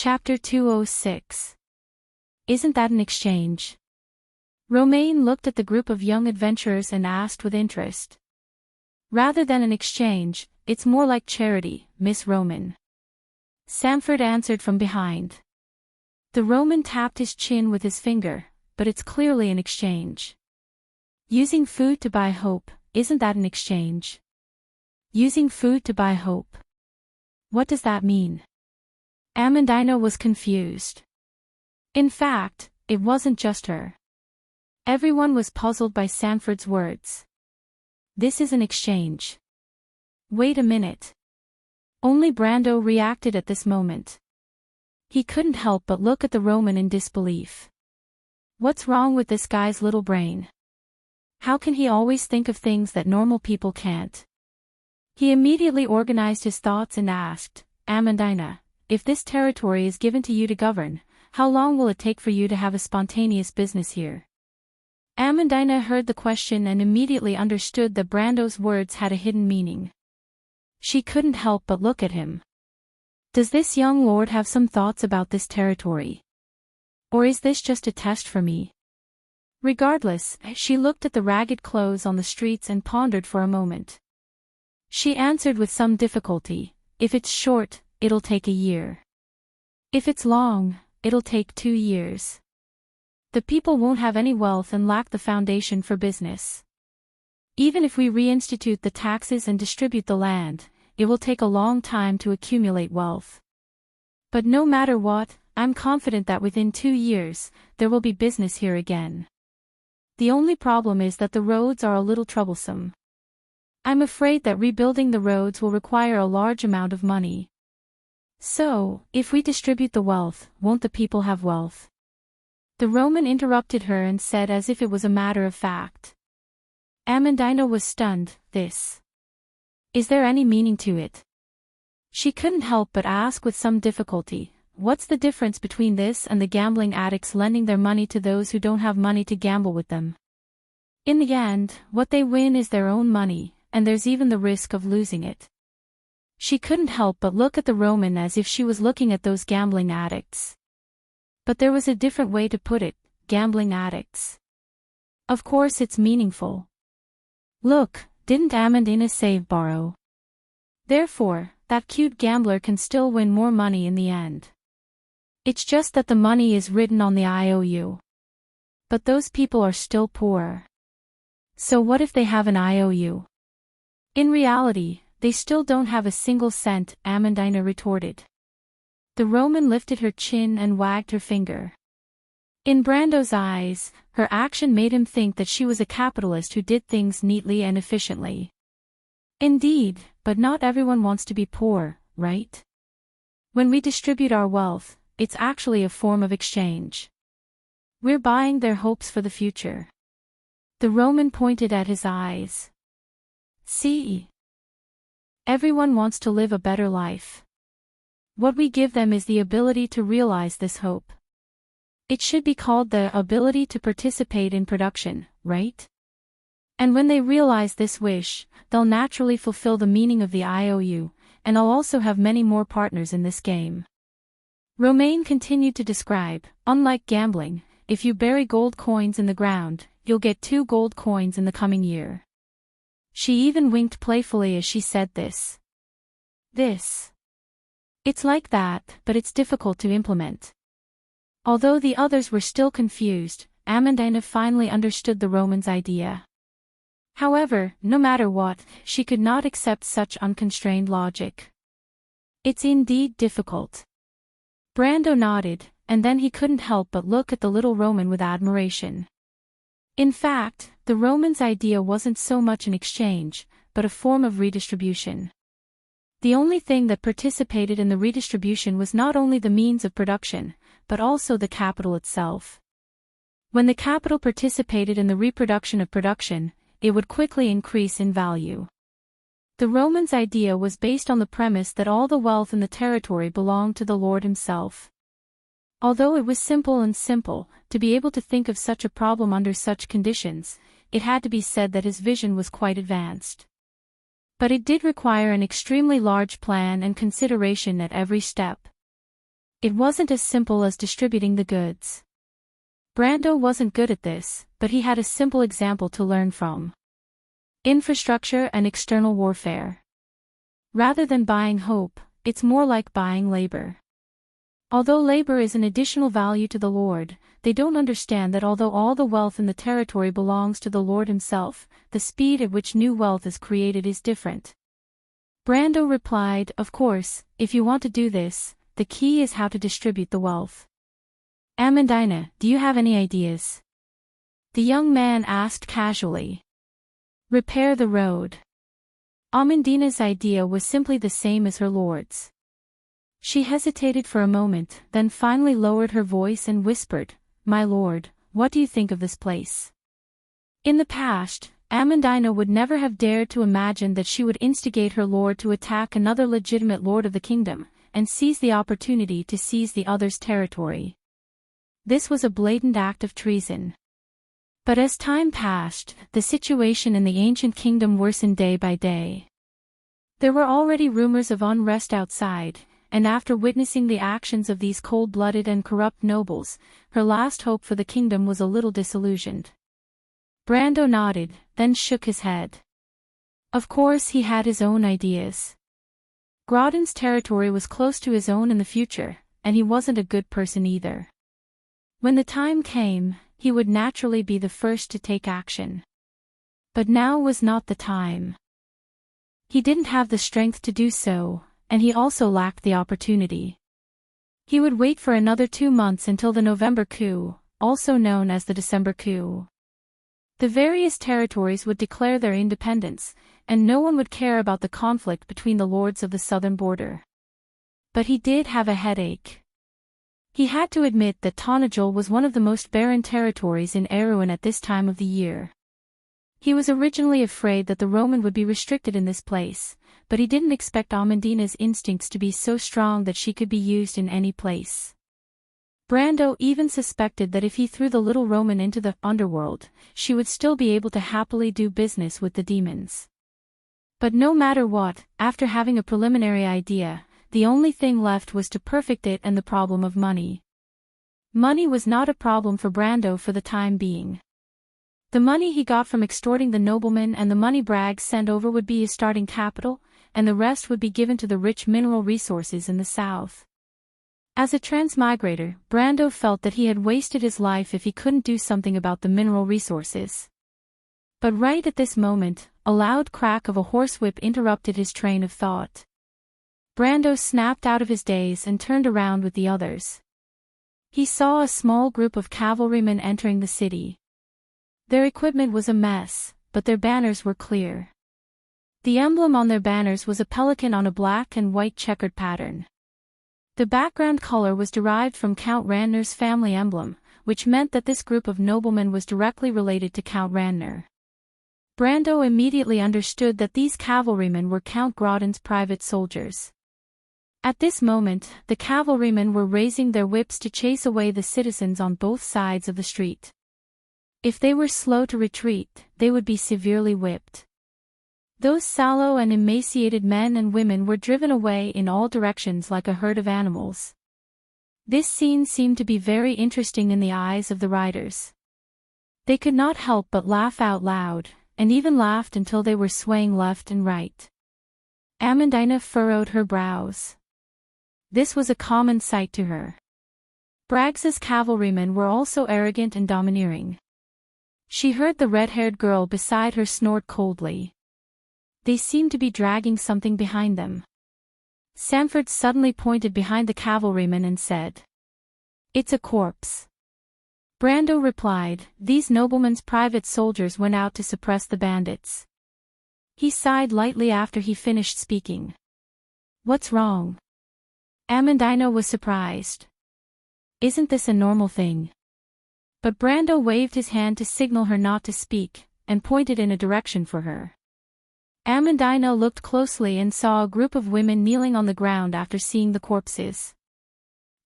Chapter 206. Isn't that an exchange? Romain looked at the group of young adventurers and asked with interest. Rather than an exchange, it's more like charity, Miss Roman. Samford answered from behind. The Roman tapped his chin with his finger, but it's clearly an exchange. Using food to buy hope, isn't that an exchange? Using food to buy hope. What does that mean? Amandina was confused. In fact, it wasn't just her. Everyone was puzzled by Samford's words. This is an exchange. Wait a minute. Only Brando reacted at this moment. He couldn't help but look at the Roman in disbelief. What's wrong with this guy's little brain? How can he always think of things that normal people can't? He immediately organized his thoughts and asked, Amandina, if this territory is given to you to govern, how long will it take for you to have a spontaneous business here? Amandina heard the question and immediately understood that Brando's words had a hidden meaning. She couldn't help but look at him. Does this young lord have some thoughts about this territory? Or is this just a test for me? Regardless, she looked at the ragged clothes on the streets and pondered for a moment. She answered with some difficulty, if it's short, it'll take a year. If it's long, it'll take 2 years. The people won't have any wealth and lack the foundation for business. Even if we reinstitute the taxes and distribute the land, it will take a long time to accumulate wealth. But no matter what, I'm confident that within 2 years, there will be business here again. The only problem is that the roads are a little troublesome. I'm afraid that rebuilding the roads will require a large amount of money. So, if we distribute the wealth, won't the people have wealth? The Roman interrupted her and said as if it was a matter of fact. Amandina was stunned. This. Is there any meaning to it? She couldn't help but ask with some difficulty, what's the difference between this and the gambling addicts lending their money to those who don't have money to gamble with them? In the end, what they win is their own money, and there's even the risk of losing it. She couldn't help but look at the Roman as if she was looking at those gambling addicts. But there was a different way to put it, gambling addicts. Of course it's meaningful. Look, didn't Amandina say borrow? Therefore, that cute gambler can still win more money in the end. It's just that the money is written on the IOU. But those people are still poor. So what if they have an IOU? In reality, they still don't have a single cent, Amandina retorted. The Roman lifted her chin and wagged her finger. In Brando's eyes, her action made him think that she was a capitalist who did things neatly and efficiently. Indeed, but not everyone wants to be poor, right? When we distribute our wealth, it's actually a form of exchange. We're buying their hopes for the future. The Roman pointed at his eyes. See? Everyone wants to live a better life. What we give them is the ability to realize this hope. It should be called the ability to participate in production, right? And when they realize this wish, they'll naturally fulfill the meaning of the IOU, and I'll also have many more partners in this game. Romain continued to describe, unlike gambling, if you bury gold coins in the ground, you'll get 2 gold coins in the coming year. She even winked playfully as she said this. It's like that, but it's difficult to implement. Although the others were still confused, Amandina finally understood the Roman's idea. However, no matter what, she could not accept such unconstrained logic. It's indeed difficult. Brando nodded, and then he couldn't help but look at the little Roman with admiration. In fact, the Roman's idea wasn't so much an exchange, but a form of redistribution. The only thing that participated in the redistribution was not only the means of production, but also the capital itself. When the capital participated in the reproduction of production, it would quickly increase in value. The Romans' idea was based on the premise that all the wealth in the territory belonged to the Lord himself. Although it was simple, to be able to think of such a problem under such conditions, it had to be said that his vision was quite advanced. But it did require an extremely large plan and consideration at every step. It wasn't as simple as distributing the goods. Brando wasn't good at this, but he had a simple example to learn from. Infrastructure and external warfare. Rather than buying hope, it's more like buying labor. Although labor is an additional value to the Lord, they don't understand that although all the wealth in the territory belongs to the Lord himself, the speed at which new wealth is created is different. Brando replied, "Of course, if you want to do this, the key is how to distribute the wealth." "Amandina, do you have any ideas?" the young man asked casually. "Repair the road." Amandina's idea was simply the same as her lord's. She hesitated for a moment, then finally lowered her voice and whispered, "My lord, what do you think of this place?" In the past, Amandina would never have dared to imagine that she would instigate her lord to attack another legitimate lord of the kingdom, and seize the opportunity to seize the other's territory. This was a blatant act of treason. But as time passed, the situation in the ancient kingdom worsened day by day. There were already rumors of unrest outside, and after witnessing the actions of these cold-blooded and corrupt nobles, her last hope for the kingdom was a little disillusioned. Brando nodded, then shook his head. Of course he had his own ideas. Grodin's territory was close to his own in the future, and he wasn't a good person either. When the time came, he would naturally be the first to take action. But now was not the time. He didn't have the strength to do so, and he also lacked the opportunity. He would wait for another 2 months until the November coup, also known as the December coup. The various territories would declare their independence, and no one would care about the conflict between the lords of the southern border. But he did have a headache. He had to admit that Tonajol was one of the most barren territories in Erewhon at this time of the year. He was originally afraid that the Roman would be restricted in this place, but he didn't expect Amandina's instincts to be so strong that she could be used in any place. Brando even suspected that if he threw the little Roman into the underworld, she would still be able to happily do business with the demons. But no matter what, after having a preliminary idea, the only thing left was to perfect it, and the problem of money. Money was not a problem for Brando for the time being. The money he got from extorting the noblemen and the money Bragg sent over would be his starting capital, and the rest would be given to the rich mineral resources in the south. As a transmigrator, Brando felt that he had wasted his life if he couldn't do something about the mineral resources. But right at this moment, a loud crack of a horsewhip interrupted his train of thought. Brando snapped out of his daze and turned around with the others. He saw a small group of cavalrymen entering the city. Their equipment was a mess, but their banners were clear. The emblem on their banners was a pelican on a black and white checkered pattern. The background color was derived from Count Ranner's family emblem, which meant that this group of noblemen was directly related to Count Ranner. Brando immediately understood that these cavalrymen were Count Grodin's private soldiers. At this moment, the cavalrymen were raising their whips to chase away the citizens on both sides of the street. If they were slow to retreat, they would be severely whipped. Those sallow and emaciated men and women were driven away in all directions like a herd of animals. This scene seemed to be very interesting in the eyes of the riders. They could not help but laugh out loud, and even laughed until they were swaying left and right. Amandina furrowed her brows. This was a common sight to her. Braggs's cavalrymen were also arrogant and domineering. She heard the red-haired girl beside her snort coldly. They seemed to be dragging something behind them. Sanford suddenly pointed behind the cavalryman and said, "It's a corpse." Brando replied, "These noblemen's private soldiers went out to suppress the bandits." He sighed lightly after he finished speaking. "What's wrong?" Amandina was surprised. "Isn't this a normal thing?" But Brando waved his hand to signal her not to speak, and pointed in a direction for her. Amandina looked closely and saw a group of women kneeling on the ground after seeing the corpses.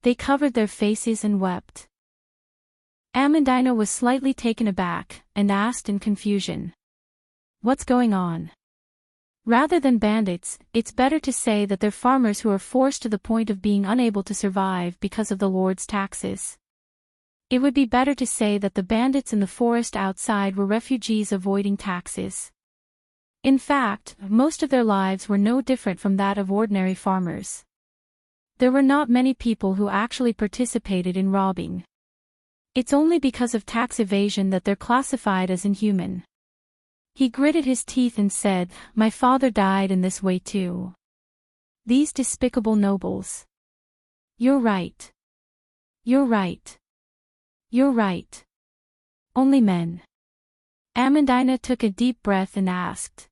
They covered their faces and wept. Amandina was slightly taken aback, and asked in confusion, "What's going on?" Rather than bandits, it's better to say that they're farmers who are forced to the point of being unable to survive because of the Lord's taxes. It would be better to say that the bandits in the forest outside were refugees avoiding taxes. In fact, most of their lives were no different from that of ordinary farmers. There were not many people who actually participated in robbing. It's only because of tax evasion that they're classified as inhuman. He gritted his teeth and said, "My father died in this way too. These despicable nobles." "You're right. You're right. You're right. Only men." Amandina took a deep breath and asked.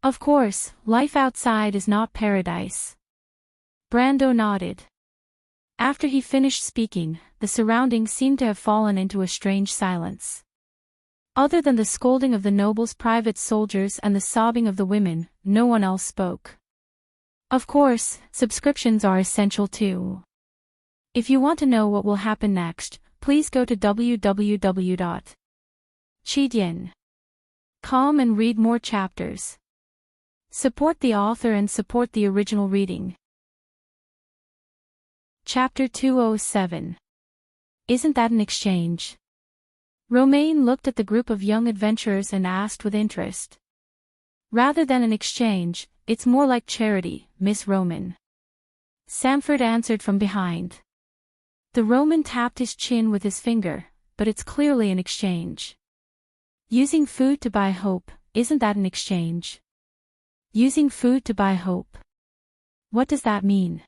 "Of course, life outside is not paradise." Brando nodded. After he finished speaking, the surroundings seemed to have fallen into a strange silence. Other than the scolding of the nobles' private soldiers and the sobbing of the women, no one else spoke. Of course, subscriptions are essential too. If you want to know what will happen next, please go to www.chidian.com and read more chapters. Support the author and support the original reading. Chapter 207. Isn't that an exchange? Romain looked at the group of young adventurers and asked with interest. Rather than an exchange, it's more like charity, Miss Roman. Samford answered from behind. The Roman tapped his chin with his finger, but it's clearly an exchange. Using food to buy hope, isn't that an exchange? Using food to buy hope. What does that mean?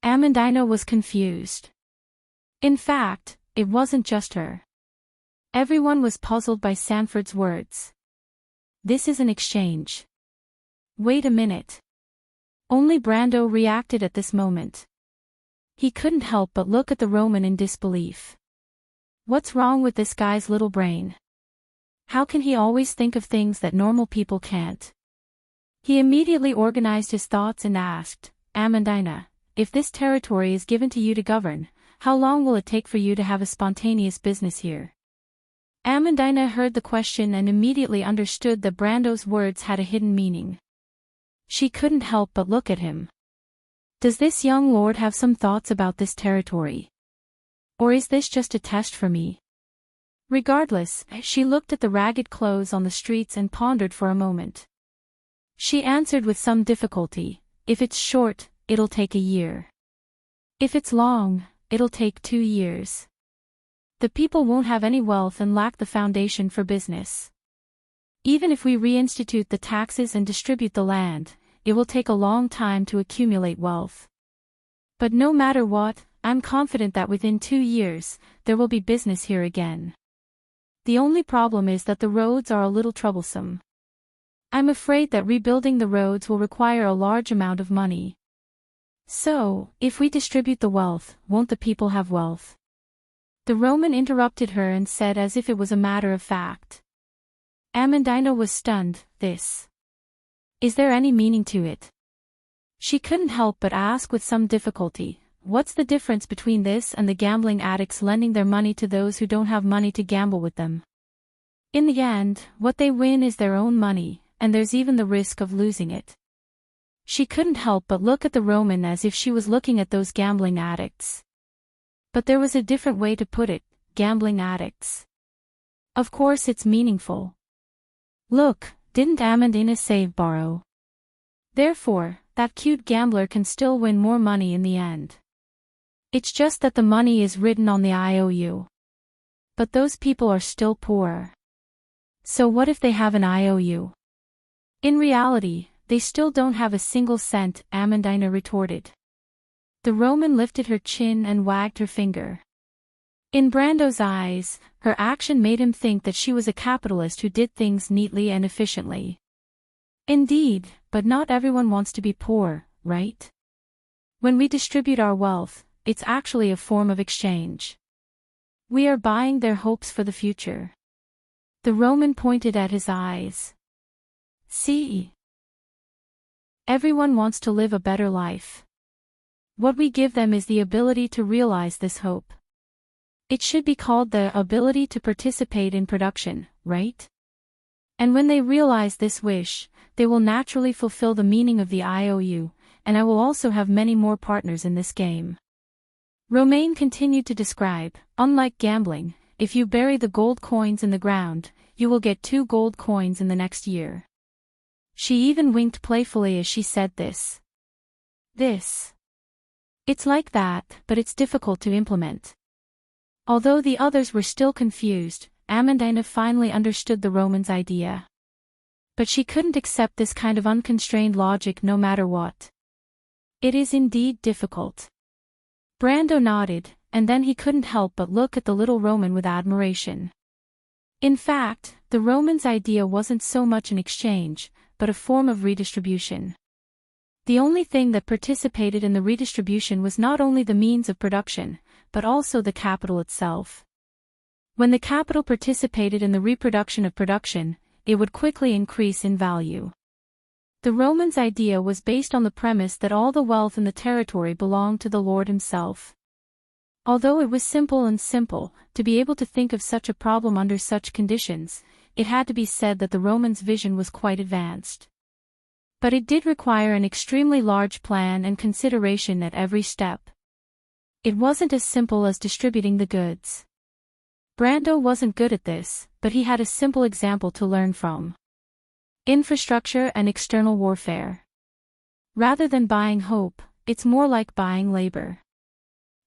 Amandina was confused. In fact, it wasn't just her. Everyone was puzzled by Sanford's words. This is an exchange. Wait a minute. Only Brando reacted at this moment. He couldn't help but look at the Roman in disbelief. What's wrong with this guy's little brain? How can he always think of things that normal people can't? He immediately organized his thoughts and asked, Amandina, if this territory is given to you to govern, how long will it take for you to have a spontaneous business here? Amandina heard the question and immediately understood that Brando's words had a hidden meaning. She couldn't help but look at him. Does this young lord have some thoughts about this territory? Or is this just a test for me? Regardless, she looked at the ragged clothes on the streets and pondered for a moment. She answered with some difficulty, if it's short, it'll take a year. If it's long, it'll take 2 years. The people won't have any wealth and lack the foundation for business. Even if we reinstitute the taxes and distribute the land, it will take a long time to accumulate wealth. But no matter what, I'm confident that within 2 years, there will be business here again. The only problem is that the roads are a little troublesome. I'm afraid that rebuilding the roads will require a large amount of money. So, if we distribute the wealth, won't the people have wealth? The Roman interrupted her and said as if it was a matter of fact. Amandina was stunned. Is there any meaning to it? She couldn't help but ask with some difficulty, what's the difference between this and the gambling addicts lending their money to those who don't have money to gamble with them? In the end, what they win is their own money, and there's even the risk of losing it. She couldn't help but look at the Roman as if she was looking at those gambling addicts. But there was a different way to put it, gambling addicts. Of course it's meaningful. Look, didn't Amandina say borrow? Therefore, that cute gambler can still win more money in the end. It's just that the money is written on the IOU. But those people are still poor. So what if they have an IOU? In reality, they still don't have a single cent, Amandina retorted. The Roman lifted her chin and wagged her finger. In Brando's eyes, her action made him think that she was a capitalist who did things neatly and efficiently. Indeed, but not everyone wants to be poor, right? When we distribute our wealth, it's actually a form of exchange. We are buying their hopes for the future. The Roman pointed at his eyes. See? Everyone wants to live a better life. What we give them is the ability to realize this hope. It should be called the ability to participate in production, right? And when they realize this wish, they will naturally fulfill the meaning of the IOU, and I will also have many more partners in this game. Romain continued to describe, unlike gambling, if you bury the gold coins in the ground, you will get 2 gold coins in the next year. She even winked playfully as she said this. It's like that, but it's difficult to implement. Although the others were still confused, Amandina finally understood the Roman's idea. But she couldn't accept this kind of unconstrained logic no matter what. It is indeed difficult. Brando nodded, and then he couldn't help but look at the little Roman with admiration. In fact, the Roman's idea wasn't so much an exchange, but a form of redistribution. The only thing that participated in the redistribution was not only the means of production, but also the capital itself. When the capital participated in the reproduction of production, it would quickly increase in value. The Romans' idea was based on the premise that all the wealth in the territory belonged to the Lord himself. Although it was simple, to be able to think of such a problem under such conditions, it had to be said that the Romans' vision was quite advanced. But it did require an extremely large plan and consideration at every step. It wasn't as simple as distributing the goods. Brando wasn't good at this, but he had a simple example to learn from. Infrastructure and external warfare. Rather than buying hope, it's more like buying labor.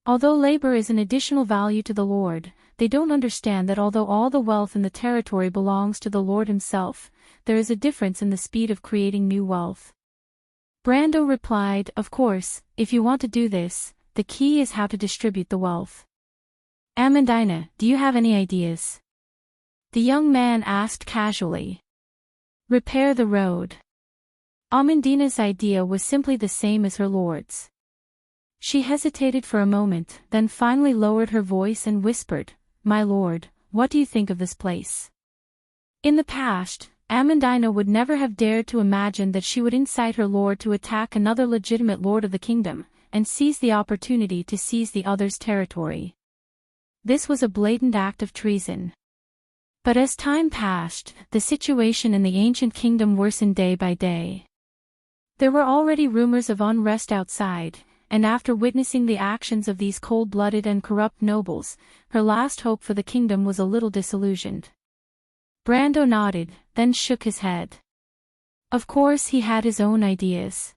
Although labor is an additional value to the Lord, they don't understand that although all the wealth in the territory belongs to the Lord himself, there is a difference in the speed of creating new wealth. Brando replied, of course, if you want to do this, the key is how to distribute the wealth. Amandina, do you have any ideas? The young man asked casually. Repair the road. Amandina's idea was simply the same as her lord's. She hesitated for a moment, then finally lowered her voice and whispered, My lord, what do you think of this place? In the past, Amandina would never have dared to imagine that she would incite her lord to attack another legitimate lord of the kingdom, and seize the opportunity to seize the other's territory. This was a blatant act of treason. But as time passed, the situation in the ancient kingdom worsened day by day. There were already rumors of unrest outside, and after witnessing the actions of these cold-blooded and corrupt nobles, her last hope for the kingdom was a little disillusioned. Brando nodded, then shook his head. Of course he had his own ideas.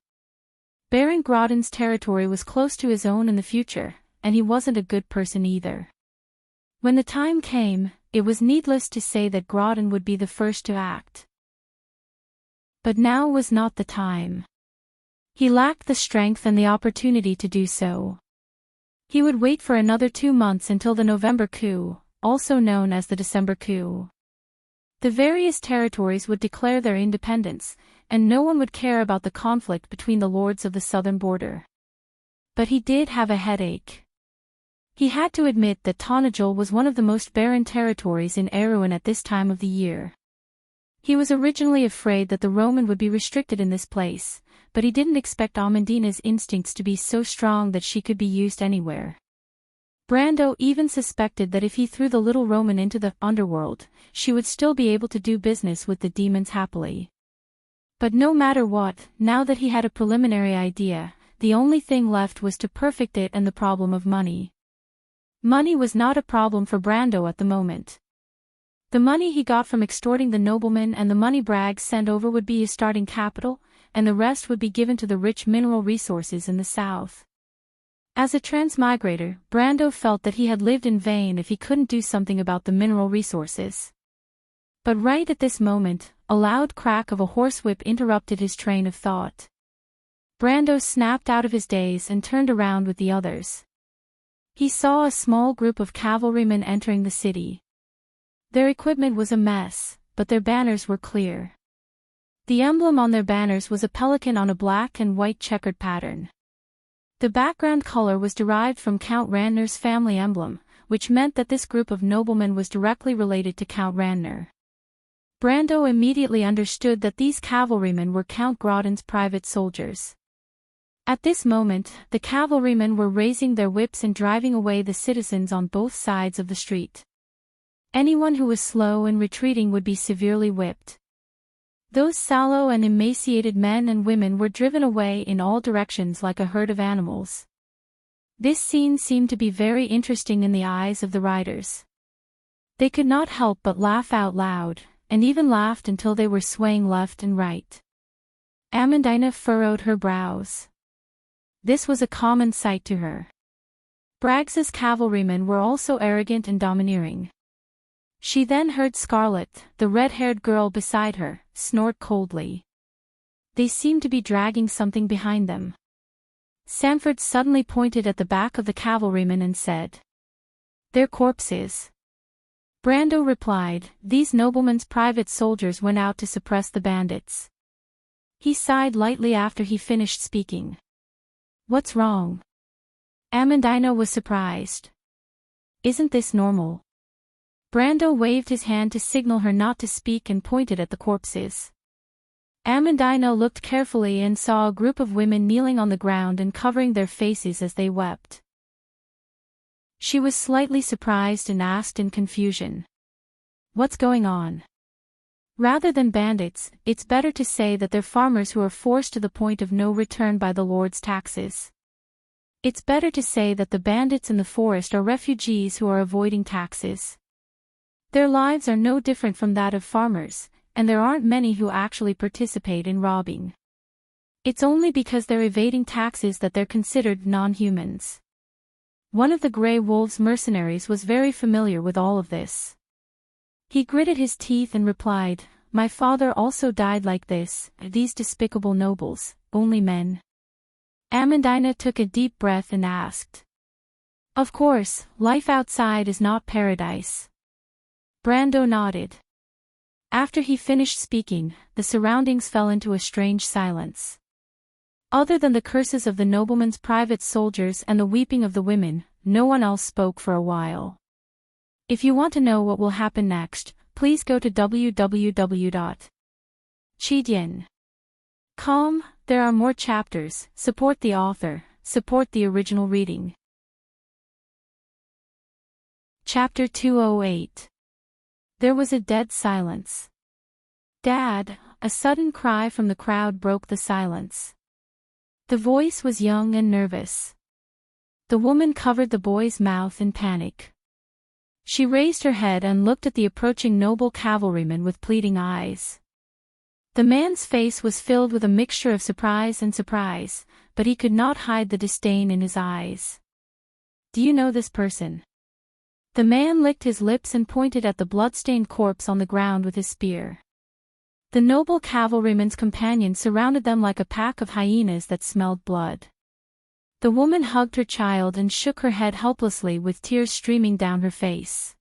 Baron Grodin's territory was close to his own in the future, and he wasn't a good person either. When the time came, it was needless to say that Grodin would be the first to act. But now was not the time. He lacked the strength and the opportunity to do so. He would wait for another 2 months until the November coup, also known as the December coup. The various territories would declare their independence, and no one would care about the conflict between the lords of the southern border. But he did have a headache. He had to admit that Tonajol was one of the most barren territories in Erewhon at this time of the year. He was originally afraid that the Roman would be restricted in this place, but he didn't expect Amandina's instincts to be so strong that she could be used anywhere. Brando even suspected that if he threw the little Roman into the underworld, she would still be able to do business with the demons happily. But no matter what, now that he had a preliminary idea, the only thing left was to perfect it and the problem of money. Money was not a problem for Brando at the moment. The money he got from extorting the noblemen and the money Bragg sent over would be his starting capital, and the rest would be given to the rich mineral resources in the south. As a transmigrator, Brando felt that he had lived in vain if he couldn't do something about the mineral resources. But right at this moment, a loud crack of a horsewhip interrupted his train of thought. Brando snapped out of his daze and turned around with the others. He saw a small group of cavalrymen entering the city. Their equipment was a mess, but their banners were clear. The emblem on their banners was a pelican on a black and white checkered pattern. The background color was derived from Count Randner's family emblem, which meant that this group of noblemen was directly related to Count Randner. Brando immediately understood that these cavalrymen were Count Grodin's private soldiers. At this moment, the cavalrymen were raising their whips and driving away the citizens on both sides of the street. Anyone who was slow in retreating would be severely whipped. Those sallow and emaciated men and women were driven away in all directions like a herd of animals. This scene seemed to be very interesting in the eyes of the riders. They could not help but laugh out loud, and even laughed until they were swaying left and right. Amandina furrowed her brows. This was a common sight to her. Braggs's cavalrymen were also arrogant and domineering. She then heard Scarlet, the red-haired girl beside her, snort coldly. They seemed to be dragging something behind them. Sanford suddenly pointed at the back of the cavalryman and said, "They're corpses." Brando replied, "These noblemen's private soldiers went out to suppress the bandits." He sighed lightly after he finished speaking. "What's wrong?" Amandina was surprised. "Isn't this normal?" Brando waved his hand to signal her not to speak and pointed at the corpses. Amandina looked carefully and saw a group of women kneeling on the ground and covering their faces as they wept. She was slightly surprised and asked in confusion, "What's going on?" Rather than bandits, it's better to say that they're farmers who are forced to the point of no return by the Lord's taxes. It's better to say that the bandits in the forest are refugees who are avoiding taxes. Their lives are no different from that of farmers, and there aren't many who actually participate in robbing. It's only because they're evading taxes that they're considered non-humans. One of the Grey Wolves mercenaries was very familiar with all of this. He gritted his teeth and replied, "My father also died like this, these despicable nobles, only men." Amandina took a deep breath and asked, "Of course, life outside is not paradise." Brando nodded. After he finished speaking, the surroundings fell into a strange silence. Other than the curses of the nobleman's private soldiers and the weeping of the women, no one else spoke for a while. If you want to know what will happen next, please go to www.chidian.com. There are more chapters. Support the author, support the original reading. Chapter 208. There was a dead silence. "Dad," a sudden cry from the crowd broke the silence. The voice was young and nervous. The woman covered the boy's mouth in panic. She raised her head and looked at the approaching noble cavalryman with pleading eyes. The man's face was filled with a mixture of surprise, but he could not hide the disdain in his eyes. "Do you know this person?" The man licked his lips and pointed at the blood-stained corpse on the ground with his spear. The noble cavalryman's companions surrounded them like a pack of hyenas that smelled blood. The woman hugged her child and shook her head helplessly with tears streaming down her face.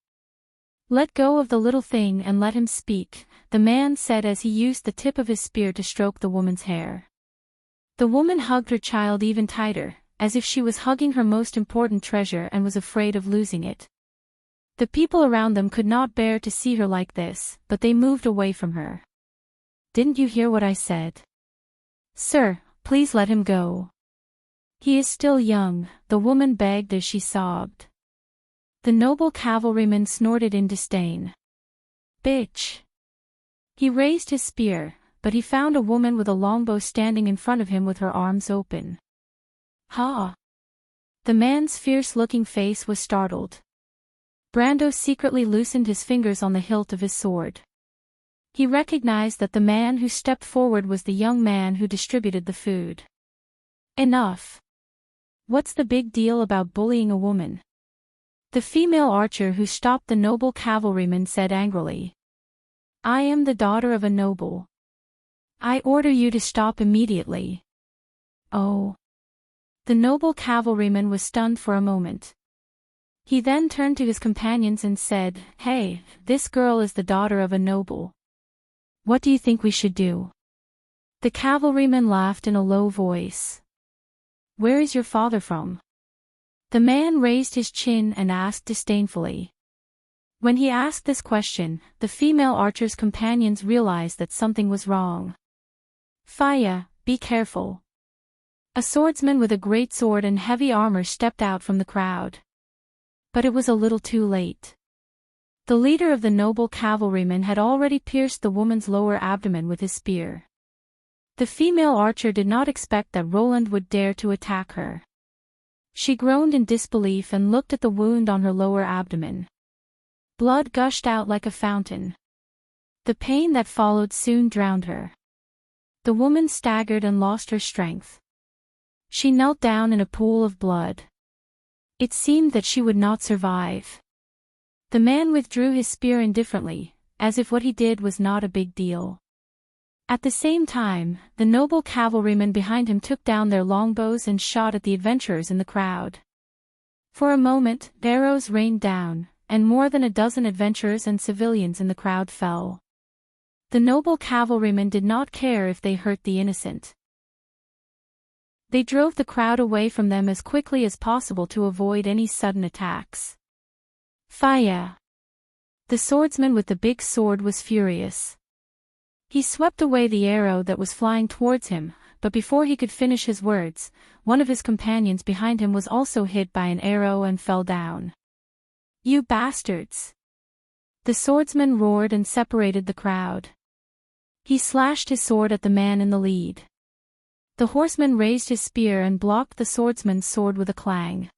"Let go of the little thing and let him speak," the man said as he used the tip of his spear to stroke the woman's hair. The woman hugged her child even tighter, as if she was hugging her most important treasure and was afraid of losing it. The people around them could not bear to see her like this, but they moved away from her. "Didn't you hear what I said?" "Sir, please let him go. He is still young," the woman begged as she sobbed. The noble cavalryman snorted in disdain. "Bitch." He raised his spear, but he found a woman with a longbow standing in front of him with her arms open. "Ha!" The man's fierce-looking face was startled. Brando secretly loosened his fingers on the hilt of his sword. He recognized that the man who stepped forward was the young man who distributed the food. "Enough. What's the big deal about bullying a woman?" The female archer who stopped the noble cavalryman said angrily. "I am the daughter of a noble. I order you to stop immediately." "Oh." The noble cavalryman was stunned for a moment. He then turned to his companions and said, "Hey, this girl is the daughter of a noble. What do you think we should do?" The cavalryman laughed in a low voice. "Where is your father from?" The man raised his chin and asked disdainfully. When he asked this question, the female archer's companions realized that something was wrong. "Faya, be careful." A swordsman with a great sword and heavy armor stepped out from the crowd. But it was a little too late. The leader of the noble cavalrymen had already pierced the woman's lower abdomen with his spear. The female archer did not expect that Roland would dare to attack her. She groaned in disbelief and looked at the wound on her lower abdomen. Blood gushed out like a fountain. The pain that followed soon drowned her. The woman staggered and lost her strength. She knelt down in a pool of blood. It seemed that she would not survive. The man withdrew his spear indifferently, as if what he did was not a big deal. At the same time, the noble cavalrymen behind him took down their longbows and shot at the adventurers in the crowd. For a moment, arrows rained down, and more than a dozen adventurers and civilians in the crowd fell. The noble cavalrymen did not care if they hurt the innocent. They drove the crowd away from them as quickly as possible to avoid any sudden attacks. Fire! The swordsman with the big sword was furious. He swept away the arrow that was flying towards him, but before he could finish his words, one of his companions behind him was also hit by an arrow and fell down. "You bastards!" The swordsman roared and separated the crowd. He slashed his sword at the man in the lead. The horseman raised his spear and blocked the swordsman's sword with a clang.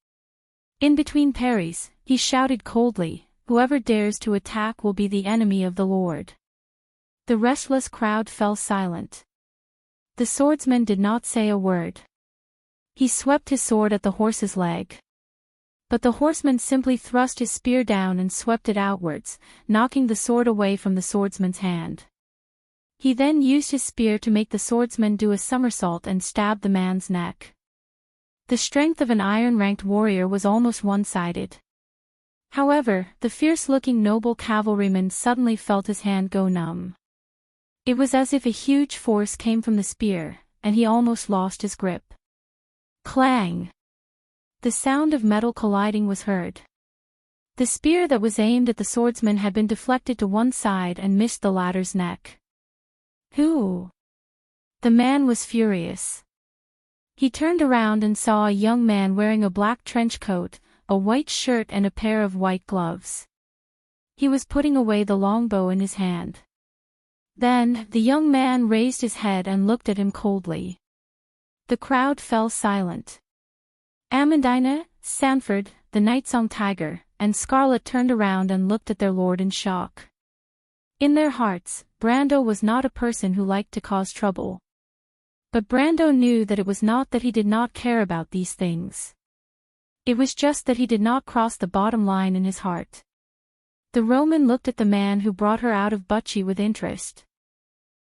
In between parries, he shouted coldly, "Whoever dares to attack will be the enemy of the Lord." The restless crowd fell silent. The swordsman did not say a word. He swept his sword at the horse's leg. But the horseman simply thrust his spear down and swept it outwards, knocking the sword away from the swordsman's hand. He then used his spear to make the swordsman do a somersault and stab the man's neck. The strength of an iron-ranked warrior was almost one-sided. However, the fierce-looking noble cavalryman suddenly felt his hand go numb. It was as if a huge force came from the spear, and he almost lost his grip. Clang! The sound of metal colliding was heard. The spear that was aimed at the swordsman had been deflected to one side and missed the latter's neck. Who? The man was furious. He turned around and saw a young man wearing a black trench coat, a white shirt and a pair of white gloves. He was putting away the longbow in his hand. Then, the young man raised his head and looked at him coldly. The crowd fell silent. Amandina, Sanford, the Nightsong Tiger, and Scarlet turned around and looked at their lord in shock. In their hearts, Brando was not a person who liked to cause trouble. But Brando knew that it was not that he did not care about these things. It was just that he did not cross the bottom line in his heart. The Roman looked at the man who brought her out of Bucci with interest.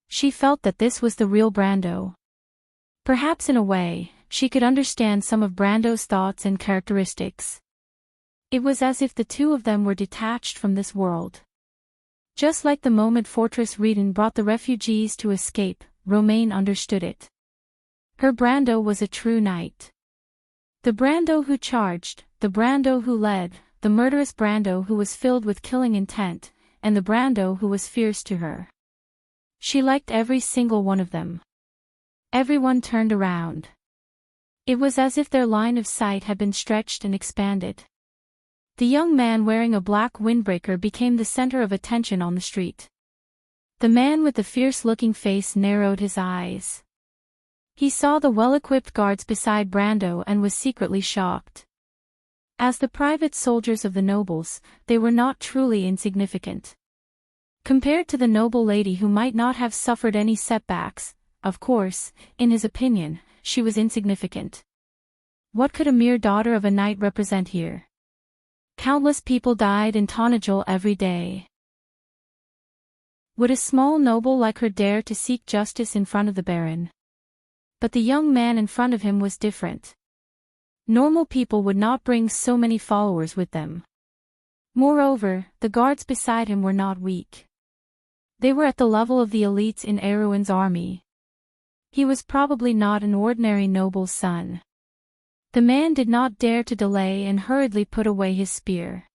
She felt that this was the real Brando. Perhaps in a way, she could understand some of Brando's thoughts and characteristics. It was as if the two of them were detached from this world. Just like the moment Fortress Reden brought the refugees to escape, Romaine understood it. Her Brando was a true knight. The Brando who charged, the Brando who led, the murderous Brando who was filled with killing intent, and the Brando who was fierce to her. She liked every single one of them. Everyone turned around. It was as if their line of sight had been stretched and expanded. The young man wearing a black windbreaker became the center of attention on the street. The man with the fierce-looking face narrowed his eyes. He saw the well-equipped guards beside Brando and was secretly shocked. As the private soldiers of the nobles, they were not truly insignificant. Compared to the noble lady who might not have suffered any setbacks, of course, in his opinion, she was insignificant. What could a mere daughter of a knight represent here? Countless people died in Tonajol every day. Would a small noble like her dare to seek justice in front of the Baron? But the young man in front of him was different. Normal people would not bring so many followers with them. Moreover, the guards beside him were not weak. They were at the level of the elites in Erwin's army. He was probably not an ordinary noble's son. The man did not dare to delay and hurriedly put away his spear.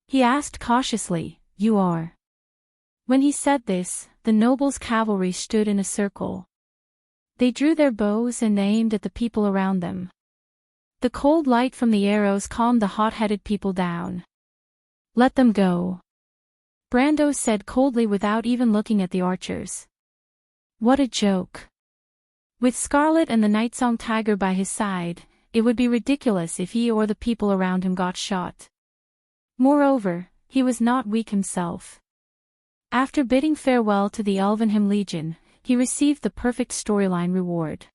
He asked cautiously, "You are?" When he said this, the noble's cavalry stood in a circle. They drew their bows and aimed at the people around them. The cold light from the arrows calmed the hot-headed people down. "Let them go," Brando said coldly without even looking at the archers. What a joke. With Scarlet and the Nightsong Tiger by his side, it would be ridiculous if he or the people around him got shot. Moreover, he was not weak himself. After bidding farewell to the Elvenham Legion, he received the perfect storyline reward.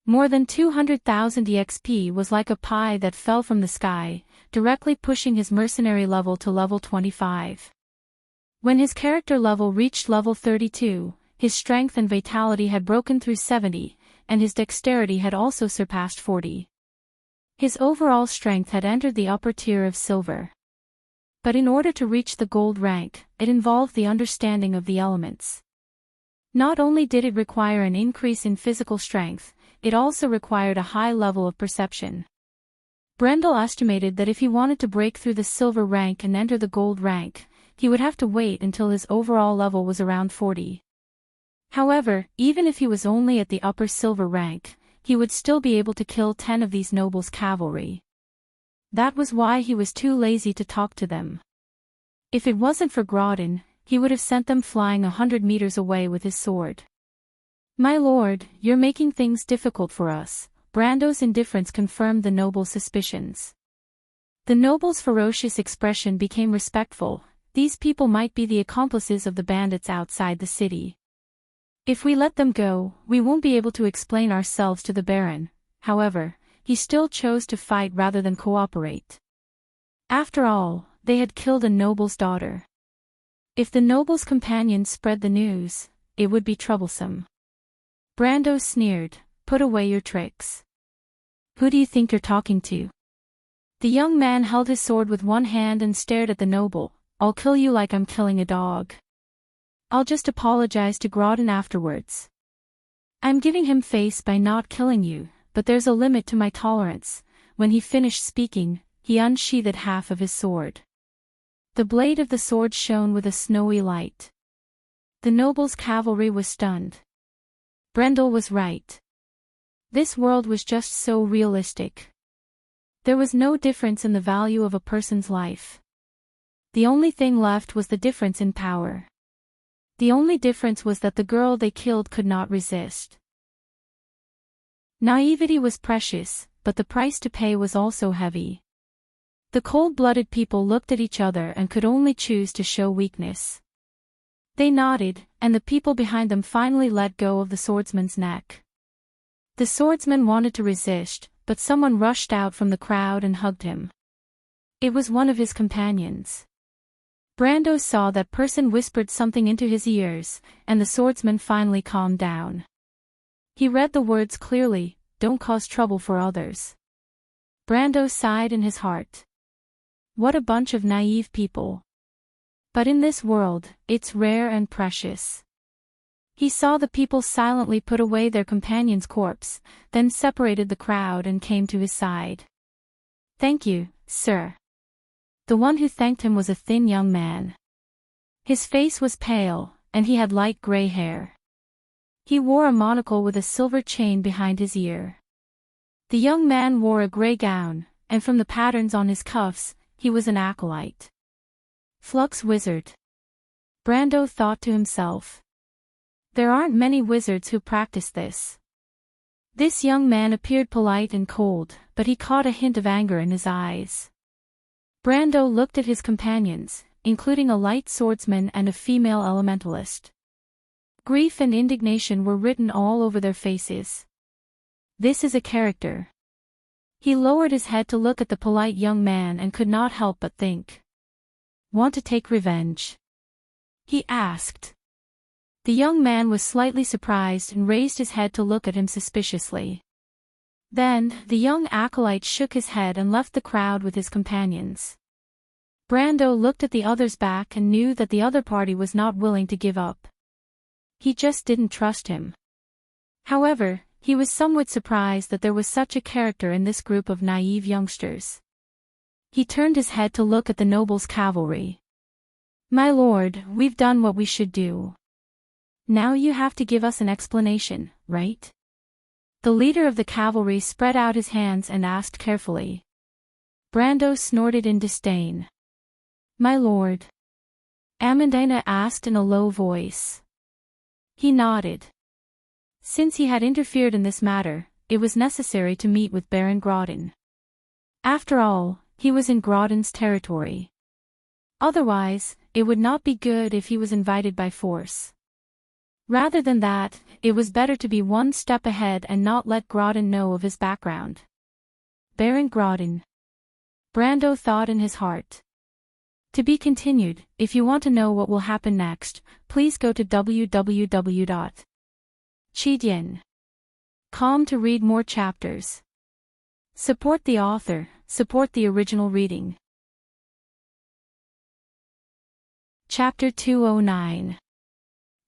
More than 200,000 EXP was like a pie that fell from the sky, directly pushing his mercenary level to level 25. When his character level reached level 32, his strength and vitality had broken through 70, and his dexterity had also surpassed 40. His overall strength had entered the upper tier of silver. But in order to reach the gold rank, it involved the understanding of the elements. Not only did it require an increase in physical strength, it also required a high level of perception. Brendel estimated that if he wanted to break through the silver rank and enter the gold rank, he would have to wait until his overall level was around 40. However, even if he was only at the upper silver rank, he would still be able to kill 10 of these nobles' cavalry. That was why he was too lazy to talk to them. If it wasn't for Grodin, he would have sent them flying 100 meters away with his sword. My lord, you're making things difficult for us. Brando's indifference confirmed the noble's suspicions. The noble's ferocious expression became respectful. These people might be the accomplices of the bandits outside the city. If we let them go, we won't be able to explain ourselves to the Baron. However, he still chose to fight rather than cooperate. After all, they had killed a noble's daughter. If the noble's companions spread the news, it would be troublesome. Brando sneered, "Put away your tricks. Who do you think you're talking to?" The young man held his sword with one hand and stared at the noble. "I'll kill you like I'm killing a dog. I'll just apologize to Grodin afterwards. I'm giving him face by not killing you, but there's a limit to my tolerance." When he finished speaking, he unsheathed half of his sword. The blade of the sword shone with a snowy light. The noble's cavalry was stunned. Brendel was right. This world was just so realistic. There was no difference in the value of a person's life. The only thing left was the difference in power. The only difference was that the girl they killed could not resist. Naivety was precious, but the price to pay was also heavy. The cold-blooded people looked at each other and could only choose to show weakness. They nodded, and the people behind them finally let go of the swordsman's neck. The swordsman wanted to resist, but someone rushed out from the crowd and hugged him. It was one of his companions. Brando saw that person whispered something into his ears, and the swordsman finally calmed down. He read the words clearly, "Don't cause trouble for others." Brando sighed in his heart. What a bunch of naive people. But in this world, it's rare and precious. He saw the people silently put away their companion's corpse, then separated the crowd and came to his side. "Thank you, sir." The one who thanked him was a thin young man. His face was pale, and he had light gray hair. He wore a monocle with a silver chain behind his ear. The young man wore a gray gown, and from the patterns on his cuffs, he was an acolyte. Flux wizard. Brando thought to himself. There aren't many wizards who practice this. This young man appeared polite and cold, but he caught a hint of anger in his eyes. Brando looked at his companions, including a light swordsman and a female elementalist. Grief and indignation were written all over their faces. This is a character. He lowered his head to look at the polite young man and could not help but think. "Want to take revenge?" he asked. The young man was slightly surprised and raised his head to look at him suspiciously. Then, the young acolyte shook his head and left the crowd with his companions. Brando looked at the others back and knew that the other party was not willing to give up. He just didn't trust him. However, he was somewhat surprised that there was such a character in this group of naive youngsters. He turned his head to look at the noble's cavalry. "My lord, we've done what we should do. Now you have to give us an explanation, right?" The leader of the cavalry spread out his hands and asked carefully. Brando snorted in disdain. "My lord. Amandina asked in a low voice. He nodded. Since he had interfered in this matter, it was necessary to meet with Baron Grodin. After all, he was in Grodin's territory. Otherwise, it would not be good if he was invited by force. Rather than that, it was better to be one step ahead and not let Grodin know of his background. Baron Grodin. Brando thought in his heart. To be continued. If you want to know what will happen next, please go to www.chidien.com to read more chapters. Support the author, support the original reading. Chapter 209.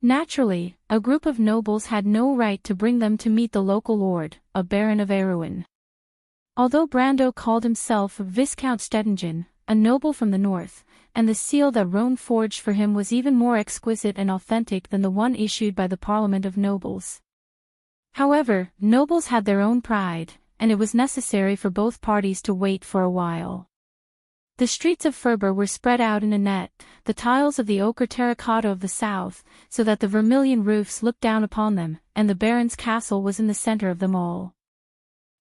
Naturally, a group of nobles had no right to bring them to meet the local lord, a baron of Erewhon. Although Brando called himself Viscount Stettingen, a noble from the north, and the seal that Roan forged for him was even more exquisite and authentic than the one issued by the Parliament of Nobles. However, nobles had their own pride, and it was necessary for both parties to wait for a while. The streets of Ferber were spread out in a net, the tiles of the ochre terracotta of the south, so that the vermilion roofs looked down upon them, and the Baron's castle was in the center of them all.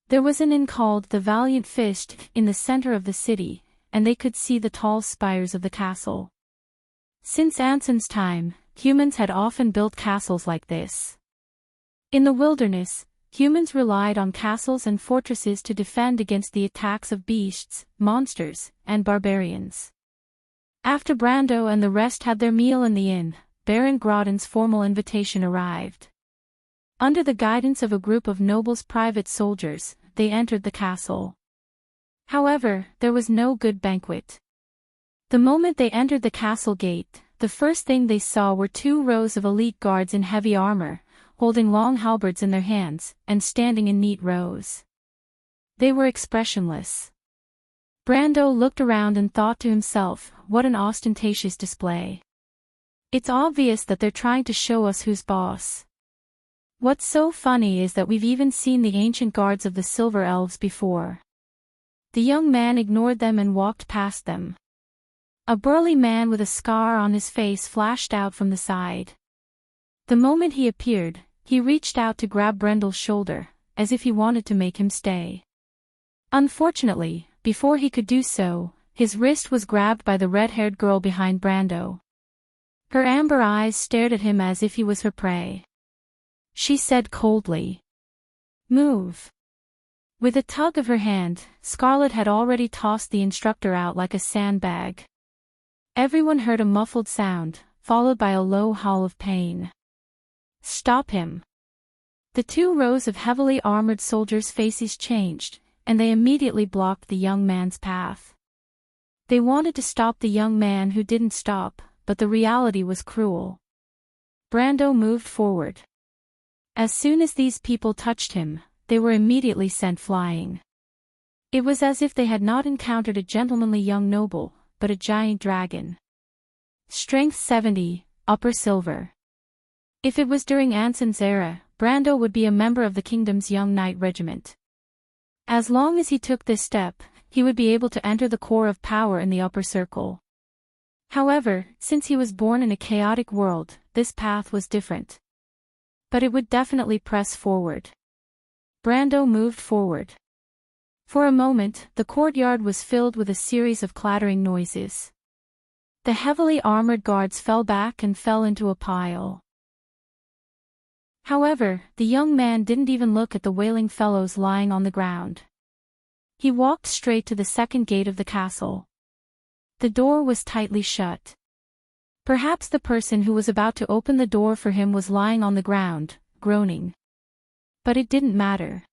There was an inn called the Valiant Fist in the center of the city, and they could see the tall spires of the castle. Since Anson's time, humans had often built castles like this. In the wilderness, humans relied on castles and fortresses to defend against the attacks of beasts, monsters, and barbarians. After Brando and the rest had their meal in the inn, Baron Grodin's formal invitation arrived. Under the guidance of a group of nobles' private soldiers, they entered the castle. However, there was no good banquet. The moment they entered the castle gate, the first thing they saw were 2 rows of elite guards in heavy armor, holding long halberds in their hands, and standing in neat rows. They were expressionless. Brando looked around and thought to himself, what an ostentatious display. It's obvious that they're trying to show us who's boss. What's so funny is that we've even seen the ancient guards of the Silver Elves before. The young man ignored them and walked past them. A burly man with a scar on his face flashed out from the side. The moment he appeared, he reached out to grab Brendel's shoulder, as if he wanted to make him stay. Unfortunately, before he could do so, his wrist was grabbed by the red-haired girl behind Brando. Her amber eyes stared at him as if he was her prey. She said coldly, "Move." With a tug of her hand, Scarlet had already tossed the instructor out like a sandbag. Everyone heard a muffled sound, followed by a low howl of pain. "Stop him." The 2 rows of heavily armored soldiers' faces changed, and they immediately blocked the young man's path. They wanted to stop the young man who didn't stop, but the reality was cruel. Brando moved forward. As soon as these people touched him, they were immediately sent flying. It was as if they had not encountered a gentlemanly young noble, but a giant dragon. Strength 70, upper silver. If it was during Anson's era, Brando would be a member of the kingdom's young knight regiment. As long as he took this step, he would be able to enter the core of power in the upper circle. However, since he was born in a chaotic world, this path was different. But it would definitely press forward. Brando moved forward. For a moment, the courtyard was filled with a series of clattering noises. The heavily armored guards fell back and fell into a pile. However, the young man didn't even look at the wailing fellows lying on the ground. He walked straight to the second gate of the castle. The door was tightly shut. Perhaps the person who was about to open the door for him was lying on the ground, groaning. But it didn't matter.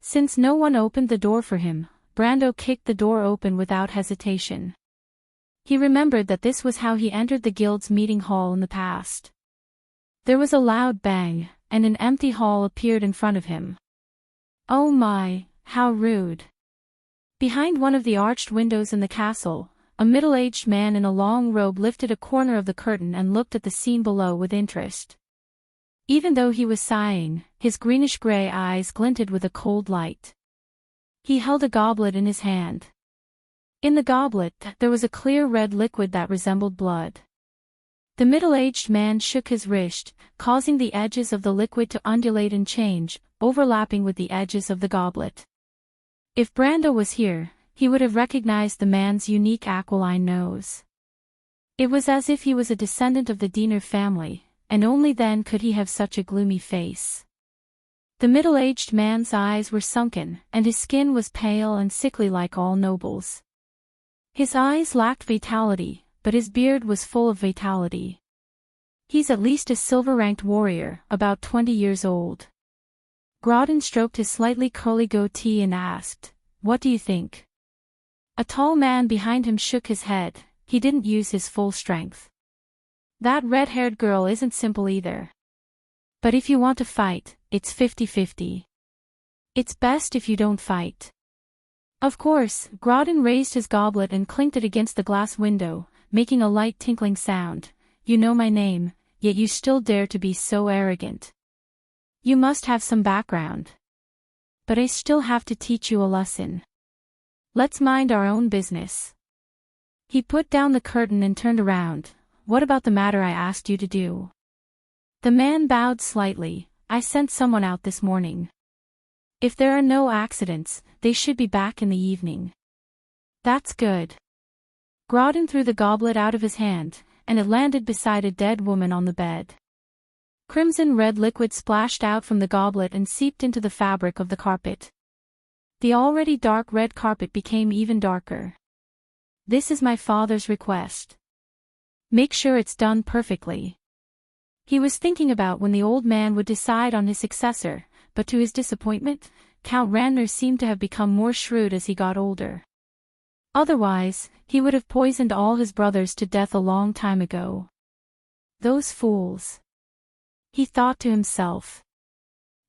Since no one opened the door for him, Brando kicked the door open without hesitation. He remembered that this was how he entered the guild's meeting hall in the past. There was a loud bang, and an empty hall appeared in front of him. Oh my, how rude. Behind one of the arched windows in the castle, a middle-aged man in a long robe lifted a corner of the curtain and looked at the scene below with interest. Even though he was sighing, his greenish-gray eyes glinted with a cold light. He held a goblet in his hand. In the goblet, there was a clear red liquid that resembled blood. The middle-aged man shook his wrist, causing the edges of the liquid to undulate and change, overlapping with the edges of the goblet. If Brando was here, he would have recognized the man's unique aquiline nose. It was as if he was a descendant of the Diener family, and only then could he have such a gloomy face. The middle-aged man's eyes were sunken, and his skin was pale and sickly like all nobles. His eyes lacked vitality, but his beard was full of vitality. He's at least a silver-ranked warrior, about 20 years old. Grodin stroked his slightly curly goatee and asked, "What do you think?" A tall man behind him shook his head. He didn't use his full strength. "That red-haired girl isn't simple either. But if you want to fight, it's 50-50. It's best if you don't fight." Of course, Grodin raised his goblet and clinked it against the glass window, making a light tinkling sound. "You know my name, yet you still dare to be so arrogant. You must have some background. But I still have to teach you a lesson. Let's mind our own business." He put down the curtain and turned around. "What about the matter I asked you to do?" The man bowed slightly. "I sent someone out this morning. If there are no accidents, they should be back in the evening." "That's good." Grodin threw the goblet out of his hand, and it landed beside a dead woman on the bed. Crimson-red liquid splashed out from the goblet and seeped into the fabric of the carpet. The already dark red carpet became even darker. "This is my father's request. Make sure it's done perfectly." He was thinking about when the old man would decide on his successor, but to his disappointment, Count Randner seemed to have become more shrewd as he got older. Otherwise, he would have poisoned all his brothers to death a long time ago. Those fools. He thought to himself.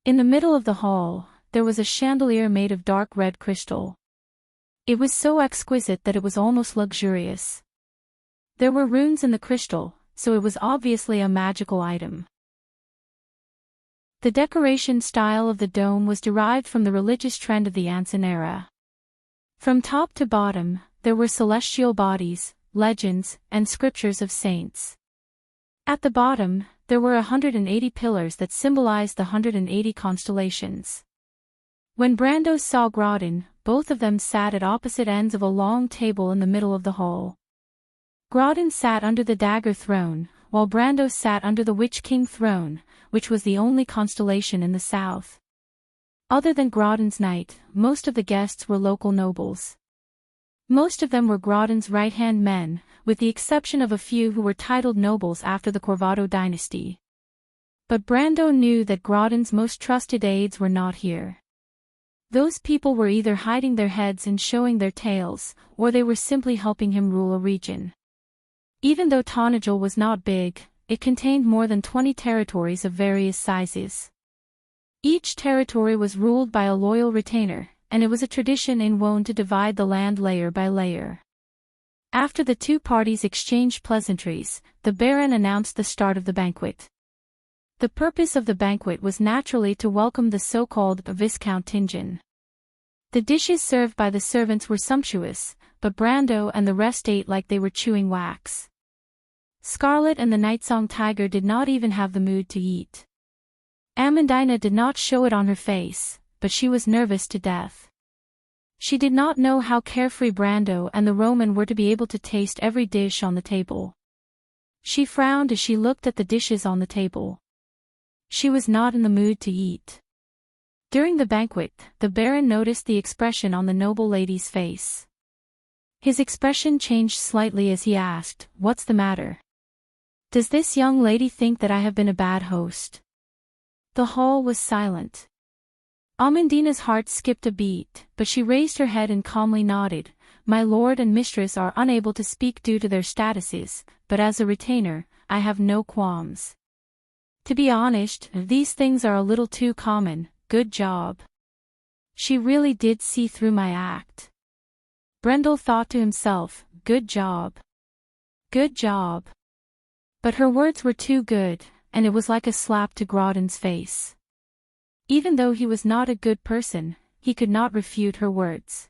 In the middle of the hall, there was a chandelier made of dark red crystal. It was so exquisite that it was almost luxurious. There were runes in the crystal, so it was obviously a magical item. The decoration style of the dome was derived from the religious trend of the Anson era. From top to bottom, there were celestial bodies, legends, and scriptures of saints. At the bottom, there were 180 pillars that symbolized the 180 constellations. When Brando saw Grodin, both of them sat at opposite ends of a long table in the middle of the hall. Grodin sat under the dagger throne, while Brando sat under the Witch King throne, which was the only constellation in the south. Other than Grodin's knight, most of the guests were local nobles. Most of them were Grodin's right-hand men, with the exception of a few who were titled nobles after the Corvado dynasty. But Brando knew that Grodin's most trusted aides were not here. Those people were either hiding their heads and showing their tails, or they were simply helping him rule a region. Even though Tonajol was not big, it contained more than 20 territories of various sizes. Each territory was ruled by a loyal retainer, and it was a tradition in Wone to divide the land layer by layer. After the two parties exchanged pleasantries, the Baron announced the start of the banquet. The purpose of the banquet was naturally to welcome the so-called Viscount Tingen. The dishes served by the servants were sumptuous, but Brando and the rest ate like they were chewing wax. Scarlet and the Nightsong Tiger did not even have the mood to eat. Amandina did not show it on her face, but she was nervous to death. She did not know how carefree Brando and the Roman were to be able to taste every dish on the table. She frowned as she looked at the dishes on the table. She was not in the mood to eat. During the banquet, the Baron noticed the expression on the noble lady's face. His expression changed slightly as he asked, "What's the matter? Does this young lady think that I have been a bad host?" The hall was silent. Amandina's heart skipped a beat, but she raised her head and calmly nodded. "My lord and mistress are unable to speak due to their statuses, but as a retainer, I have no qualms. To be honest, these things are a little too common. Good job." She really did see through my act. Brendel thought to himself, "Good job. Good job." But her words were too good, and it was like a slap to Grodin's face. Even though he was not a good person, he could not refute her words.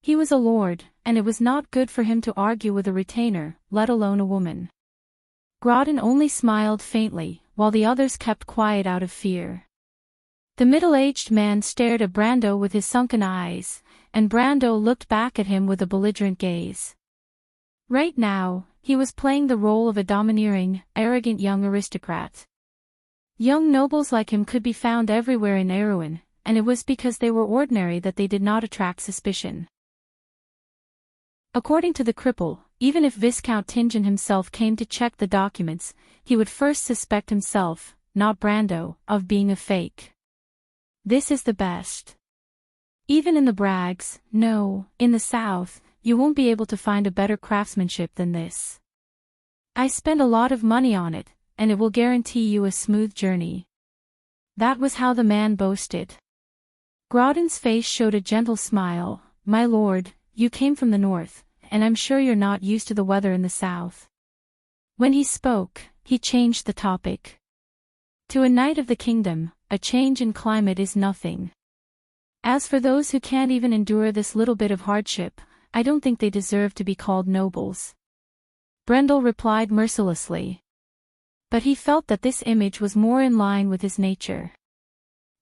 He was a lord, and it was not good for him to argue with a retainer, let alone a woman. Grodin only smiled faintly, while the others kept quiet out of fear. The middle-aged man stared at Brando with his sunken eyes, and Brando looked back at him with a belligerent gaze. Right now, he was playing the role of a domineering, arrogant young aristocrat. Young nobles like him could be found everywhere in Erewhon, and it was because they were ordinary that they did not attract suspicion. According to the cripple, even if Viscount Tingen himself came to check the documents, he would first suspect himself, not Brando, of being a fake. This is the best. Even in the Braggs, no, in the South, you won't be able to find a better craftsmanship than this. I spent a lot of money on it, and it will guarantee you a smooth journey. That was how the man boasted. Grodin's face showed a gentle smile. My lord, you came from the north, and I'm sure you're not used to the weather in the south. When he spoke, he changed the topic. To a knight of the kingdom, a change in climate is nothing. As for those who can't even endure this little bit of hardship, I don't think they deserve to be called nobles. Brendel replied mercilessly. But he felt that this image was more in line with his nature.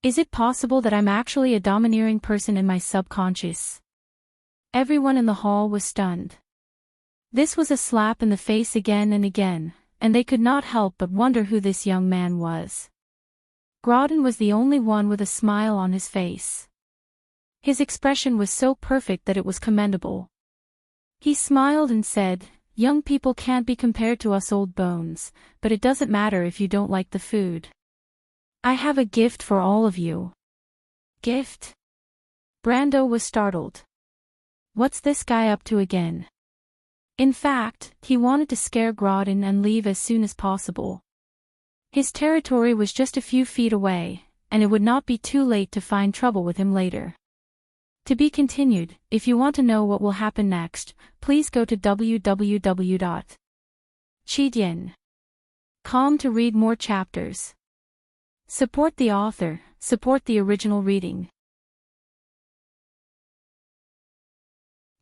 Is it possible that I'm actually a domineering person in my subconscious? Everyone in the hall was stunned. This was a slap in the face again and again, and they could not help but wonder who this young man was. Grodin was the only one with a smile on his face. His expression was so perfect that it was commendable. He smiled and said, young people can't be compared to us old bones, but it doesn't matter if you don't like the food. I have a gift for all of you. Gift? Brando was startled. What's this guy up to again? In fact, he wanted to scare Grodin and leave as soon as possible. His territory was just a few feet away, and it would not be too late to find trouble with him later. To be continued. If you want to know what will happen next, please go to www.chidian.com to read more chapters. Support the author, support the original reading.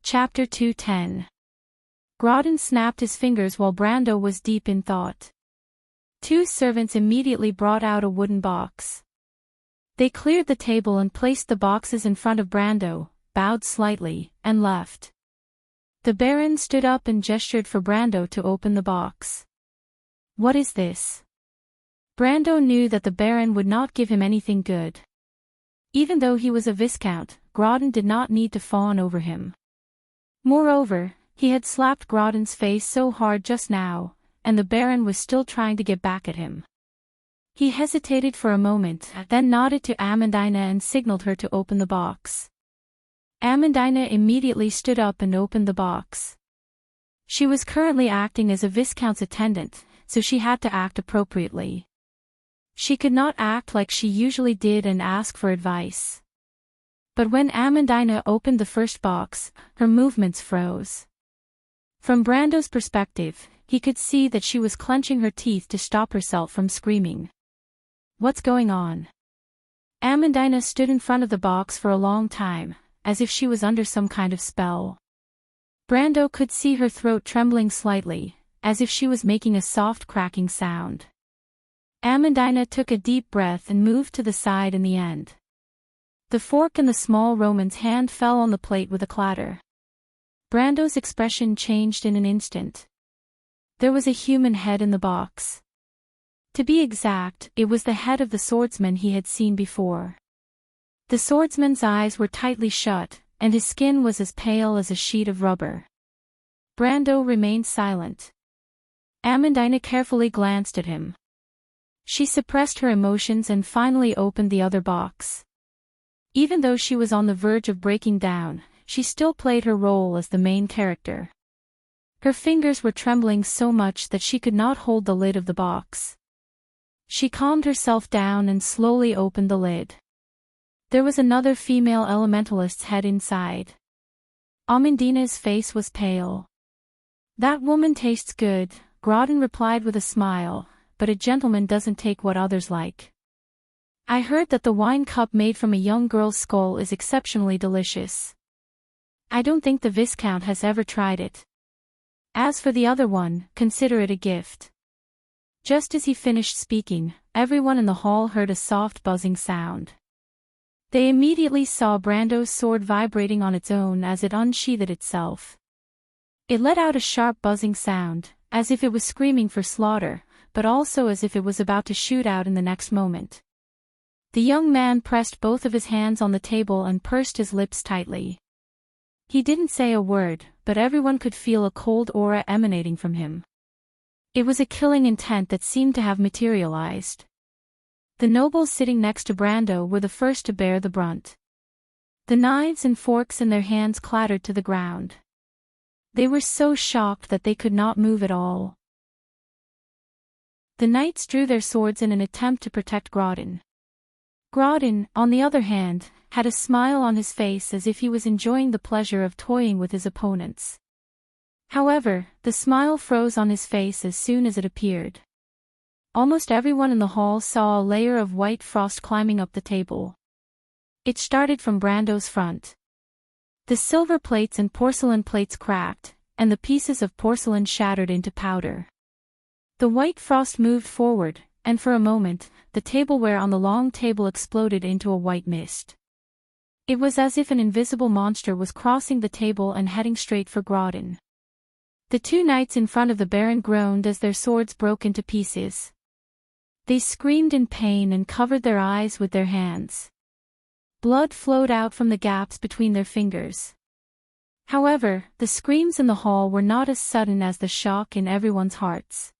Chapter 210. Grodin snapped his fingers while Brando was deep in thought. Two servants immediately brought out a wooden box. They cleared the table and placed the boxes in front of Brando, bowed slightly, and left. The Baron stood up and gestured for Brando to open the box. What is this? Brando knew that the Baron would not give him anything good. Even though he was a Viscount, Grodin did not need to fawn over him. Moreover, he had slapped Grodin's face so hard just now, and the Baron was still trying to get back at him. He hesitated for a moment, then nodded to Amandina and signaled her to open the box. Amandina immediately stood up and opened the box. She was currently acting as a Viscount's attendant, so she had to act appropriately. She could not act like she usually did and ask for advice. But when Amandina opened the first box, her movements froze. From Brando's perspective, he could see that she was clenching her teeth to stop herself from screaming. What's going on? Amandina stood in front of the box for a long time, as if she was under some kind of spell. Brando could see her throat trembling slightly, as if she was making a soft cracking sound. Amandina took a deep breath and moved to the side in the end. The fork in the small Roman's hand fell on the plate with a clatter. Brando's expression changed in an instant. There was a human head in the box. To be exact, it was the head of the swordsman he had seen before. The swordsman's eyes were tightly shut, and his skin was as pale as a sheet of rubber. Brando remained silent. Amandina carefully glanced at him. She suppressed her emotions and finally opened the other box. Even though she was on the verge of breaking down, she still played her role as the main character. Her fingers were trembling so much that she could not hold the lid of the box. She calmed herself down and slowly opened the lid. There was another female elementalist's head inside. Amandina's face was pale. That woman tastes good, Grodin replied with a smile, but a gentleman doesn't take what others like. I heard that the wine cup made from a young girl's skull is exceptionally delicious. I don't think the Viscount has ever tried it. As for the other one, consider it a gift. Just as he finished speaking, everyone in the hall heard a soft buzzing sound. They immediately saw Brando's sword vibrating on its own as it unsheathed itself. It let out a sharp buzzing sound, as if it was screaming for slaughter, but also as if it was about to shoot out in the next moment. The young man pressed both of his hands on the table and pursed his lips tightly. He didn't say a word, but everyone could feel a cold aura emanating from him. It was a killing intent that seemed to have materialized. The nobles sitting next to Brando were the first to bear the brunt. The knives and forks in their hands clattered to the ground. They were so shocked that they could not move at all. The knights drew their swords in an attempt to protect Grodin. Grodin, on the other hand, had a smile on his face as if he was enjoying the pleasure of toying with his opponents. However, the smile froze on his face as soon as it appeared. Almost everyone in the hall saw a layer of white frost climbing up the table. It started from Brando's front. The silver plates and porcelain plates cracked, and the pieces of porcelain shattered into powder. The white frost moved forward, and for a moment, the tableware on the long table exploded into a white mist. It was as if an invisible monster was crossing the table and heading straight for Grodin. The two knights in front of the Baron groaned as their swords broke into pieces. They screamed in pain and covered their eyes with their hands. Blood flowed out from the gaps between their fingers. However, the screams in the hall were not as sudden as the shock in everyone's hearts.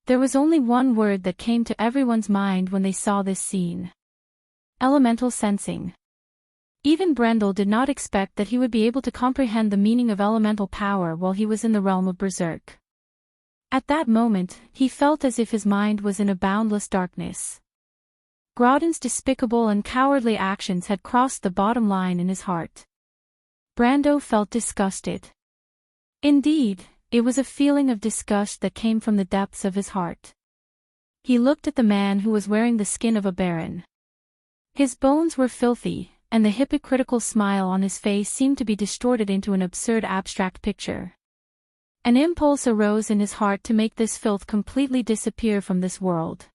There was only one word that came to everyone's mind when they saw this scene. Elemental sensing. Even Brendel did not expect that he would be able to comprehend the meaning of elemental power while he was in the realm of Berserk. At that moment, he felt as if his mind was in a boundless darkness. Grodin's despicable and cowardly actions had crossed the bottom line in his heart. Brando felt disgusted. Indeed, it was a feeling of disgust that came from the depths of his heart. He looked at the man who was wearing the skin of a baron. His bones were filthy, and the hypocritical smile on his face seemed to be distorted into an absurd abstract picture. An impulse arose in his heart to make this filth completely disappear from this world.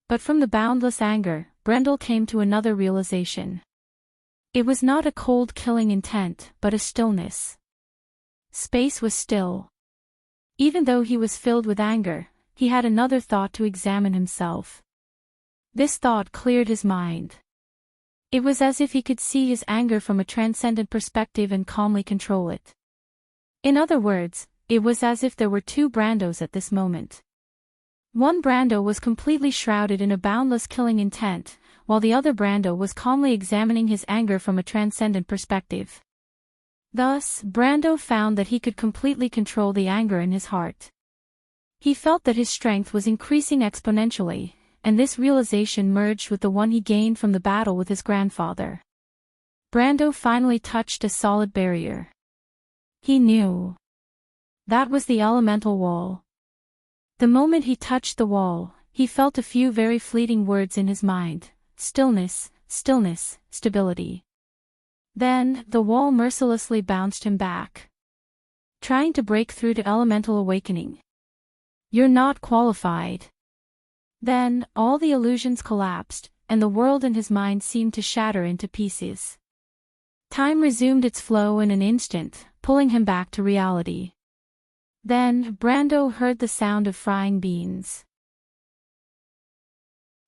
But from the boundless anger, Brendel came to another realization. It was not a cold killing intent, but a stillness. Space was still. Even though he was filled with anger, he had another thought to examine himself. This thought cleared his mind. It was as if he could see his anger from a transcendent perspective and calmly control it. In other words, it was as if there were two Brandos at this moment. One Brando was completely shrouded in a boundless killing intent, while the other Brando was calmly examining his anger from a transcendent perspective. Thus, Brando found that he could completely control the anger in his heart. He felt that his strength was increasing exponentially, and this realization merged with the one he gained from the battle with his grandfather. Brando finally touched a solid barrier. He knew. That was the elemental wall. The moment he touched the wall, he felt a few very fleeting words in his mind: stillness, stillness, stability. Then, the wall mercilessly bounced him back. Trying to break through to elemental awakening. You're not qualified. Then, all the illusions collapsed, and the world in his mind seemed to shatter into pieces. Time resumed its flow in an instant, pulling him back to reality. Then, Brando heard the sound of frying beans.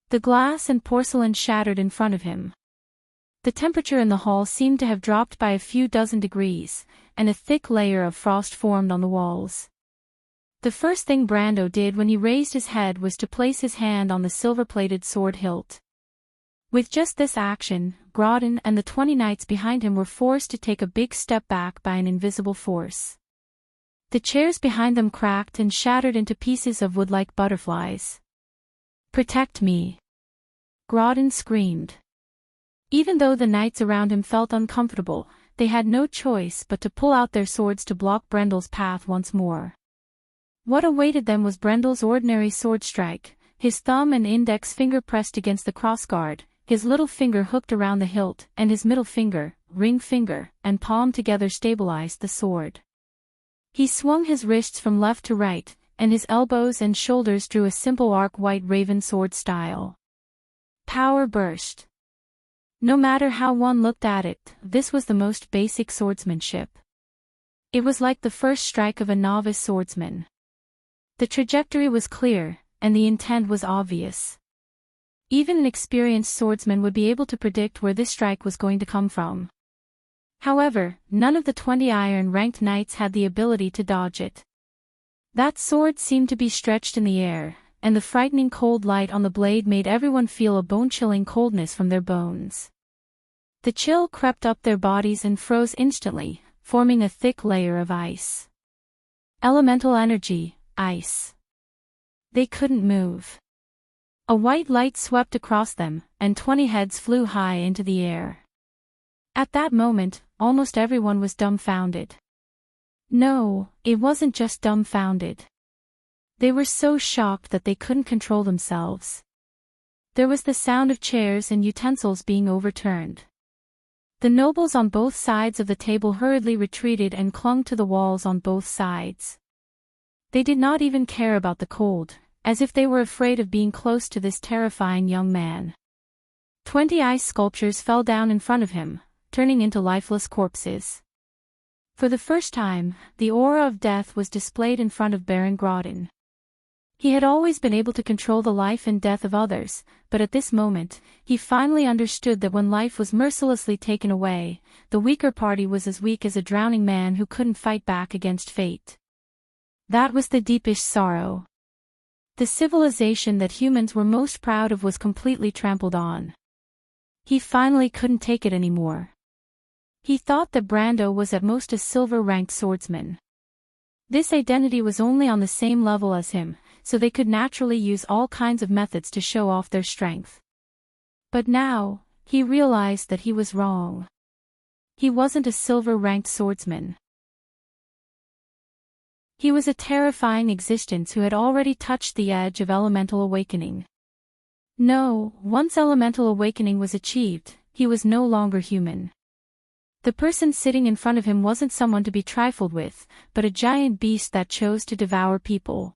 The glass and porcelain shattered in front of him. The temperature in the hall seemed to have dropped by a few dozen degrees, and a thick layer of frost formed on the walls. The first thing Brando did when he raised his head was to place his hand on the silver-plated sword hilt. With just this action, Grodin and the 20 knights behind him were forced to take a big step back by an invisible force. The chairs behind them cracked and shattered into pieces of wood like butterflies. "Protect me!" Grodin screamed. Even though the knights around him felt uncomfortable, they had no choice but to pull out their swords to block Brendel's path once more. What awaited them was Brendel's ordinary sword strike, his thumb and index finger pressed against the crossguard, his little finger hooked around the hilt, and his middle finger, ring finger, and palm together stabilized the sword. He swung his wrists from left to right, and his elbows and shoulders drew a simple arc white raven sword style. Power burst. No matter how one looked at it, this was the most basic swordsmanship. It was like the first strike of a novice swordsman. The trajectory was clear, and the intent was obvious. Even an experienced swordsman would be able to predict where this strike was going to come from. However, none of the 20 iron-ranked knights had the ability to dodge it. That sword seemed to be stretched in the air, and the frightening cold light on the blade made everyone feel a bone-chilling coldness from their bones. The chill crept up their bodies and froze instantly, forming a thick layer of ice. Elemental energy, ice. They couldn't move. A white light swept across them, and 20 heads flew high into the air. At that moment, almost everyone was dumbfounded. No, it wasn't just dumbfounded. They were so shocked that they couldn't control themselves. There was the sound of chairs and utensils being overturned. The nobles on both sides of the table hurriedly retreated and clung to the walls on both sides. They did not even care about the cold, as if they were afraid of being close to this terrifying young man. 20 ice sculptures fell down in front of him, turning into lifeless corpses. For the first time, the aura of death was displayed in front of Baron Grodin. He had always been able to control the life and death of others, but at this moment, he finally understood that when life was mercilessly taken away, the weaker party was as weak as a drowning man who couldn't fight back against fate. That was the deepest sorrow. The civilization that humans were most proud of was completely trampled on. He finally couldn't take it anymore. He thought that Brando was at most a silver-ranked swordsman. This identity was only on the same level as him, so they could naturally use all kinds of methods to show off their strength. But now, he realized that he was wrong. He wasn't a silver-ranked swordsman. He was a terrifying existence who had already touched the edge of elemental awakening. No, once elemental awakening was achieved, he was no longer human. The person sitting in front of him wasn't someone to be trifled with, but a giant beast that chose to devour people.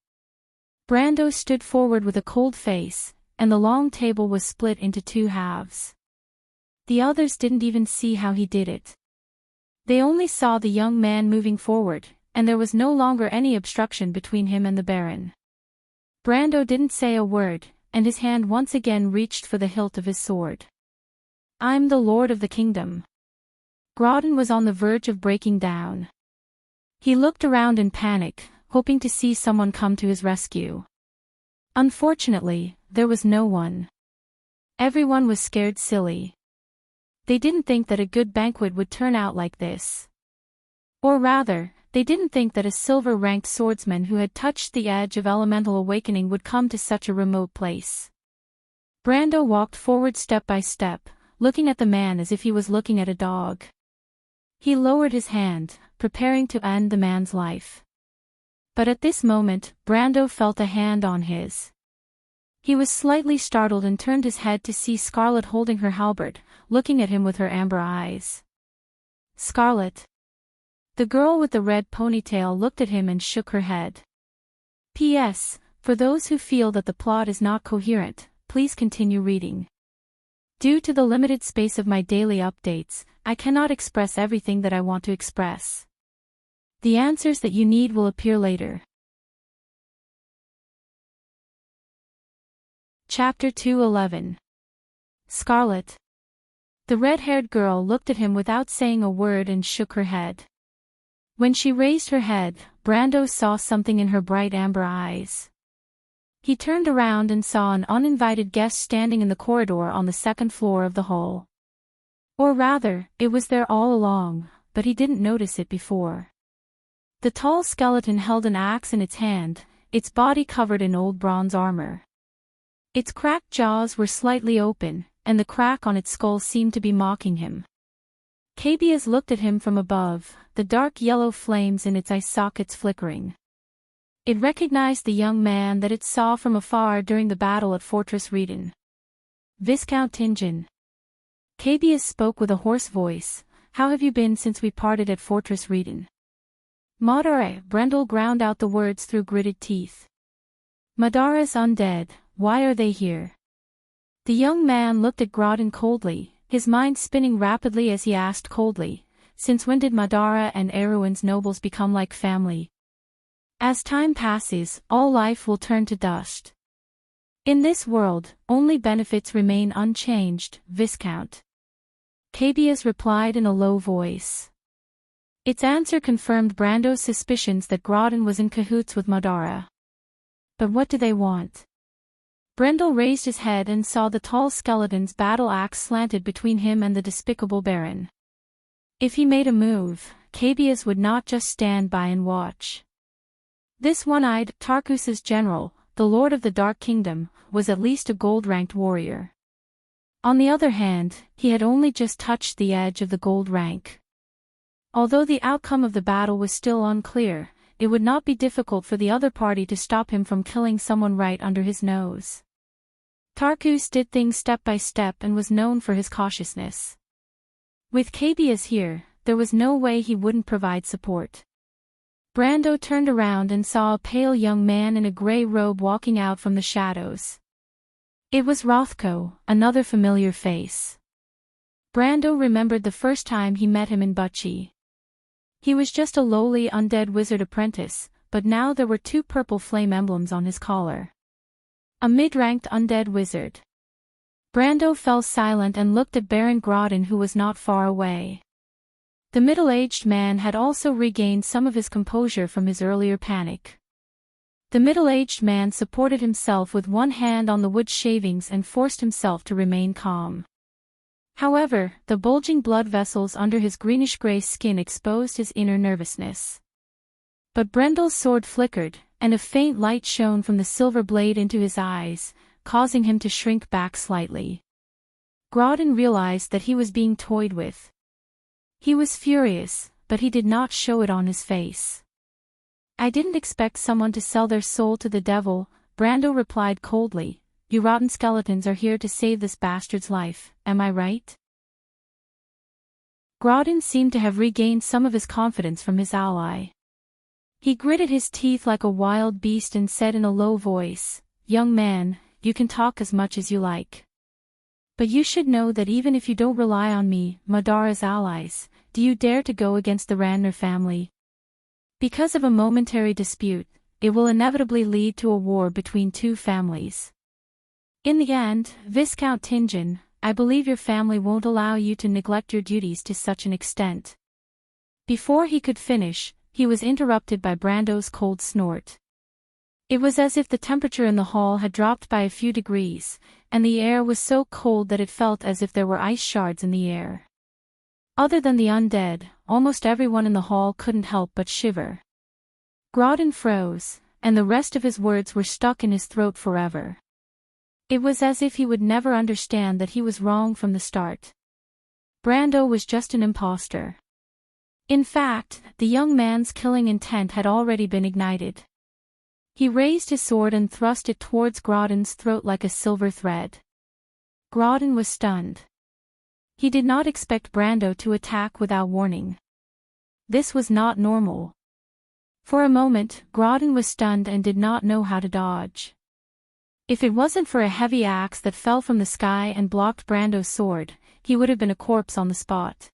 Brando stood forward with a cold face, and the long table was split into 2 halves. The others didn't even see how he did it. They only saw the young man moving forward, and there was no longer any obstruction between him and the Baron. Brando didn't say a word, and his hand once again reached for the hilt of his sword. "I'm the Lord of the Kingdom." Grodin was on the verge of breaking down. He looked around in panic, hoping to see someone come to his rescue. Unfortunately, there was no one. Everyone was scared silly. They didn't think that a good banquet would turn out like this. Or rather, they didn't think that a silver-ranked swordsman who had touched the edge of elemental awakening would come to such a remote place. Brando walked forward step by step, looking at the man as if he was looking at a dog. He lowered his hand, preparing to end the man's life. But at this moment, Brando felt a hand on his. He was slightly startled and turned his head to see Scarlet holding her halberd, looking at him with her amber eyes. "Scarlet." The girl with the red ponytail looked at him and shook her head. P.S. For those who feel that the plot is not coherent, please continue reading. Due to the limited space of my daily updates, I cannot express everything that I want to express. The answers that you need will appear later. Chapter 211. Scarlet. The red-haired girl looked at him without saying a word and shook her head. When she raised her head, Brando saw something in her bright amber eyes. He turned around and saw an uninvited guest standing in the corridor on the 2nd floor of the hall. Or rather, it was there all along, but he didn't notice it before. The tall skeleton held an axe in its hand, its body covered in old bronze armor. Its cracked jaws were slightly open, and the crack on its skull seemed to be mocking him. Cabias looked at him from above, the dark yellow flames in its eye sockets flickering. It recognized the young man that it saw from afar during the battle at Fortress Reden. "Viscount Tingen." Cabias spoke with a hoarse voice. "How have you been since we parted at Fortress Reden?" Madara, Brendel ground out the words through gritted teeth. Madara's undead, why are they here? The young man looked at Groudon coldly, his mind spinning rapidly as he asked coldly, since when did Madara and Erwin's nobles become like family? As time passes, all life will turn to dust. In this world, only benefits remain unchanged, Viscount. Cabias replied in a low voice. Its answer confirmed Brando's suspicions that Groudon was in cahoots with Madara. But what do they want? Brendel raised his head and saw the tall skeleton's battle axe slanted between him and the despicable Baron. If he made a move, Cabias would not just stand by and watch. This one-eyed, Tarkus's general, the Lord of the Dark Kingdom, was at least a gold-ranked warrior. On the other hand, he had only just touched the edge of the gold rank. Although the outcome of the battle was still unclear, it would not be difficult for the other party to stop him from killing someone right under his nose. Tarkus did things step by step and was known for his cautiousness. With Cabias here, there was no way he wouldn't provide support. Brando turned around and saw a pale young man in a gray robe walking out from the shadows. It was Rothko, another familiar face. Brando remembered the first time he met him in Butchie. He was just a lowly undead wizard apprentice, but now there were two purple flame emblems on his collar. A mid-ranked undead wizard. Brando fell silent and looked at Baron Groudon, who was not far away. The middle-aged man had also regained some of his composure from his earlier panic. The middle-aged man supported himself with one hand on the wood shavings and forced himself to remain calm. However, the bulging blood vessels under his greenish-gray skin exposed his inner nervousness. But Brendel's sword flickered, and a faint light shone from the silver blade into his eyes, causing him to shrink back slightly. Groudon realized that he was being toyed with. He was furious, but he did not show it on his face. I didn't expect someone to sell their soul to the devil, Brando replied coldly. You rotten skeletons are here to save this bastard's life, am I right? Groudon seemed to have regained some of his confidence from his ally. He gritted his teeth like a wild beast and said in a low voice, Young man, you can talk as much as you like. But you should know that even if you don't rely on me, Madara's allies, do you dare to go against the Ranner family? Because of a momentary dispute, it will inevitably lead to a war between two families. In the end, Viscount Tingen, I believe your family won't allow you to neglect your duties to such an extent. Before he could finish, he was interrupted by Brando's cold snort. It was as if the temperature in the hall had dropped by a few degrees, and the air was so cold that it felt as if there were ice shards in the air. Other than the undead, almost everyone in the hall couldn't help but shiver. Groudon froze, and the rest of his words were stuck in his throat forever. It was as if he would never understand that he was wrong from the start. Brando was just an imposter. In fact, the young man's killing intent had already been ignited. He raised his sword and thrust it towards Groudon's throat like a silver thread. Groudon was stunned. He did not expect Brando to attack without warning. This was not normal. For a moment, Groudon was stunned and did not know how to dodge. If it wasn't for a heavy axe that fell from the sky and blocked Brando's sword, he would have been a corpse on the spot.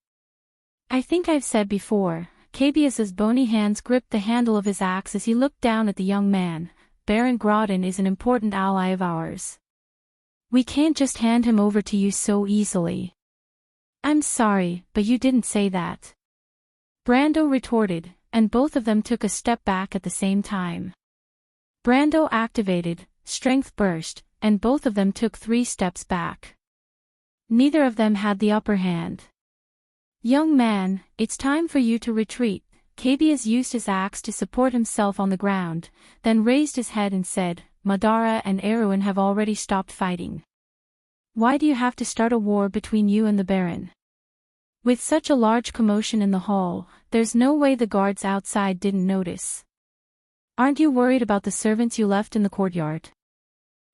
I think I've said before, Cabias's bony hands gripped the handle of his axe as he looked down at the young man. Baron Groudon is an important ally of ours. We can't just hand him over to you so easily. I'm sorry, but you didn't say that. Brando retorted, and both of them took a step back at the same time. Brando activated, strength burst, and both of them took 3 steps back. Neither of them had the upper hand. Young man, it's time for you to retreat. Cabias used his axe to support himself on the ground, then raised his head and said, Madara and Erwin have already stopped fighting. Why do you have to start a war between you and the Baron? With such a large commotion in the hall, there's no way the guards outside didn't notice. Aren't you worried about the servants you left in the courtyard?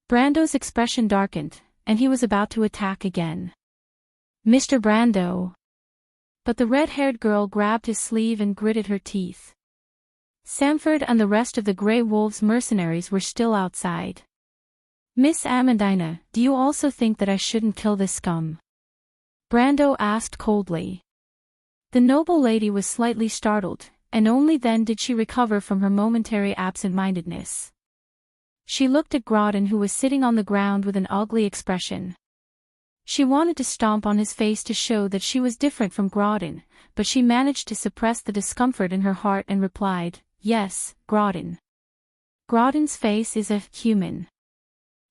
Brando's expression darkened, and he was about to attack again. Mr. Brando. But the red-haired girl grabbed his sleeve and gritted her teeth. Samford and the rest of the Grey Wolves mercenaries were still outside. "Miss Amandina, do you also think that I shouldn't kill this scum?" Brando asked coldly. The noble lady was slightly startled, and only then did she recover from her momentary absent-mindedness. She looked at Grodin, who was sitting on the ground with an ugly expression. She wanted to stomp on his face to show that she was different from Grodin, but she managed to suppress the discomfort in her heart and replied, "Yes, Grodin. Grodin's face is a human.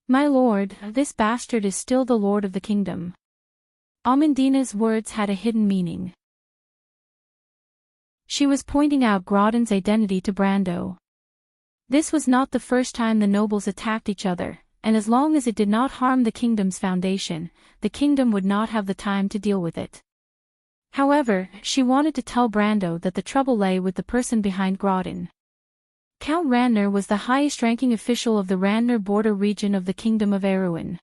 My lord, this bastard is still the lord of the kingdom." Amandina's words had a hidden meaning. She was pointing out Grodin's identity to Brando. This was not the first time the nobles attacked each other, and as long as it did not harm the kingdom's foundation, the kingdom would not have the time to deal with it. However, she wanted to tell Brando that the trouble lay with the person behind Grodin. Count Randner was the highest-ranking official of the Randner border region of the Kingdom of Erewhon.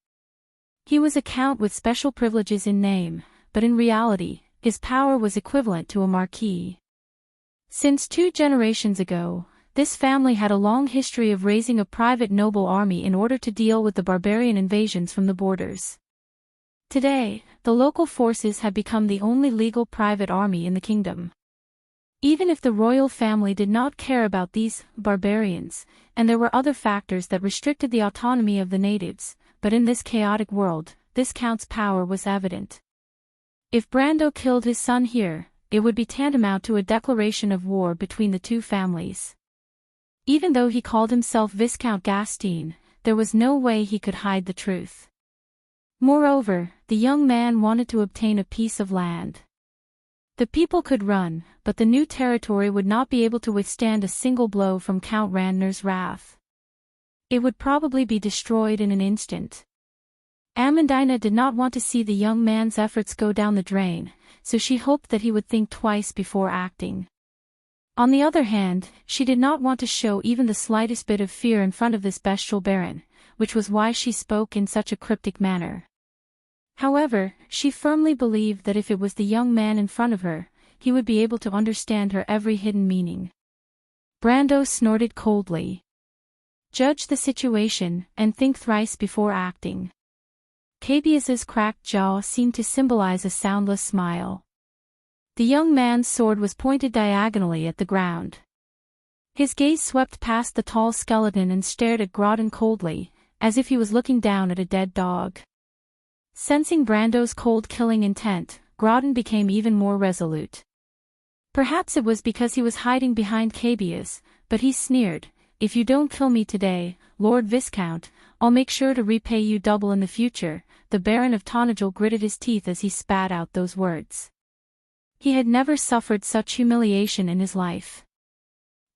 He was a count with special privileges in name, but in reality, his power was equivalent to a marquis. Since 2 generations ago, this family had a long history of raising a private noble army in order to deal with the barbarian invasions from the borders. Today, the local forces had become the only legal private army in the kingdom. Even if the royal family did not care about these barbarians, and there were other factors that restricted the autonomy of the natives, but in this chaotic world, this count's power was evident. If Brando killed his son here, it would be tantamount to a declaration of war between the two families. Even though he called himself Viscount Gastine, there was no way he could hide the truth. Moreover, the young man wanted to obtain a piece of land. The people could run, but the new territory would not be able to withstand a single blow from Count Randner's wrath. It would probably be destroyed in an instant. Amandina did not want to see the young man's efforts go down the drain, so she hoped that he would think twice before acting. On the other hand, she did not want to show even the slightest bit of fear in front of this bestial baron, which was why she spoke in such a cryptic manner. However, she firmly believed that if it was the young man in front of her, he would be able to understand her every hidden meaning. Brando snorted coldly. "Judge the situation, and think thrice before acting." Cabius's cracked jaw seemed to symbolize a soundless smile. The young man's sword was pointed diagonally at the ground. His gaze swept past the tall skeleton and stared at Grodin coldly, as if he was looking down at a dead dog. Sensing Brando's cold killing intent, Grodin became even more resolute. Perhaps it was because he was hiding behind Cabius, but he sneered, "If you don't kill me today, Lord Viscount, I'll make sure to repay you double in the future." The Baron of Tonnagel gritted his teeth as he spat out those words. He had never suffered such humiliation in his life.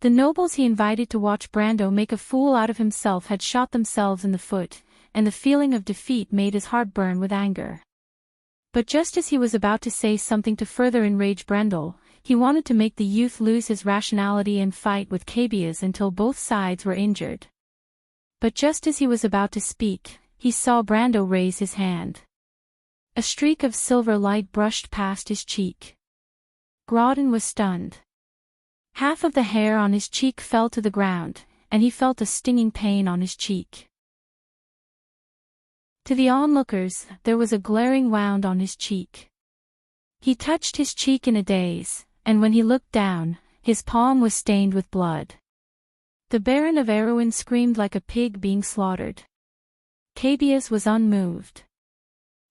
The nobles he invited to watch Brando make a fool out of himself had shot themselves in the foot, and the feeling of defeat made his heart burn with anger. But just as he was about to say something to further enrage Brando, he wanted to make the youth lose his rationality and fight with Cabius until both sides were injured. But just as he was about to speak, he saw Brando raise his hand. A streak of silver light brushed past his cheek. Grodin was stunned. Half of the hair on his cheek fell to the ground, and he felt a stinging pain on his cheek. To the onlookers, there was a glaring wound on his cheek. He touched his cheek in a daze, and when he looked down, his palm was stained with blood. The Baron of Erewhon screamed like a pig being slaughtered. Cabius was unmoved.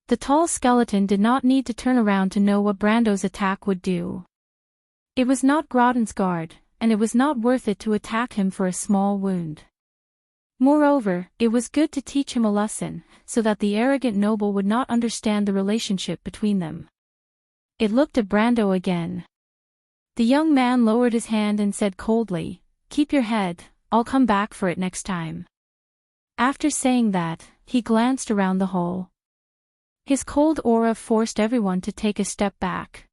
The tall skeleton did not need to turn around to know what Brando's attack would do. It was not Grodin's guard, and it was not worth it to attack him for a small wound. Moreover, it was good to teach him a lesson, so that the arrogant noble would not understand the relationship between them. It looked at Brando again. The young man lowered his hand and said coldly, "Keep your head, I'll come back for it next time." After saying that, he glanced around the hall. His cold aura forced everyone to take a step back.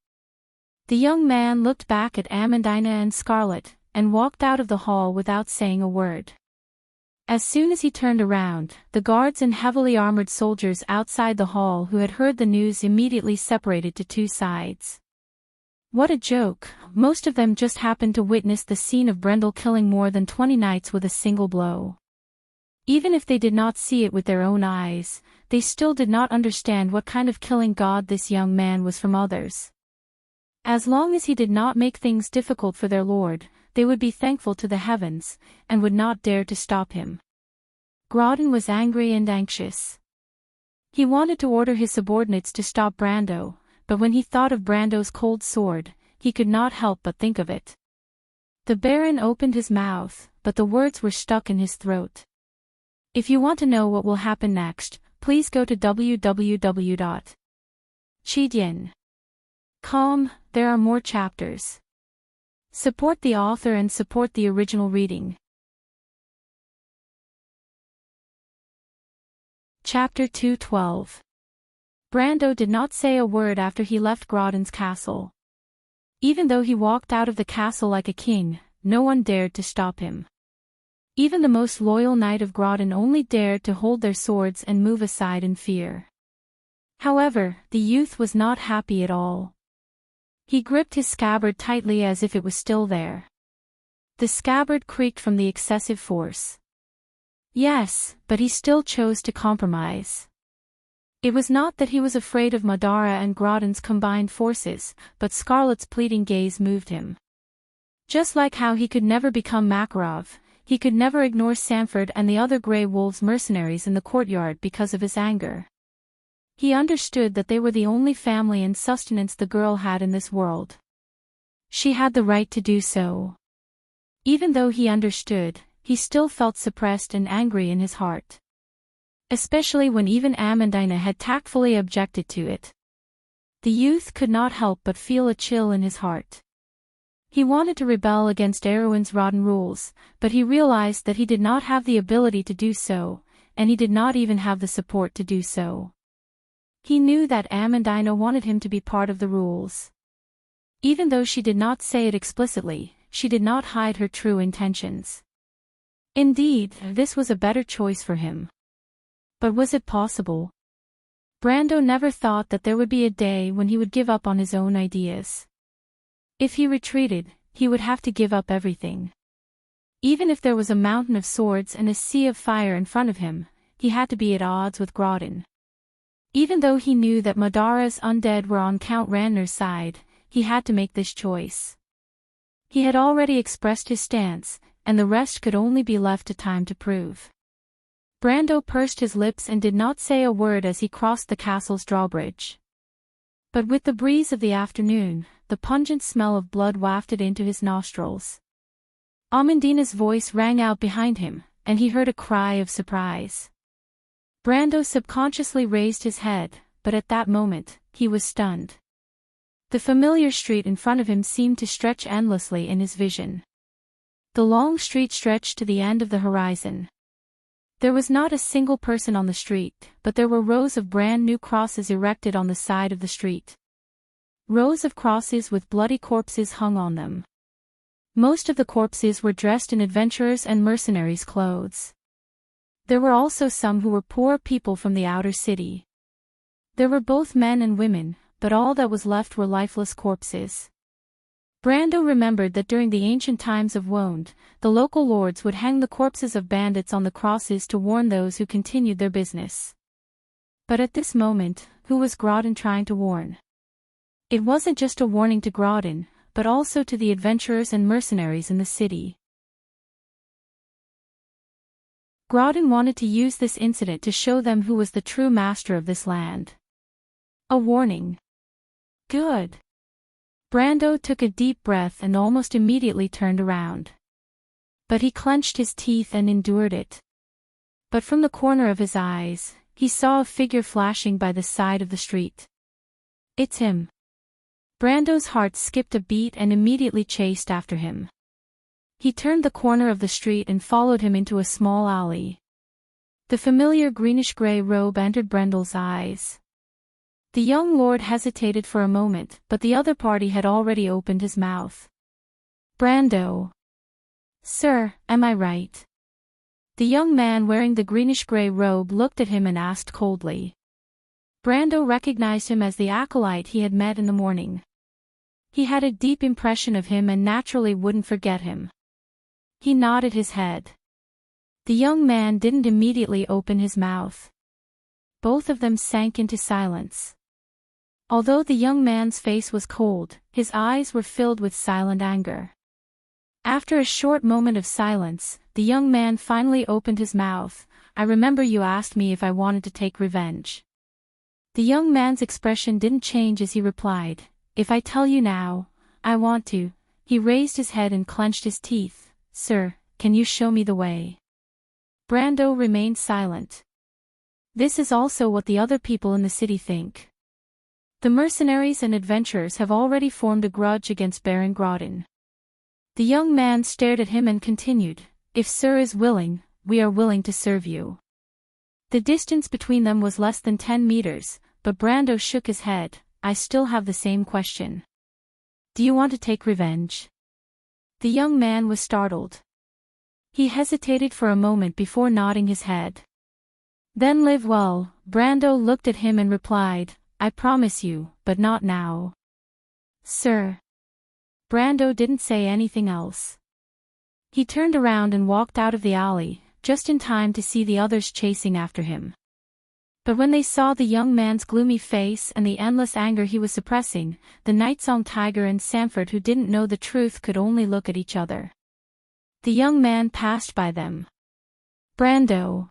The young man looked back at Amandina and Scarlet, and walked out of the hall without saying a word. As soon as he turned around, the guards and heavily armored soldiers outside the hall who had heard the news immediately separated to two sides. What a joke, most of them just happened to witness the scene of Brendel killing more than 20 knights with a single blow. Even if they did not see it with their own eyes, they still did not understand what kind of killing god this young man was from others. As long as he did not make things difficult for their lord, they would be thankful to the heavens, and would not dare to stop him. Grodin was angry and anxious. He wanted to order his subordinates to stop Brando, but when he thought of Brando's cold sword, he could not help but think of it. The Baron opened his mouth, but the words were stuck in his throat. If you want to know what will happen next, please go to www.chidien.com. There are more chapters. Support the author and support the original reading. Chapter 212. Brando did not say a word after he left Grodin's castle. Even though he walked out of the castle like a king, no one dared to stop him. Even the most loyal knight of Grodin only dared to hold their swords and move aside in fear. However, the youth was not happy at all. He gripped his scabbard tightly as if it was still there. The scabbard creaked from the excessive force. Yes, but he still chose to compromise. It was not that he was afraid of Madara and Grodin's combined forces, but Scarlet's pleading gaze moved him. Just like how he could never become Makarov, he could never ignore Sanford and the other Grey Wolves mercenaries in the courtyard because of his anger. He understood that they were the only family and sustenance the girl had in this world. She had the right to do so. Even though he understood, he still felt suppressed and angry in his heart. Especially when even Amandina had tactfully objected to it. The youth could not help but feel a chill in his heart. He wanted to rebel against Erwin's rotten rules, but he realized that he did not have the ability to do so, and he did not even have the support to do so. He knew that Amandina wanted him to be part of the rules. Even though she did not say it explicitly, she did not hide her true intentions. Indeed, this was a better choice for him. But was it possible? Brando never thought that there would be a day when he would give up on his own ideas. If he retreated, he would have to give up everything. Even if there was a mountain of swords and a sea of fire in front of him, he had to be at odds with Grodin. Even though he knew that Madara's undead were on Count Randner's side, he had to make this choice. He had already expressed his stance, and the rest could only be left to time to prove. Brando pursed his lips and did not say a word as he crossed the castle's drawbridge. But with the breeze of the afternoon, the pungent smell of blood wafted into his nostrils. Amandina's voice rang out behind him, and he heard a cry of surprise. Brando subconsciously raised his head, but at that moment, he was stunned. The familiar street in front of him seemed to stretch endlessly in his vision. The long street stretched to the end of the horizon. There was not a single person on the street, but there were rows of brand new crosses erected on the side of the street. Rows of crosses with bloody corpses hung on them. Most of the corpses were dressed in adventurers' and mercenaries' clothes. There were also some who were poor people from the outer city. There were both men and women, but all that was left were lifeless corpses. Brando remembered that during the ancient times of Wonde, the local lords would hang the corpses of bandits on the crosses to warn those who continued their business. But at this moment, who was Grodin trying to warn? It wasn't just a warning to Grodin, but also to the adventurers and mercenaries in the city. Grodin wanted to use this incident to show them who was the true master of this land. A warning. Good. Brando took a deep breath and almost immediately turned around. But he clenched his teeth and endured it. But from the corner of his eyes, he saw a figure flashing by the side of the street. It's him. Brando's heart skipped a beat and immediately chased after him. He turned the corner of the street and followed him into a small alley. The familiar greenish-gray robe entered Brendel's eyes. The young lord hesitated for a moment, but the other party had already opened his mouth. Brando. Sir, am I right? The young man wearing the greenish-gray robe looked at him and asked coldly. Brando recognized him as the acolyte he had met in the morning. He had a deep impression of him and naturally wouldn't forget him. He nodded his head. The young man didn't immediately open his mouth. Both of them sank into silence. Although the young man's face was cold, his eyes were filled with silent anger. After a short moment of silence, the young man finally opened his mouth. "I remember you asked me if I wanted to take revenge." The young man's expression didn't change as he replied, "If I tell you now, I want to." He raised his head and clenched his teeth. "Sir, can you show me the way?" Brando remained silent. This is also what the other people in the city think. The mercenaries and adventurers have already formed a grudge against Baron Grodin. The young man stared at him and continued, "If Sir is willing, we are willing to serve you." The distance between them was less than 10 meters, but Brando shook his head. "I still have the same question. Do you want to take revenge?" The young man was startled. He hesitated for a moment before nodding his head. "Then live well." Brando looked at him and replied, "I promise you, but not now." "Sir." Brando didn't say anything else. He turned around and walked out of the alley, just in time to see the others chasing after him. But when they saw the young man's gloomy face and the endless anger he was suppressing, the Nightsong Tiger and Sanford, who didn't know the truth, could only look at each other. The young man passed by them. "Brando."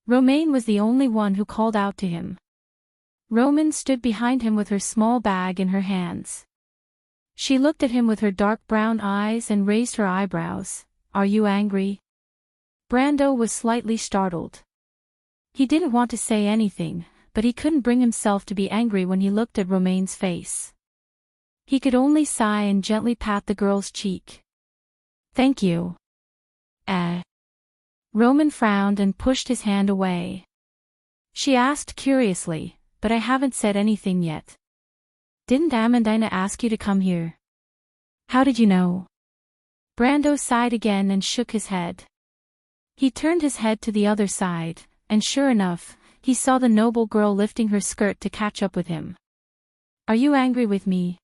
Romaine was the only one who called out to him. Roman stood behind him with her small bag in her hands. She looked at him with her dark brown eyes and raised her eyebrows. "Are you angry?" Brando was slightly startled. He didn't want to say anything, but he couldn't bring himself to be angry when he looked at Romaine's face. He could only sigh and gently pat the girl's cheek. "Thank you." Roman frowned and pushed his hand away. She asked curiously, "But I haven't said anything yet. Didn't Amandina ask you to come here?" "How did you know?" Brando sighed again and shook his head. He turned his head to the other side, and sure enough, he saw the noble girl lifting her skirt to catch up with him. "Are you angry with me?"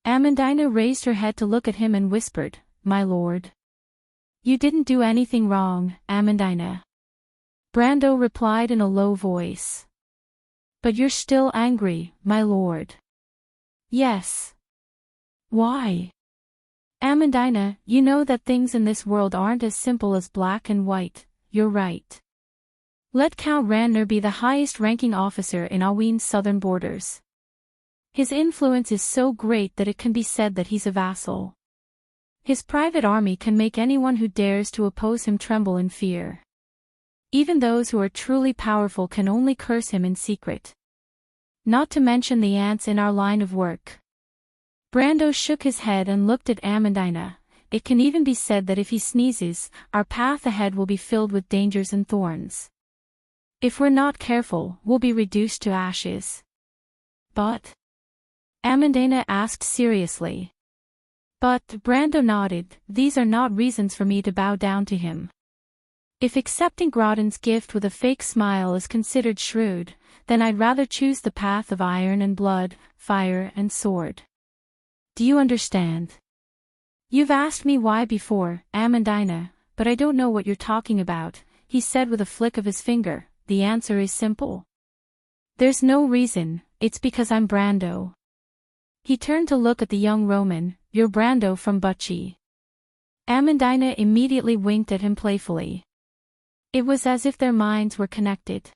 Amandina raised her head to look at him and whispered, "My lord." "You didn't do anything wrong, Amandina." Brando replied in a low voice. "But you're still angry, my lord." "Yes." "Why?" "Amandina, you know that things in this world aren't as simple as black and white." "You're right. Let Count Ranner be the highest-ranking officer in Aween's southern borders. His influence is so great that it can be said that he's a vassal. His private army can make anyone who dares to oppose him tremble in fear. Even those who are truly powerful can only curse him in secret. Not to mention the ants in our line of work." Brando shook his head and looked at Amandina. "It can even be said that if he sneezes, our path ahead will be filled with dangers and thorns. If we're not careful, we'll be reduced to ashes." "But?" Amandina asked seriously. "But," Brando nodded, "these are not reasons for me to bow down to him. If accepting Grodin's gift with a fake smile is considered shrewd, then I'd rather choose the path of iron and blood, fire and sword. Do you understand?" "You've asked me why before, Amandina, but I don't know what you're talking about," he said with a flick of his finger. "The answer is simple. There's no reason, it's because I'm Brando." He turned to look at the young Roman. "You're Brando from Butchie." Amandina immediately winked at him playfully. It was as if their minds were connected.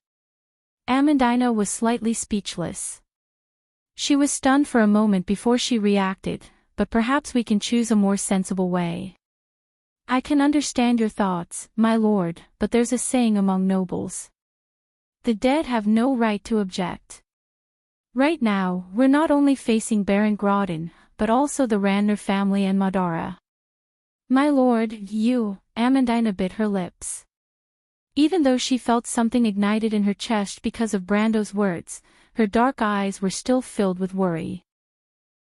Amandina was slightly speechless. She was stunned for a moment before she reacted, "But perhaps we can choose a more sensible way. I can understand your thoughts, my lord, but there's a saying among nobles. The dead have no right to object. Right now, we're not only facing Baron Grodin, but also the Ranner family and Madara." "My lord, you," Amandina bit her lips. Even though she felt something ignited in her chest because of Brando's words, her dark eyes were still filled with worry.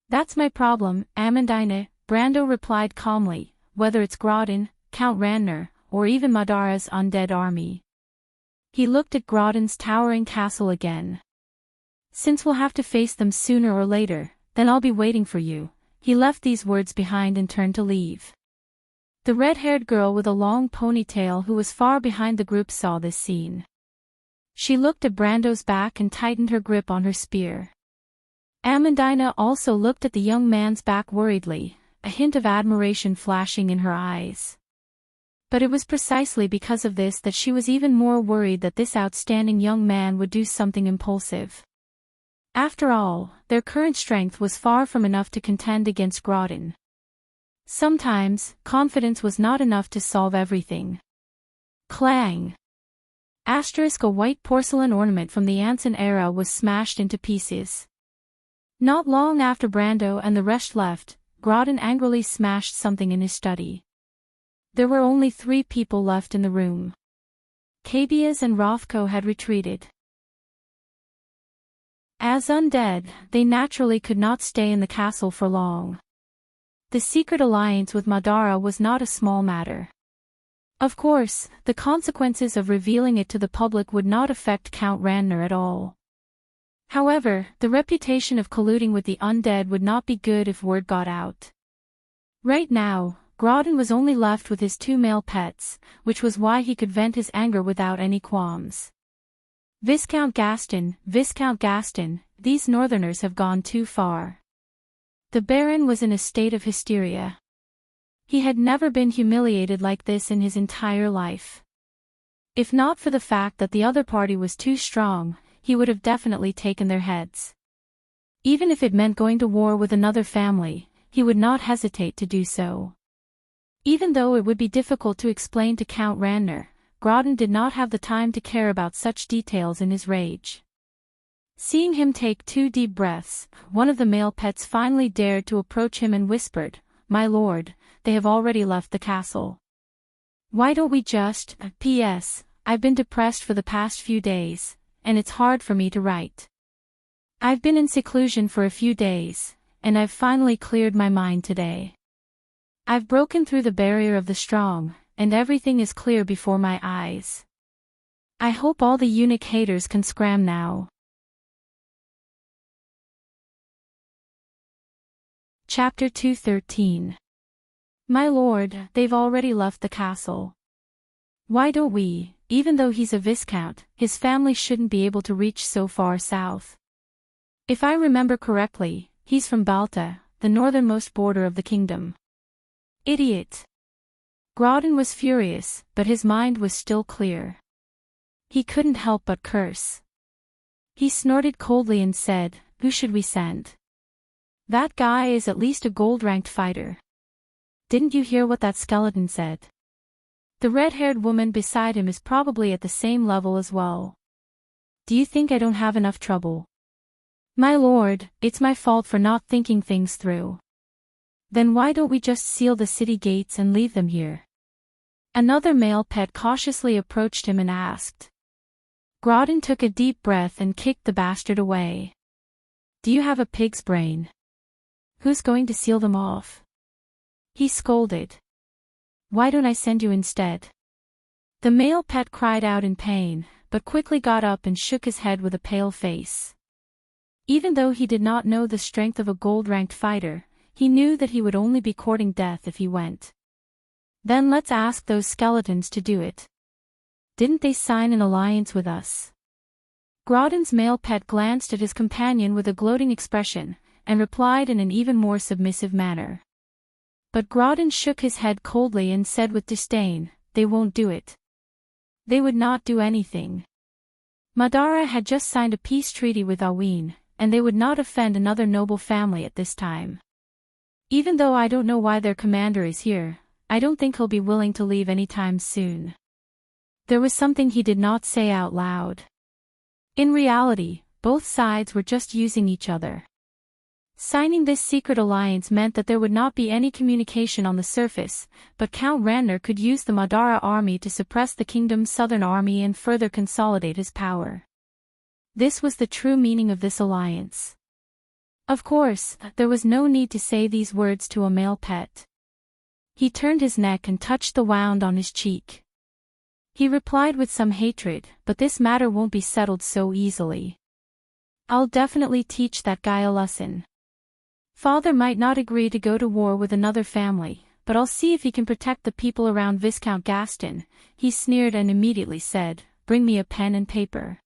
"That's my problem, Amandina," Brando replied calmly, "whether it's Grodin, Count Ranner, or even Madara's undead army." He looked at Grodin's towering castle again. Since we'll have to face them sooner or later, then I'll be waiting for you." He left these words behind and turned to leave. The red-haired girl with a long ponytail who was far behind the group saw this scene. She looked at Brando's back and tightened her grip on her spear. Amandina also looked at the young man's back worriedly, a hint of admiration flashing in her eyes. But it was precisely because of this that she was even more worried that this outstanding young man would do something impulsive. After all, their current strength was far from enough to contend against Groudon. Sometimes, confidence was not enough to solve everything. Clang! A white porcelain ornament from the Anson era was smashed into pieces. Not long after Brando and the rest left, Groudon angrily smashed something in his study. There were only 3 people left in the room. Cabias and Rothko had retreated. As undead, they naturally could not stay in the castle for long. The secret alliance with Madara was not a small matter. Of course, the consequences of revealing it to the public would not affect Count Randner at all. However, the reputation of colluding with the undead would not be good if word got out. Right now, Groudon was only left with his 2 male pets, which was why he could vent his anger without any qualms. Viscount Gaston, these northerners have gone too far." The Baron was in a state of hysteria. He had never been humiliated like this in his entire life. If not for the fact that the other party was too strong, he would have definitely taken their heads. Even if it meant going to war with another family, he would not hesitate to do so. Even though it would be difficult to explain to Count Randner, Groudon did not have the time to care about such details in his rage. Seeing him take 2 deep breaths, one of the male pets finally dared to approach him and whispered, "My lord, they have already left the castle. Why don't we just, P.S. I've been depressed for the past few days, and it's hard for me to write. I've been in seclusion for a few days, and I've finally cleared my mind today. I've broken through the barrier of the strong, and everything is clear before my eyes. I hope all the eunuch haters can scram now." Chapter 213. "My lord, they've already left the castle. Why don't we, even though he's a viscount, his family shouldn't be able to reach so far south. If I remember correctly, he's from Balta, the northernmost border of the kingdom." Idiot! Groudon was furious, but his mind was still clear. He couldn't help but curse. He snorted coldly and said, "Who should we send? That guy is at least a gold-ranked fighter. Didn't you hear what that skeleton said? The red-haired woman beside him is probably at the same level as well. Do you think I don't have enough trouble? My lord, it's my fault for not thinking things through. Then why don't we just seal the city gates and leave them here?" Another male pet cautiously approached him and asked. Groudon took a deep breath and kicked the bastard away. "Do you have a pig's brain? Who's going to seal them off?" he scolded. "Why don't I send you instead?" The male pet cried out in pain, but quickly got up and shook his head with a pale face. Even though he did not know the strength of a gold-ranked fighter, he knew that he would only be courting death if he went. "Then let's ask those skeletons to do it. Didn't they sign an alliance with us?" Groudon's male pet glanced at his companion with a gloating expression, and replied in an even more submissive manner. But Groudon shook his head coldly and said with disdain, "They won't do it. They would not do anything. Madara had just signed a peace treaty with Awin, and they would not offend another noble family at this time. Even though I don't know why their commander is here, I don't think he'll be willing to leave anytime soon." There was something he did not say out loud. In reality, both sides were just using each other. Signing this secret alliance meant that there would not be any communication on the surface, but Count Randner could use the Madara army to suppress the kingdom's southern army and further consolidate his power. This was the true meaning of this alliance. Of course, there was no need to say these words to a male pet. He turned his neck and touched the wound on his cheek. He replied with some hatred, "But this matter won't be settled so easily. I'll definitely teach that guy a lesson. Father might not agree to go to war with another family, but I'll see if he can protect the people around Viscount Gaston. He sneered and immediately said, "Bring me a pen and paper.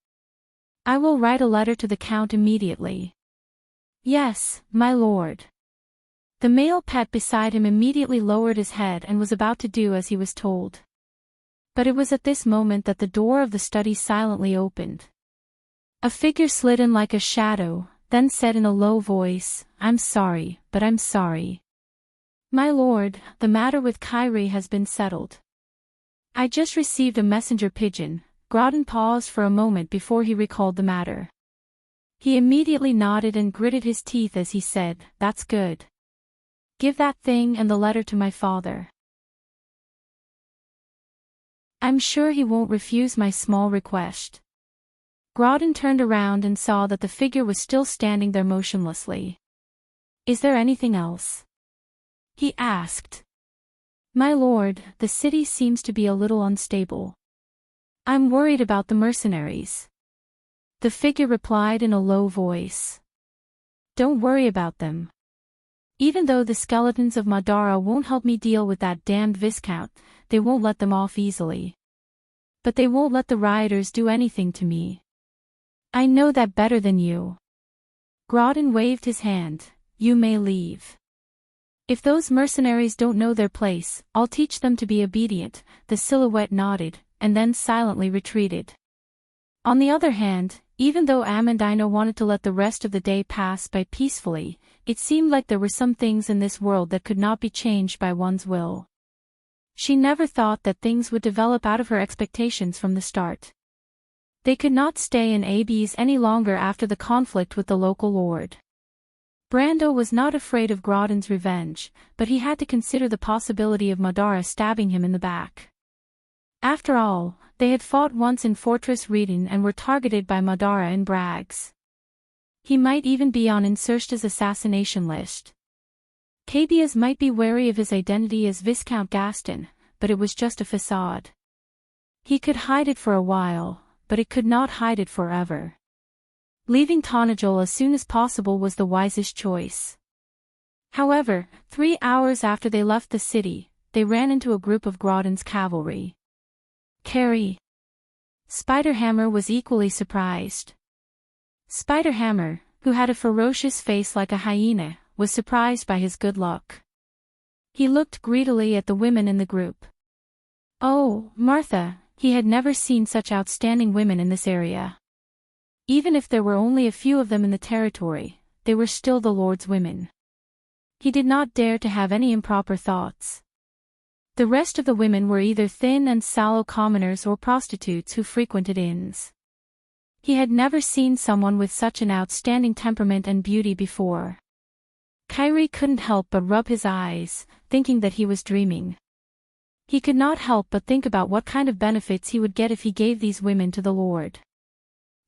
I will write a letter to the Count immediately." "Yes, my lord." The male pet beside him immediately lowered his head and was about to do as he was told. But it was at this moment that the door of the study silently opened. A figure slid in like a shadow, then said in a low voice, "I'm sorry, but I'm sorry. My lord, the matter with Kyrie has been settled. I just received a messenger pigeon." Grodin paused for a moment before he recalled the matter. He immediately nodded and gritted his teeth as he said, "That's good. Give that thing and the letter to my father. I'm sure he won't refuse my small request." Grodin turned around and saw that the figure was still standing there motionlessly. "Is there anything else?" he asked. "My lord, the city seems to be a little unstable. I'm worried about the mercenaries." The figure replied in a low voice. "Don't worry about them. Even though the skeletons of Madara won't help me deal with that damned Viscount, they won't let them off easily. But they won't let the rioters do anything to me. I know that better than you." Grodin waved his hand. "You may leave. If those mercenaries don't know their place, I'll teach them to be obedient." The silhouette nodded, and then silently retreated. On the other hand, even though Amandina wanted to let the rest of the day pass by peacefully, it seemed like there were some things in this world that could not be changed by one's will. She never thought that things would develop out of her expectations from the start. They could not stay in Abes any longer after the conflict with the local lord. Brando was not afraid of Grodin's revenge, but he had to consider the possibility of Madara stabbing him in the back. After all, they had fought once in Fortress Reedon and were targeted by Madara in Brags. He might even be on Insursta's assassination list. Cabias might be wary of his identity as Viscount Gaston, but it was just a facade. He could hide it for a while, but it could not hide it forever. Leaving Tonajol as soon as possible was the wisest choice. However, 3 hours after they left the city, they ran into a group of Grodin's cavalry. "Carrie." Spiderhammer was equally surprised. Spiderhammer, who had a ferocious face like a hyena, was surprised by his good luck. He looked greedily at the women in the group. Oh, Martha, he had never seen such outstanding women in this area. Even if there were only a few of them in the territory, they were still the Lord's women. He did not dare to have any improper thoughts. The rest of the women were either thin and sallow commoners or prostitutes who frequented inns. He had never seen someone with such an outstanding temperament and beauty before. Kyrie couldn't help but rub his eyes, thinking that he was dreaming. He could not help but think about what kind of benefits he would get if he gave these women to the Lord.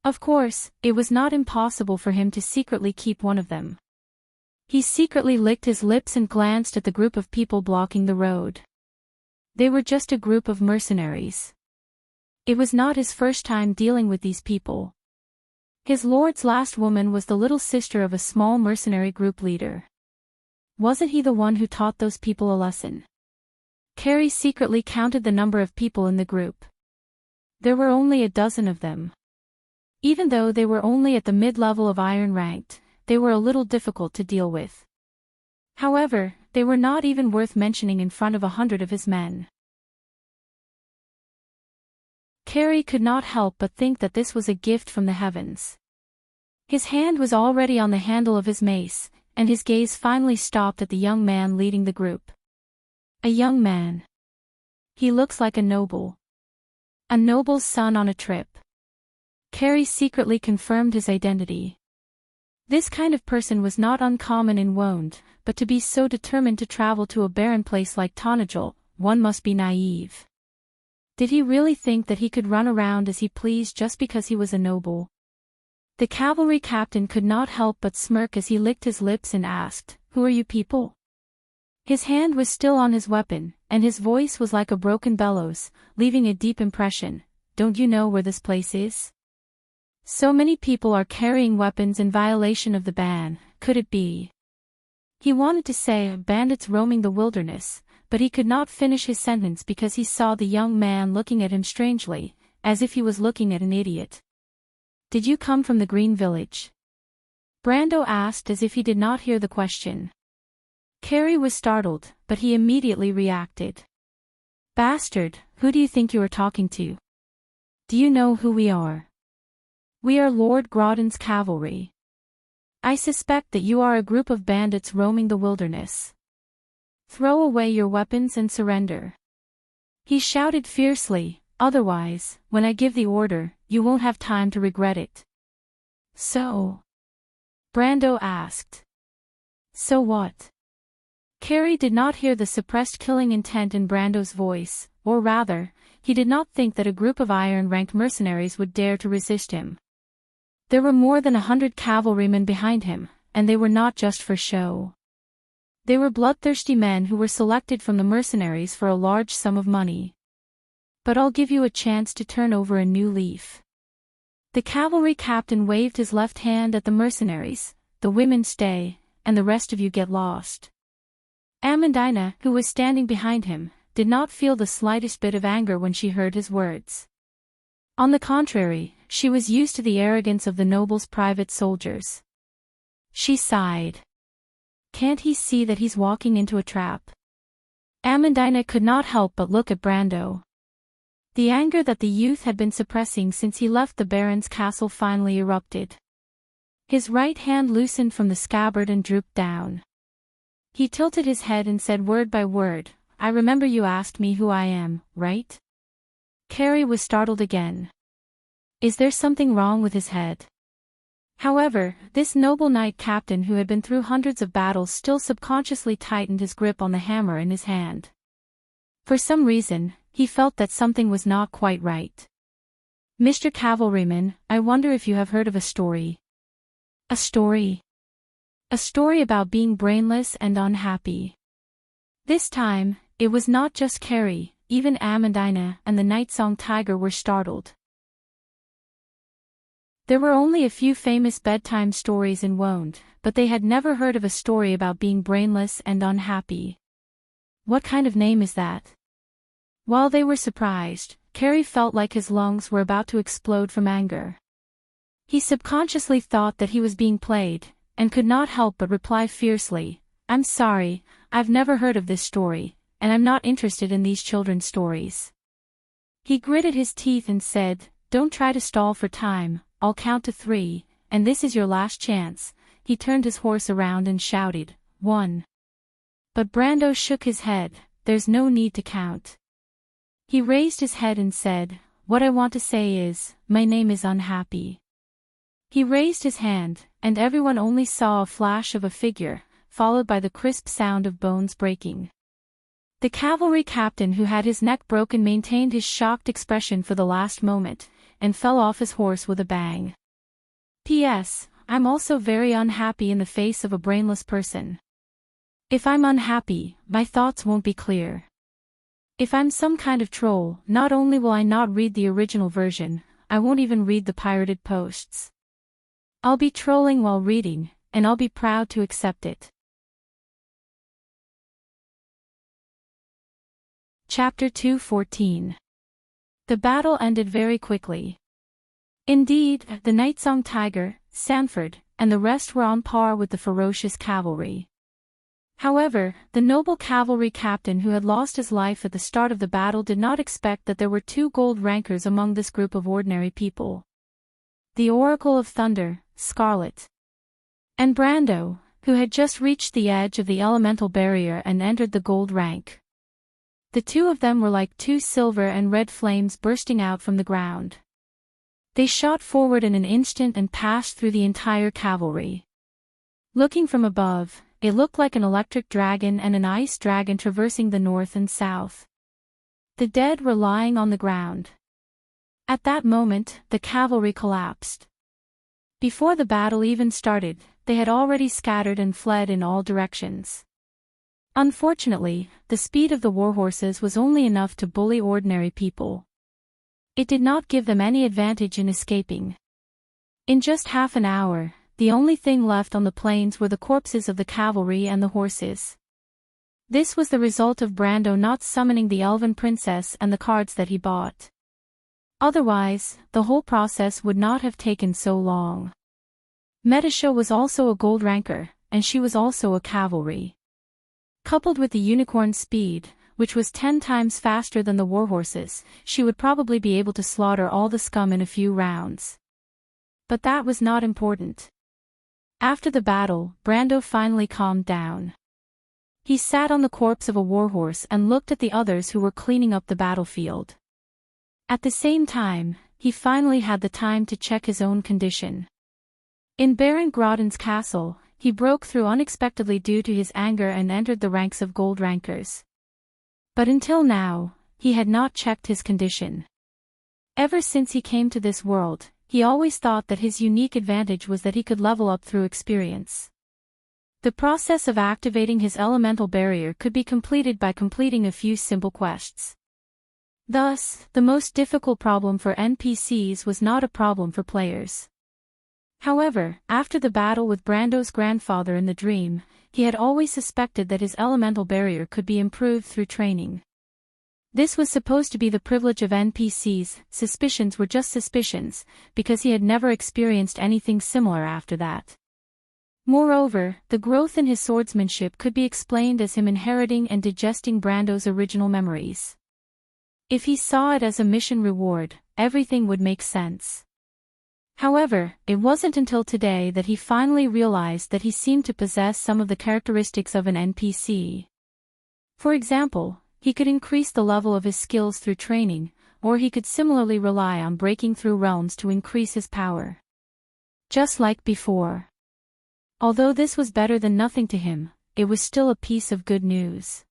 Of course, it was not impossible for him to secretly keep one of them. He secretly licked his lips and glanced at the group of people blocking the road. They were just a group of mercenaries. It was not his first time dealing with these people. His lord's last woman was the little sister of a small mercenary group leader. Wasn't he the one who taught those people a lesson? Carrie secretly counted the number of people in the group. There were only a dozen of them. Even though they were only at the mid-level of iron ranked, they were a little difficult to deal with. However, they were not even worth mentioning in front of 100 of his men. Carrie could not help but think that this was a gift from the heavens. His hand was already on the handle of his mace, and his gaze finally stopped at the young man leading the group. A young man. He looks like a noble. A noble's son on a trip. Carrie secretly confirmed his identity. This kind of person was not uncommon in Wonde, but to be so determined to travel to a barren place like Tonajol, one must be naive. Did he really think that he could run around as he pleased just because he was a noble? The cavalry captain could not help but smirk as he licked his lips and asked, "Who are you people?" His hand was still on his weapon, and his voice was like a broken bellows, leaving a deep impression. "Don't you know where this place is?" So many people are carrying weapons in violation of the ban, could it be? He wanted to say bandits roaming the wilderness, but he could not finish his sentence because he saw the young man looking at him strangely, as if he was looking at an idiot. Did you come from the Green Village? Brando asked as if he did not hear the question. Carrie was startled, but he immediately reacted. Bastard, who do you think you are talking to? Do you know who we are? We are Lord Grodden's cavalry. I suspect that you are a group of bandits roaming the wilderness. Throw away your weapons and surrender. He shouted fiercely, otherwise, when I give the order, you won't have time to regret it. So? Brando asked. So what? Carrie did not hear the suppressed killing intent in Brando's voice, or rather, he did not think that a group of iron-ranked mercenaries would dare to resist him. There were more than 100 cavalrymen behind him, and they were not just for show. They were bloodthirsty men who were selected from the mercenaries for a large sum of money. But I'll give you a chance to turn over a new leaf. The cavalry captain waved his left hand at the mercenaries, the women stay, and the rest of you get lost. Amandina, who was standing behind him, did not feel the slightest bit of anger when she heard his words. On the contrary, she was used to the arrogance of the noble's private soldiers. She sighed. Can't he see that he's walking into a trap? Amandina could not help but look at Brando. The anger that the youth had been suppressing since he left the Baron's castle finally erupted. His right hand loosened from the scabbard and drooped down. He tilted his head and said word by word, I remember you asked me who I am, right? Carrie was startled again. Is there something wrong with his head? However, this noble knight captain who had been through hundreds of battles still subconsciously tightened his grip on the hammer in his hand. For some reason, he felt that something was not quite right. Mr. Cavalryman, I wonder if you have heard of a story. A story? A story about being brainless and unhappy. This time, it was not just Carrie, even Amandina and the night-song tiger were startled. There were only a few famous bedtime stories in Wonde, but they had never heard of a story about being brainless and unhappy. What kind of name is that? While they were surprised, Carrie felt like his lungs were about to explode from anger. He subconsciously thought that he was being played, and could not help but reply fiercely, I'm sorry, I've never heard of this story, and I'm not interested in these children's stories. He gritted his teeth and said, Don't try to stall for time, I'll count to 3, and this is your last chance. He turned his horse around and shouted, 1. But Brando shook his head, there's no need to count. He raised his head and said, What I want to say is, my name is Unhappy. He raised his hand, and everyone only saw a flash of a figure, followed by the crisp sound of bones breaking. The cavalry captain who had his neck broken maintained his shocked expression for the last moment, and fell off his horse with a bang. P.S. I'm also very unhappy in the face of a brainless person. If I'm unhappy, my thoughts won't be clear. If I'm some kind of troll, not only will I not read the original version, I won't even read the pirated posts. I'll be trolling while reading, and I'll be proud to accept it. Chapter 2:14. The battle ended very quickly. Indeed, the night-song tiger, Sanford, and the rest were on par with the ferocious cavalry. However, the noble cavalry captain who had lost his life at the start of the battle did not expect that there were 2 gold rankers among this group of ordinary people. The Oracle of Thunder, Scarlet, and Brando, who had just reached the edge of the elemental barrier and entered the gold rank. The 2 of them were like 2 silver and red flames bursting out from the ground. They shot forward in an instant and passed through the entire cavalry. Looking from above, it looked like an electric dragon and an ice dragon traversing the north and south. The dead were lying on the ground. At that moment, the cavalry collapsed. Before the battle even started, they had already scattered and fled in all directions. Unfortunately, the speed of the warhorses was only enough to bully ordinary people. It did not give them any advantage in escaping. In just half an hour, the only thing left on the plains were the corpses of the cavalry and the horses. This was the result of Brando not summoning the elven princess and the cards that he bought. Otherwise, the whole process would not have taken so long. Metasha was also a gold ranker, and she was also a cavalry. Coupled with the unicorn's speed, which was 10 times faster than the warhorses, she would probably be able to slaughter all the scum in a few rounds. But that was not important. After the battle, Brando finally calmed down. He sat on the corpse of a warhorse and looked at the others who were cleaning up the battlefield. At the same time, he finally had the time to check his own condition. In Baron Grodin's castle, he broke through unexpectedly due to his anger and entered the ranks of gold rankers. But until now, he had not checked his condition. Ever since he came to this world, he always thought that his unique advantage was that he could level up through experience. The process of activating his elemental barrier could be completed by completing a few simple quests. Thus, the most difficult problem for NPCs was not a problem for players. However, after the battle with Brando's grandfather in the dream, he had always suspected that his elemental barrier could be improved through training. This was supposed to be the privilege of NPCs. Suspicions were just suspicions, because he had never experienced anything similar after that. Moreover, the growth in his swordsmanship could be explained as him inheriting and digesting Brando's original memories. If he saw it as a mission reward, everything would make sense. However, it wasn't until today that he finally realized that he seemed to possess some of the characteristics of an NPC. For example, he could increase the level of his skills through training, or he could similarly rely on breaking through realms to increase his power. Just like before. Although this was better than nothing to him, it was still a piece of good news.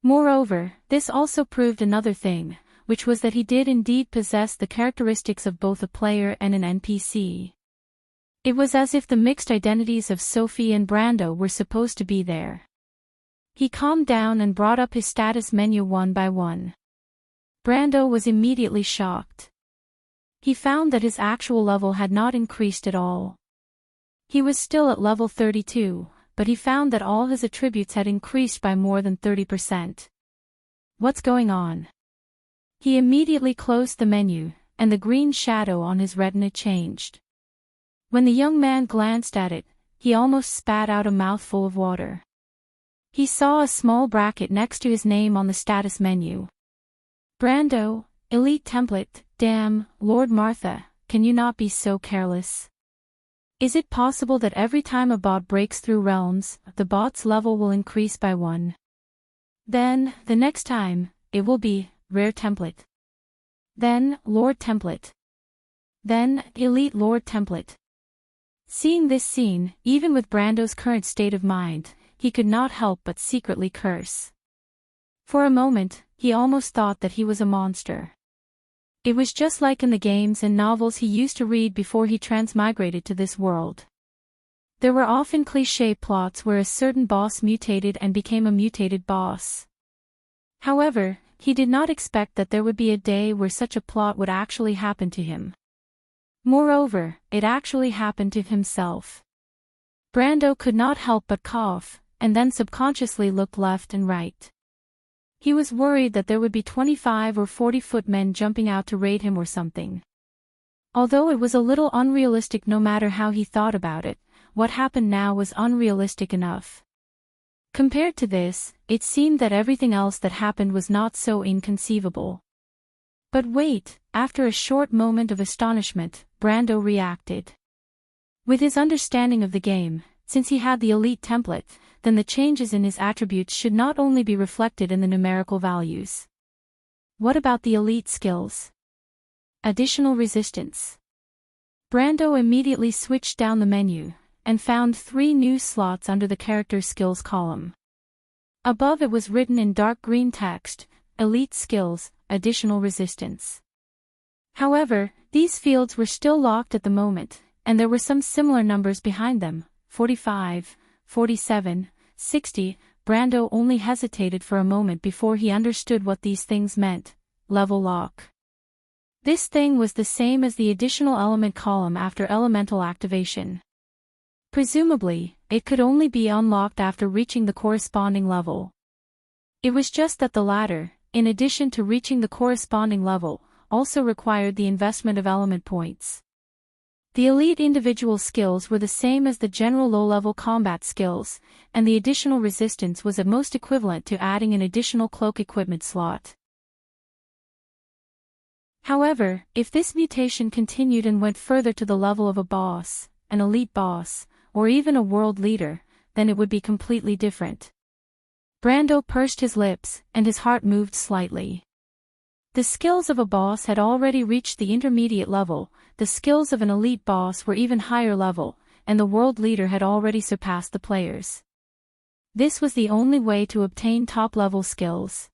Moreover, this also proved another thing, which was that he did indeed possess the characteristics of both a player and an NPC. It was as if the mixed identities of Sophie and Brando were supposed to be there. He calmed down and brought up his status menu one by one. Brando was immediately shocked. He found that his actual level had not increased at all. He was still at level 32, but he found that all his attributes had increased by more than 30%. What's going on? He immediately closed the menu, and the green shadow on his retina changed. When the young man glanced at it, he almost spat out a mouthful of water. He saw a small bracket next to his name on the status menu. Brando, Elite Template. Damn, Lord Martha, can you not be so careless? Is it possible that every time a bot breaks through realms, the bot's level will increase by 1? Then, the next time, it will be Rare Template. Then, Lord Template. Then, Elite Lord Template. Seeing this scene, even with Brando's current state of mind, he could not help but secretly curse. For a moment, he almost thought that he was a monster. It was just like in the games and novels he used to read before he transmigrated to this world. There were often cliché plots where a certain boss mutated and became a mutated boss. However, he did not expect that there would be a day where such a plot would actually happen to him. Moreover, it actually happened to himself. Brando could not help but cough, and then subconsciously looked left and right. He was worried that there would be 25 or 40 footmen jumping out to raid him or something. Although it was a little unrealistic no matter how he thought about it, what happened now was unrealistic enough. Compared to this, it seemed that everything else that happened was not so inconceivable. But wait, after a short moment of astonishment, Brando reacted. With his understanding of the game, since he had the elite template, then the changes in his attributes should not only be reflected in the numerical values. What about the elite skills? Additional resistance. Brando immediately switched down the menu, and found 3 new slots under the character skills column. Above it was written in dark green text, Elite Skills, Additional Resistance. However, these fields were still locked at the moment, and there were some similar numbers behind them, 45, 47, 60, Brando only hesitated for a moment before he understood what these things meant. Level lock. This thing was the same as the additional element column after elemental activation. Presumably, it could only be unlocked after reaching the corresponding level. It was just that the latter, in addition to reaching the corresponding level, also required the investment of element points. The elite individual skills were the same as the general low-level combat skills, and the additional resistance was at most equivalent to adding an additional cloak equipment slot. However, if this mutation continued and went further to the level of a boss, an elite boss, or even a world leader, then it would be completely different. Brando pursed his lips, and his heart moved slightly. The skills of a boss had already reached the intermediate level, the skills of an elite boss were even higher level, and the world leader had already surpassed the players. This was the only way to obtain top-level skills.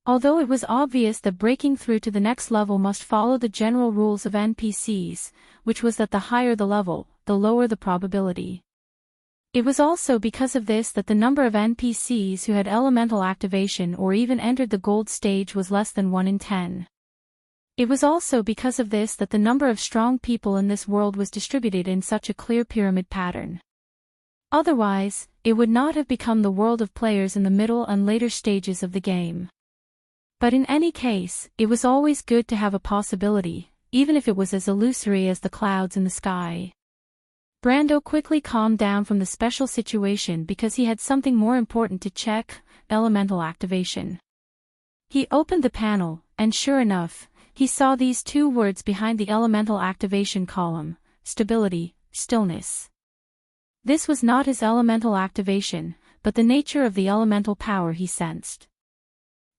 Although it was obvious that breaking through to the next level must follow the general rules of NPCs, which was that the higher the level, the lower the probability. It was also because of this that the number of NPCs who had elemental activation or even entered the gold stage was less than 1 in 10. It was also because of this that the number of strong people in this world was distributed in such a clear pyramid pattern. Otherwise, it would not have become the world of players in the middle and later stages of the game. But in any case, it was always good to have a possibility, even if it was as illusory as the clouds in the sky. Brando quickly calmed down from the special situation because he had something more important to check: elemental activation. He opened the panel, and sure enough, he saw these two words behind the elemental activation column: stability, stillness. This was not his elemental activation, but the nature of the elemental power he sensed.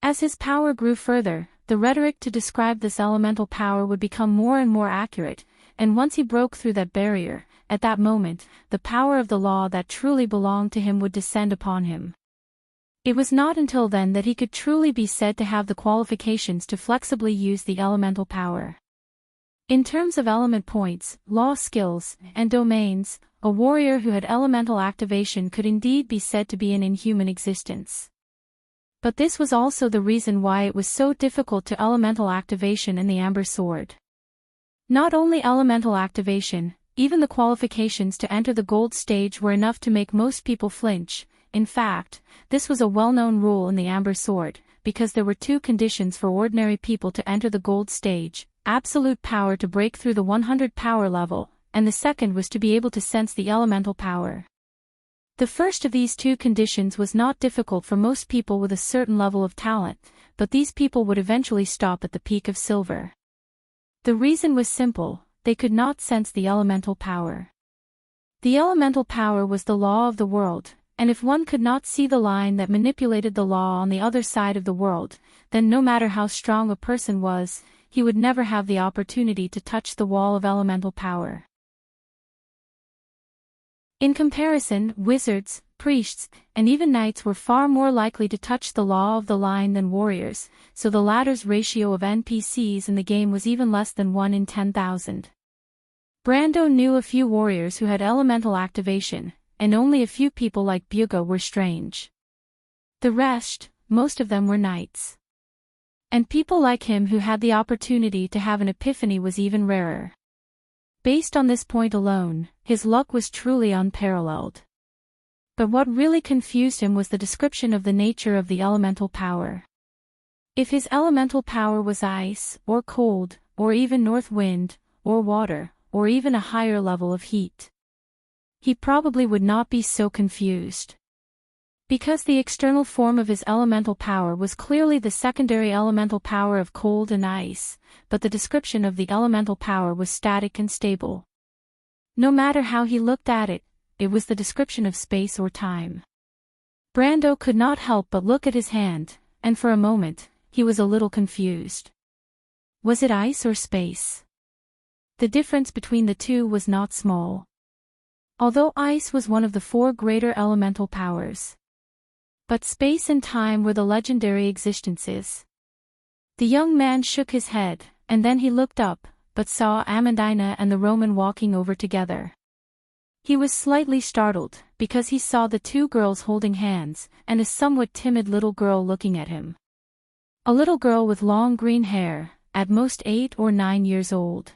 As his power grew further, the rhetoric to describe this elemental power would become more and more accurate, and once he broke through that barrier, at that moment, the power of the law that truly belonged to him would descend upon him. It was not until then that he could truly be said to have the qualifications to flexibly use the elemental power. In terms of element points, law skills, and domains, a warrior who had elemental activation could indeed be said to be an inhuman existence. But this was also the reason why it was so difficult to elemental activation in the Amber Sword. Not only elemental activation, even the qualifications to enter the gold stage were enough to make most people flinch. In fact, this was a well-known rule in the Amber Sword, because there were two conditions for ordinary people to enter the gold stage: absolute power to break through the 100 power level, and the second was to be able to sense the elemental power. The first of these two conditions was not difficult for most people with a certain level of talent, but these people would eventually stop at the peak of silver. The reason was simple: they could not sense the elemental power. The elemental power was the law of the world, and if one could not see the line that manipulated the law on the other side of the world, then no matter how strong a person was, he would never have the opportunity to touch the wall of elemental power. In comparison, wizards, priests, and even knights were far more likely to touch the law of the line than warriors, so the latter's ratio of NPCs in the game was even less than 1 in 10,000. Brando knew a few warriors who had elemental activation, and only a few people like Buga were strange. The rest, most of them were knights. And people like him who had the opportunity to have an epiphany was even rarer. Based on this point alone, his luck was truly unparalleled. But what really confused him was the description of the nature of the elemental power. If his elemental power was ice, or cold, or even north wind, or water, or even a higher level of heat, he probably would not be so confused. Because the external form of his elemental power was clearly the secondary elemental power of cold and ice, but the description of the elemental power was static and stable. No matter how he looked at it, it was the description of space or time. Brando could not help but look at his hand, and for a moment, he was a little confused. Was it ice or space? The difference between the two was not small. Although ice was one of the 4 greater elemental powers. But space and time were the legendary existences. The young man shook his head, and then he looked up, but saw Amandina and the Roman walking over together. He was slightly startled, because he saw the 2 girls holding hands, and a somewhat timid little girl looking at him. A little girl with long green hair, at most 8 or 9 years old.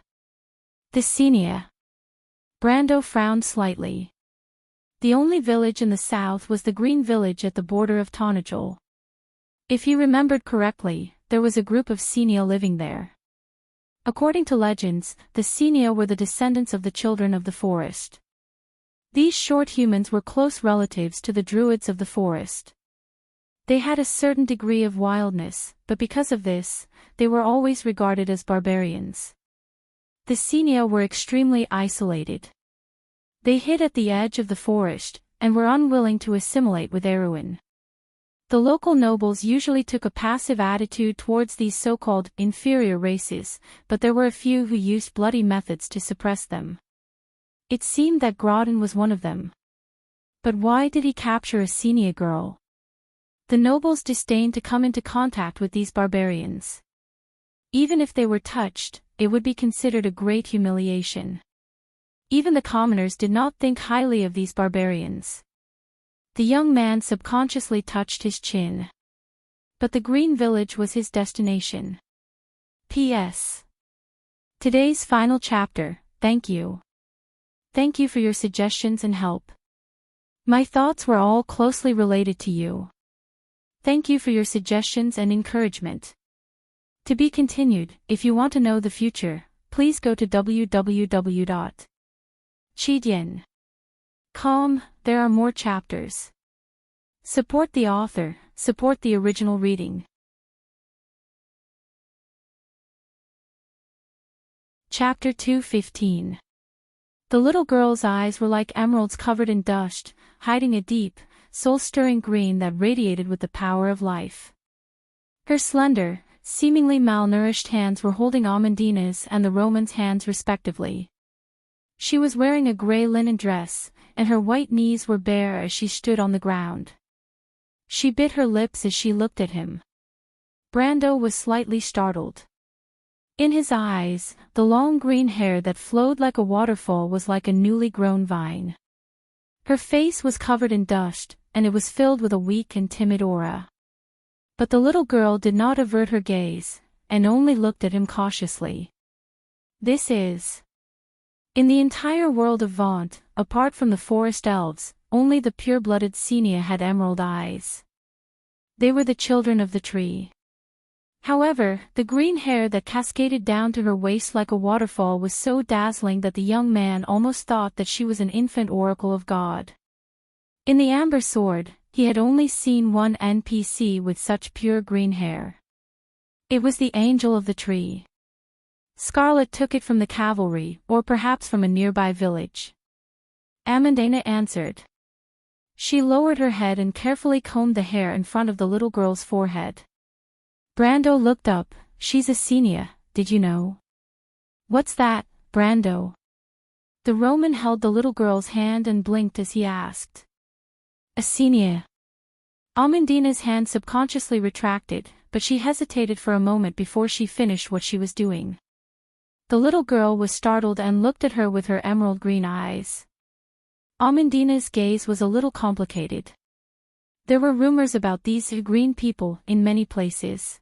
The Senia. Brando frowned slightly. The only village in the south was the green village at the border of Tonajol. If he remembered correctly, there was a group of Senia living there. According to legends, the Senia were the descendants of the children of the forest. These short humans were close relatives to the druids of the forest. They had a certain degree of wildness, but because of this, they were always regarded as barbarians. The Senia were extremely isolated. They hid at the edge of the forest, and were unwilling to assimilate with Erewhon. The local nobles usually took a passive attitude towards these so-called inferior races, but there were a few who used bloody methods to suppress them. It seemed that Grodin was one of them. But why did he capture a Senia girl? The nobles disdained to come into contact with these barbarians. Even if they were touched, it would be considered a great humiliation. Even the commoners did not think highly of these barbarians. The young man subconsciously touched his chin. But the green village was his destination. P.S. Today's final chapter, thank you. Thank you for your suggestions and help. My thoughts were all closely related to you. Thank you for your suggestions and encouragement. To be continued. If you want to know the future, please go to www.chidian.com. There are more chapters. Support the author, support the original reading. Chapter 2:15. The little girl's eyes were like emeralds covered in dust, hiding a deep, soul-stirring green that radiated with the power of life. Her slender, seemingly malnourished hands were holding Amandina's and the Roman's hands respectively. She was wearing a gray linen dress, and her white knees were bare as she stood on the ground. She bit her lips as she looked at him. Brando was slightly startled. In his eyes, the long green hair that flowed like a waterfall was like a newly grown vine. Her face was covered in dust, and it was filled with a weak and timid aura. But the little girl did not avert her gaze, and only looked at him cautiously. This is... In the entire world of Vaunt, apart from the forest elves, only the pure-blooded Senia had emerald eyes. They were the children of the tree. However, the green hair that cascaded down to her waist like a waterfall was so dazzling that the young man almost thought that she was an infant oracle of God. In the Amber Sword, he had only seen one NPC with such pure green hair. It was the Angel of the Tree. Scarlet took it from the cavalry, or perhaps from a nearby village. Amandina answered. She lowered her head and carefully combed the hair in front of the little girl's forehead. Brando looked up. She's a Senia, did you know? What's that, Brando? The Roman held the little girl's hand and blinked as he asked. A Senia. Amandina's hand subconsciously retracted, but she hesitated for a moment before she finished what she was doing. The little girl was startled and looked at her with her emerald green eyes. Amandina's gaze was a little complicated. There were rumors about these green people in many places.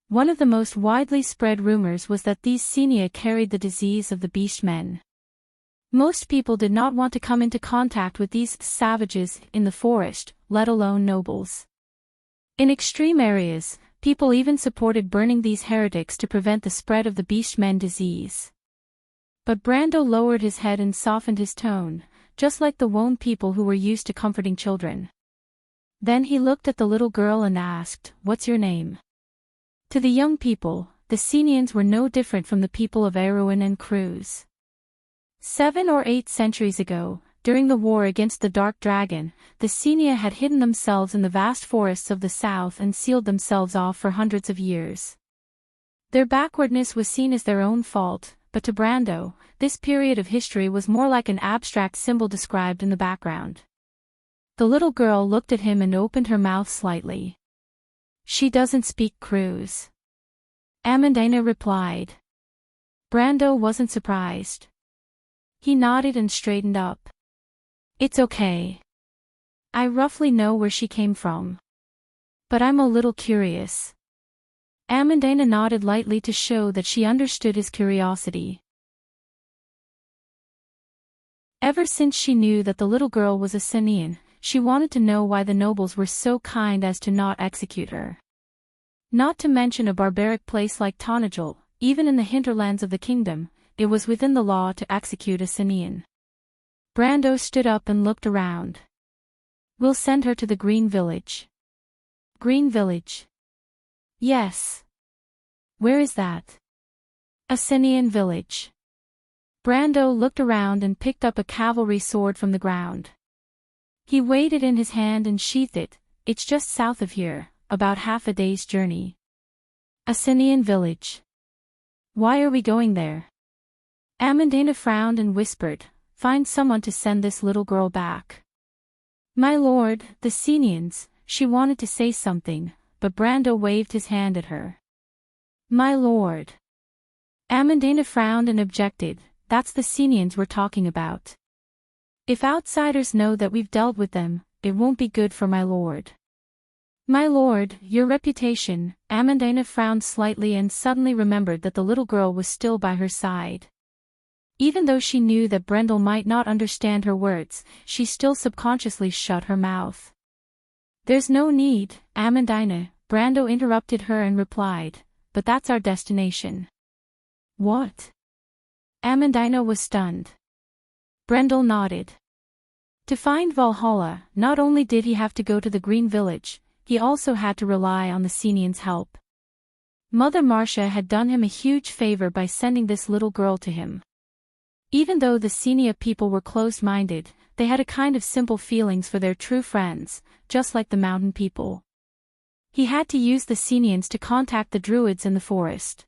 One of the most widely spread rumors was that these Senia carried the disease of the beast men. Most people did not want to come into contact with these savages in the forest, let alone nobles. In extreme areas, people even supported burning these heretics to prevent the spread of the beastmen disease. But Brando lowered his head and softened his tone, just like the Wone people who were used to comforting children. Then he looked at the little girl and asked, "What's your name?" To the young people, the Senians were no different from the people of Erewhon and Cruz. 7 or 8 centuries ago, during the war against the Dark Dragon, the Senia had hidden themselves in the vast forests of the south and sealed themselves off for hundreds of years. Their backwardness was seen as their own fault, but to Brando, this period of history was more like an abstract symbol described in the background. The little girl looked at him and opened her mouth slightly. She doesn't speak Cruz. Amandina replied. Brando wasn't surprised. He nodded and straightened up. It's okay. I roughly know where she came from. But I'm a little curious. Amandina nodded lightly to show that she understood his curiosity. Ever since she knew that the little girl was a Senian, she wanted to know why the nobles were so kind as to not execute her. Not to mention a barbaric place like Tonajul, even in the hinterlands of the kingdom, it was within the law to execute a Senian. Brando stood up and looked around. We'll send her to the Green Village. Green Village? Yes. Where is that? A Senian village. Brando looked around and picked up a cavalry sword from the ground. He weighed it in his hand and sheathed it. It's just south of here, about half a day's journey. A Senian village. Why are we going there? Amandina frowned and whispered, find someone to send this little girl back. My lord, the Senians, she wanted to say something, but Brando waved his hand at her. My lord. Amandina frowned and objected, that's the Senians we're talking about. If outsiders know that we've dealt with them, it won't be good for my lord. My lord, your reputation. Amandina frowned slightly and suddenly remembered that the little girl was still by her side. Even though she knew that Brendel might not understand her words, she still subconsciously shut her mouth. There's no need, Amandina, Brando interrupted her and replied, but that's our destination. What? Amandina was stunned. Brendel nodded. To find Valhalla, not only did he have to go to the Green Village, he also had to rely on the Senians' help. Mother Marcia had done him a huge favor by sending this little girl to him. Even though the Senia people were closed-minded, they had a kind of simple feelings for their true friends, just like the mountain people. He had to use the Senians to contact the Druids in the forest.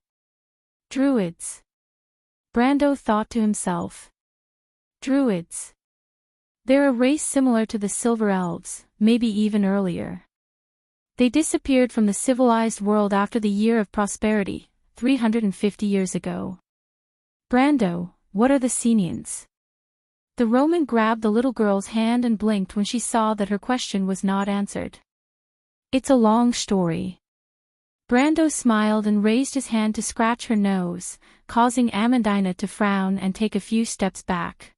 Druids. Brando thought to himself. Druids. They're a race similar to the Silver Elves, maybe even earlier. They disappeared from the civilized world after the Year of Prosperity, 350 years ago. Brando, what are the Senians? The Roman grabbed the little girl's hand and blinked when she saw that her question was not answered. It's a long story. Brando smiled and raised his hand to scratch her nose, causing Amandina to frown and take a few steps back.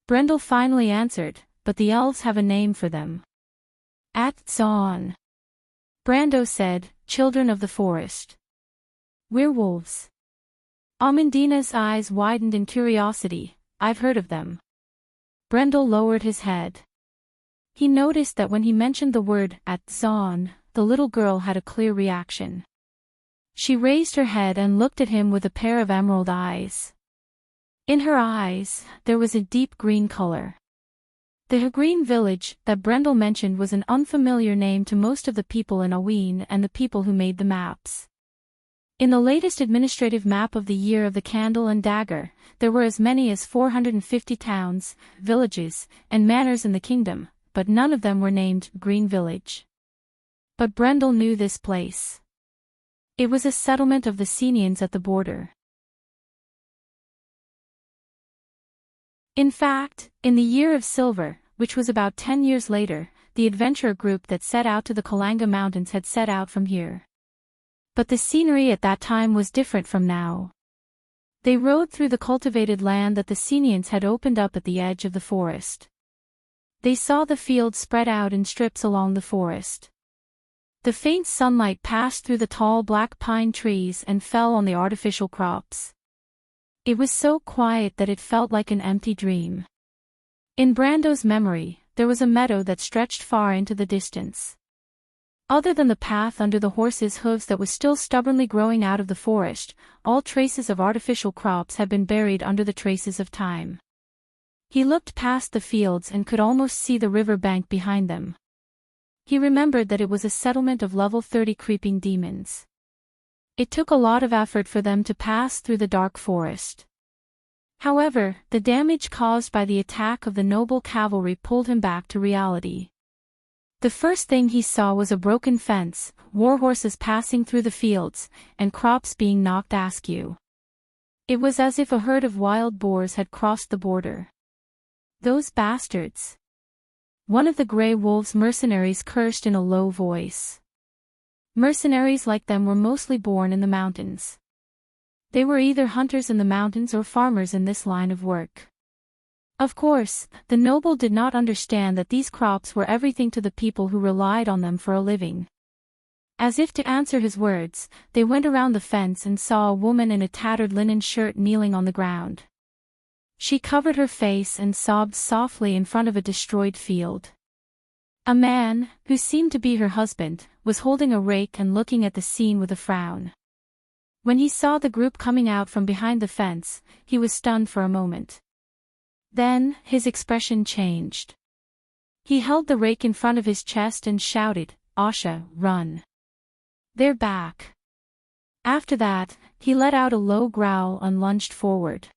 Brendel finally answered, but the elves have a name for them. At-Zon. Brando said, children of the forest. Werewolves. Amandina's eyes widened in curiosity, I've heard of them. Brendel lowered his head. He noticed that when he mentioned the word At-Zon, the little girl had a clear reaction. She raised her head and looked at him with a pair of emerald eyes. In her eyes, there was a deep green color. The Green Village that Brendel mentioned was an unfamiliar name to most of the people in Aween and the people who made the maps. In the latest administrative map of the Year of the Candle and Dagger, there were as many as 450 towns, villages, and manors in the kingdom, but none of them were named Green Village. But Brendel knew this place. It was a settlement of the Senians at the border. In fact, in the Year of Silver, which was about 10 years later, the adventurer group that set out to the Kalanga Mountains had set out from here. But the scenery at that time was different from now. They rode through the cultivated land that the Senians had opened up at the edge of the forest. They saw the fields spread out in strips along the forest. The faint sunlight passed through the tall black pine trees and fell on the artificial crops. It was so quiet that it felt like an empty dream. In Brando's memory, there was a meadow that stretched far into the distance. Other than the path under the horses' hooves that was still stubbornly growing out of the forest, all traces of artificial crops had been buried under the traces of time. He looked past the fields and could almost see the river bank behind them. He remembered that it was a settlement of level 30 creeping demons. It took a lot of effort for them to pass through the dark forest. However, the damage caused by the attack of the noble cavalry pulled him back to reality. The first thing he saw was a broken fence, warhorses passing through the fields, and crops being knocked askew. It was as if a herd of wild boars had crossed the border. Those bastards! One of the Grey Wolves' mercenaries cursed in a low voice. Mercenaries like them were mostly born in the mountains. They were either hunters in the mountains or farmers in this line of work. Of course, the noble did not understand that these crops were everything to the people who relied on them for a living. As if to answer his words, they went around the fence and saw a woman in a tattered linen shirt kneeling on the ground. She covered her face and sobbed softly in front of a destroyed field. A man, who seemed to be her husband, was holding a rake and looking at the scene with a frown. When he saw the group coming out from behind the fence, he was stunned for a moment. Then, his expression changed. He held the rake in front of his chest and shouted, "Asha, run! They're back!" After that, he let out a low growl and lunged forward.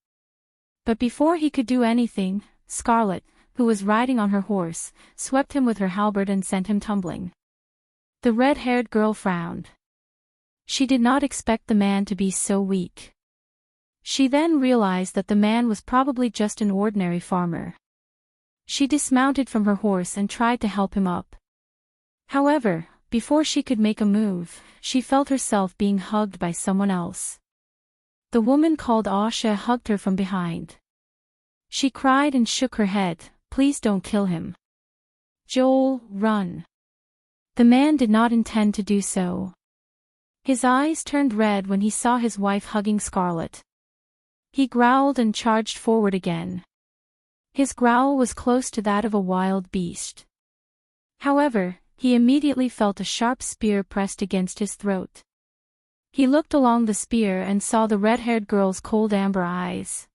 But before he could do anything, Scarlet, who was riding on her horse, swept him with her halberd and sent him tumbling. The red-haired girl frowned. She did not expect the man to be so weak. She then realized that the man was probably just an ordinary farmer. She dismounted from her horse and tried to help him up. However, before she could make a move, she felt herself being hugged by someone else. The woman called Asha hugged her from behind. She cried and shook her head, "Please don't kill him. Joel, run." The man did not intend to do so. His eyes turned red when he saw his wife hugging Scarlet. He growled and charged forward again. His growl was close to that of a wild beast. However, he immediately felt a sharp spear pressed against his throat. He looked along the spear and saw the red-haired girl's cold amber eyes.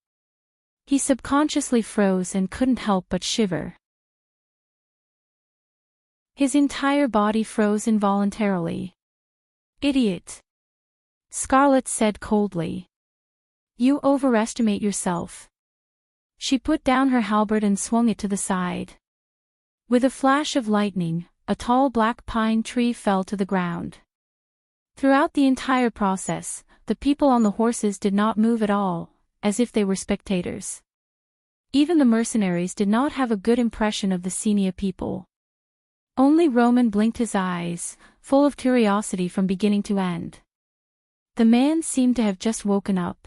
He subconsciously froze and couldn't help but shiver. His entire body froze involuntarily. "Idiot," Scarlet said coldly. "You overestimate yourself." She put down her halberd and swung it to the side. With a flash of lightning, a tall black pine tree fell to the ground. Throughout the entire process, the people on the horses did not move at all, as if they were spectators. Even the mercenaries did not have a good impression of the Senia people. Only Roman blinked his eyes, full of curiosity from beginning to end. The man seemed to have just woken up.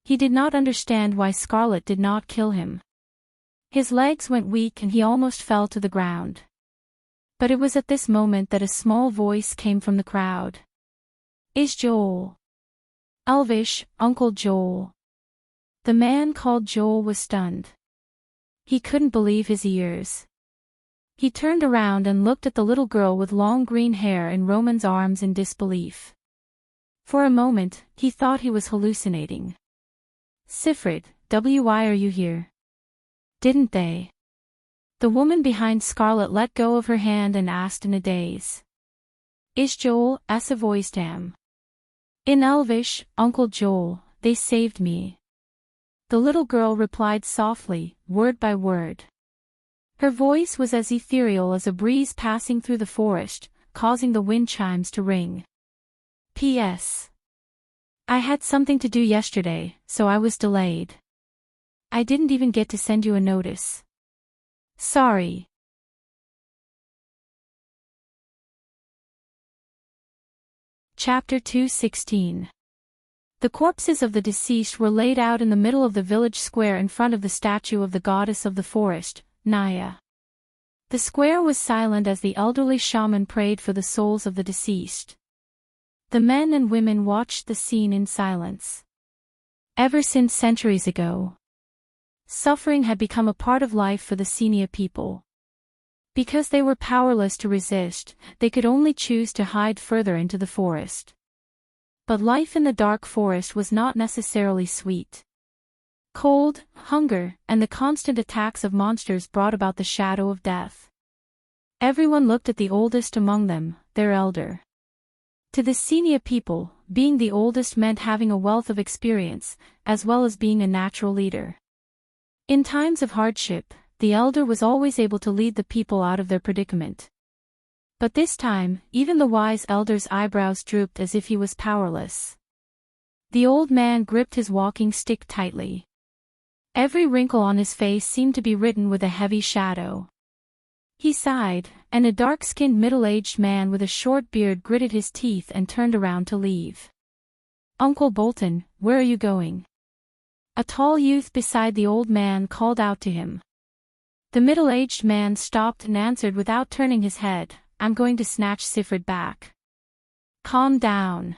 He did not understand why Scarlet did not kill him. His legs went weak and he almost fell to the ground. But it was at this moment that a small voice came from the crowd. "Is Joel?" "Elvish, Uncle Joel." The man called Joel was stunned. He couldn't believe his ears. He turned around and looked at the little girl with long green hair in Roman's arms in disbelief. For a moment, he thought he was hallucinating. "Sifrid, why are you here? Didn't they?" The woman behind Scarlet let go of her hand and asked in a daze. "Is Joel?" Essa voiced him. "In Elvish, Uncle Joel, they saved me." The little girl replied softly, word by word. Her voice was as ethereal as a breeze passing through the forest, causing the wind chimes to ring. "P.S. I had something to do yesterday, so I was delayed. I didn't even get to send you a notice. Sorry." Chapter 2:16. The corpses of the deceased were laid out in the middle of the village square in front of the statue of the goddess of the forest, Naya. The square was silent as the elderly shaman prayed for the souls of the deceased. The men and women watched the scene in silence. Ever since centuries ago, suffering had become a part of life for the Senia people. Because they were powerless to resist, they could only choose to hide further into the forest. But life in the dark forest was not necessarily sweet. Cold, hunger, and the constant attacks of monsters brought about the shadow of death. Everyone looked at the oldest among them, their elder. To the Senia people, being the oldest meant having a wealth of experience, as well as being a natural leader. In times of hardship, the elder was always able to lead the people out of their predicament. But this time, even the wise elder's eyebrows drooped as if he was powerless. The old man gripped his walking stick tightly. Every wrinkle on his face seemed to be written with a heavy shadow. He sighed, and a dark-skinned middle-aged man with a short beard gritted his teeth and turned around to leave. "Uncle Bolton, where are you going?" A tall youth beside the old man called out to him. The middle-aged man stopped and answered without turning his head, "I'm going to snatch Sifrid back." "Calm down,"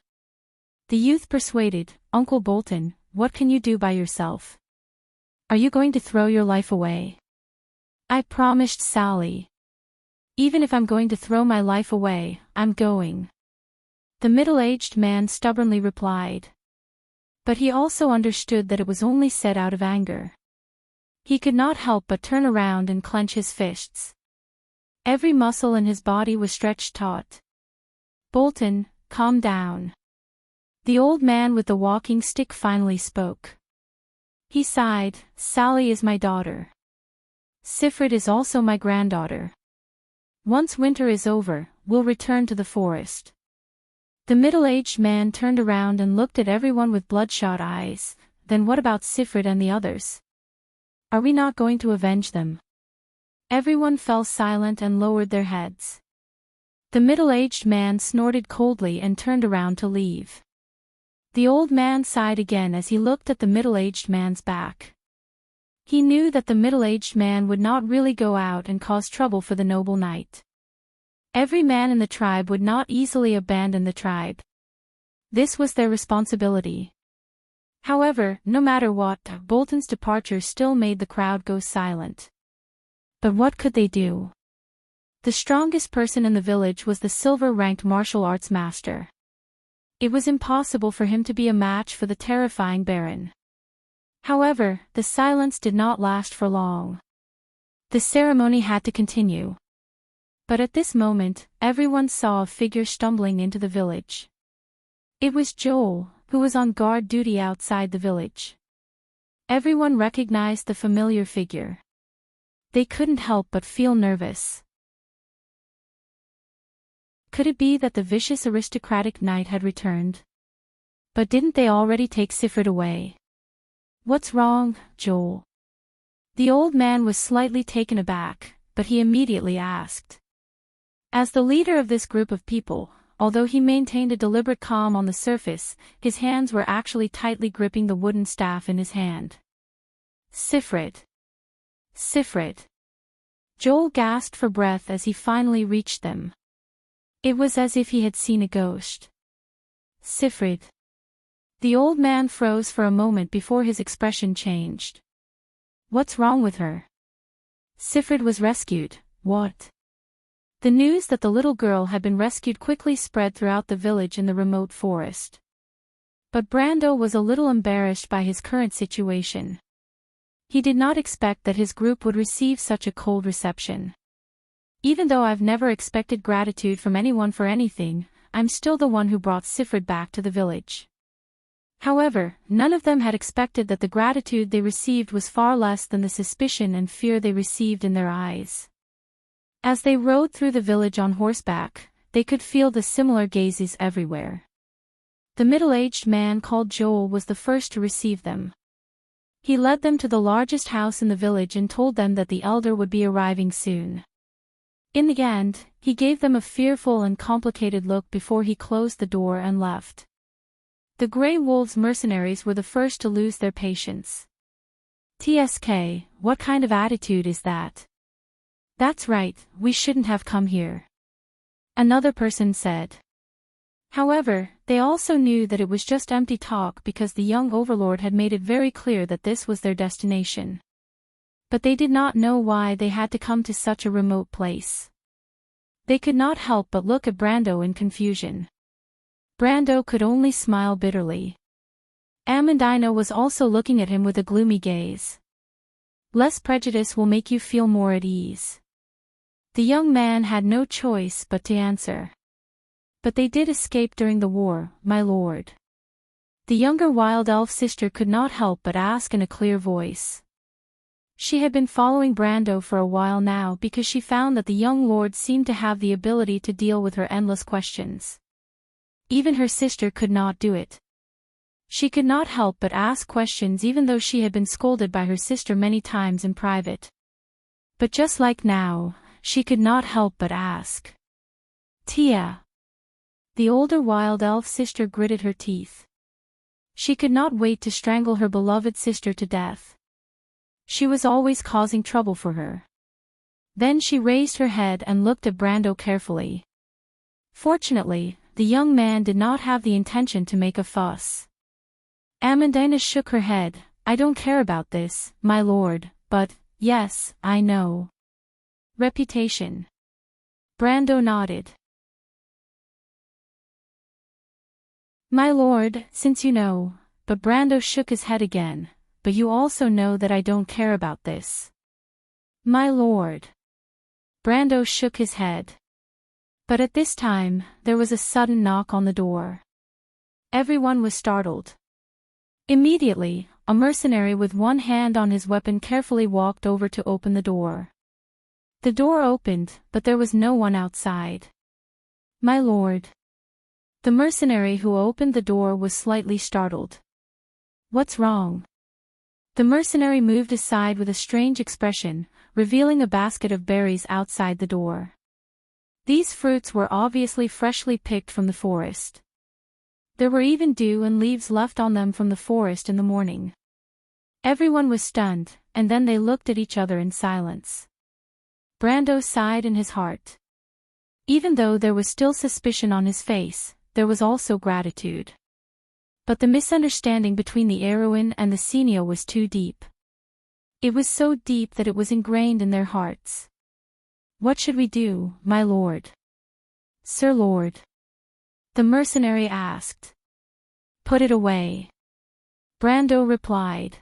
the youth persuaded. "Uncle Bolton, what can you do by yourself? Are you going to throw your life away?" "I promised Sally. Even if I'm going to throw my life away, I'm going," the middle-aged man stubbornly replied. But he also understood that it was only said out of anger. He could not help but turn around and clench his fists. Every muscle in his body was stretched taut. "Bolton, calm down." The old man with the walking stick finally spoke. He sighed, "Sally is my daughter. Sifrid is also my granddaughter. Once winter is over, we'll return to the forest." The middle-aged man turned around and looked at everyone with bloodshot eyes. "Then what about Sifrid and the others? Are we not going to avenge them?" Everyone fell silent and lowered their heads. The middle-aged man snorted coldly and turned around to leave. The old man sighed again as he looked at the middle-aged man's back. He knew that the middle-aged man would not really go out and cause trouble for the noble knight. Every man in the tribe would not easily abandon the tribe. This was their responsibility. However, no matter what, Bolton's departure still made the crowd go silent. But what could they do? The strongest person in the village was the silver-ranked martial arts master. It was impossible for him to be a match for the terrifying Baron. However, the silence did not last for long. The ceremony had to continue. But at this moment, everyone saw a figure stumbling into the village. It was Joel, who was on guard duty outside the village. Everyone recognized the familiar figure. They couldn't help but feel nervous. Could it be that the vicious aristocratic knight had returned? But didn't they already take Sifrid away? "What's wrong, Joel?" The old man was slightly taken aback, but he immediately asked. As the leader of this group of people, although he maintained a deliberate calm on the surface, his hands were actually tightly gripping the wooden staff in his hand. "Sifrid! Sifrid!" Joel gasped for breath as he finally reached them. It was as if he had seen a ghost. "Sifrid!" The old man froze for a moment before his expression changed. "What's wrong with her?" "Sifrid was rescued." "What?" The news that the little girl had been rescued quickly spread throughout the village in the remote forest. But Brando was a little embarrassed by his current situation. He did not expect that his group would receive such a cold reception. "Even though I've never expected gratitude from anyone for anything, I'm still the one who brought Sifrid back to the village." However, none of them had expected that the gratitude they received was far less than the suspicion and fear they received in their eyes. As they rode through the village on horseback, they could feel the similar gazes everywhere. The middle-aged man called Joel was the first to receive them. He led them to the largest house in the village and told them that the elder would be arriving soon. In the end, he gave them a fearful and complicated look before he closed the door and left. The Grey Wolves mercenaries were the first to lose their patience. "TSK, what kind of attitude is that? That's right, we shouldn't have come here," another person said. However, they also knew that it was just empty talk because the young overlord had made it very clear that this was their destination. But they did not know why they had to come to such a remote place. They could not help but look at Brando in confusion. Brando could only smile bitterly. Amandina was also looking at him with a gloomy gaze. "Less prejudice will make you feel more at ease." The young man had no choice but to answer. "But they did escape during the war, my lord." The younger wild elf sister could not help but ask in a clear voice. She had been following Brando for a while now because she found that the young lord seemed to have the ability to deal with her endless questions. Even her sister could not do it. She could not help but ask questions even though she had been scolded by her sister many times in private. But just like now, she could not help but ask. Tia. The older wild elf sister gritted her teeth. She could not wait to strangle her beloved sister to death. She was always causing trouble for her. Then she raised her head and looked at Brando carefully. Fortunately, the young man did not have the intention to make a fuss. Amandina shook her head. I don't care about this, my lord, but, yes, I know. Reputation. Brando nodded. My lord, since you know, but Brando shook his head again, but you also know that I don't care about this. My lord. Brando shook his head. But at this time, there was a sudden knock on the door. Everyone was startled. Immediately, a mercenary with one hand on his weapon carefully walked over to open the door. The door opened, but there was no one outside. My lord. The mercenary who opened the door was slightly startled. What's wrong? The mercenary moved aside with a strange expression, revealing a basket of berries outside the door. These fruits were obviously freshly picked from the forest. There were even dew and leaves left on them from the forest in the morning. Everyone was stunned, and then they looked at each other in silence. Brando sighed in his heart. Even though there was still suspicion on his face, there was also gratitude. But the misunderstanding between the heroine and the senior was too deep. It was so deep that it was ingrained in their hearts. What should we do, my lord? Sir Lord. The mercenary asked. Put it away. Brando replied.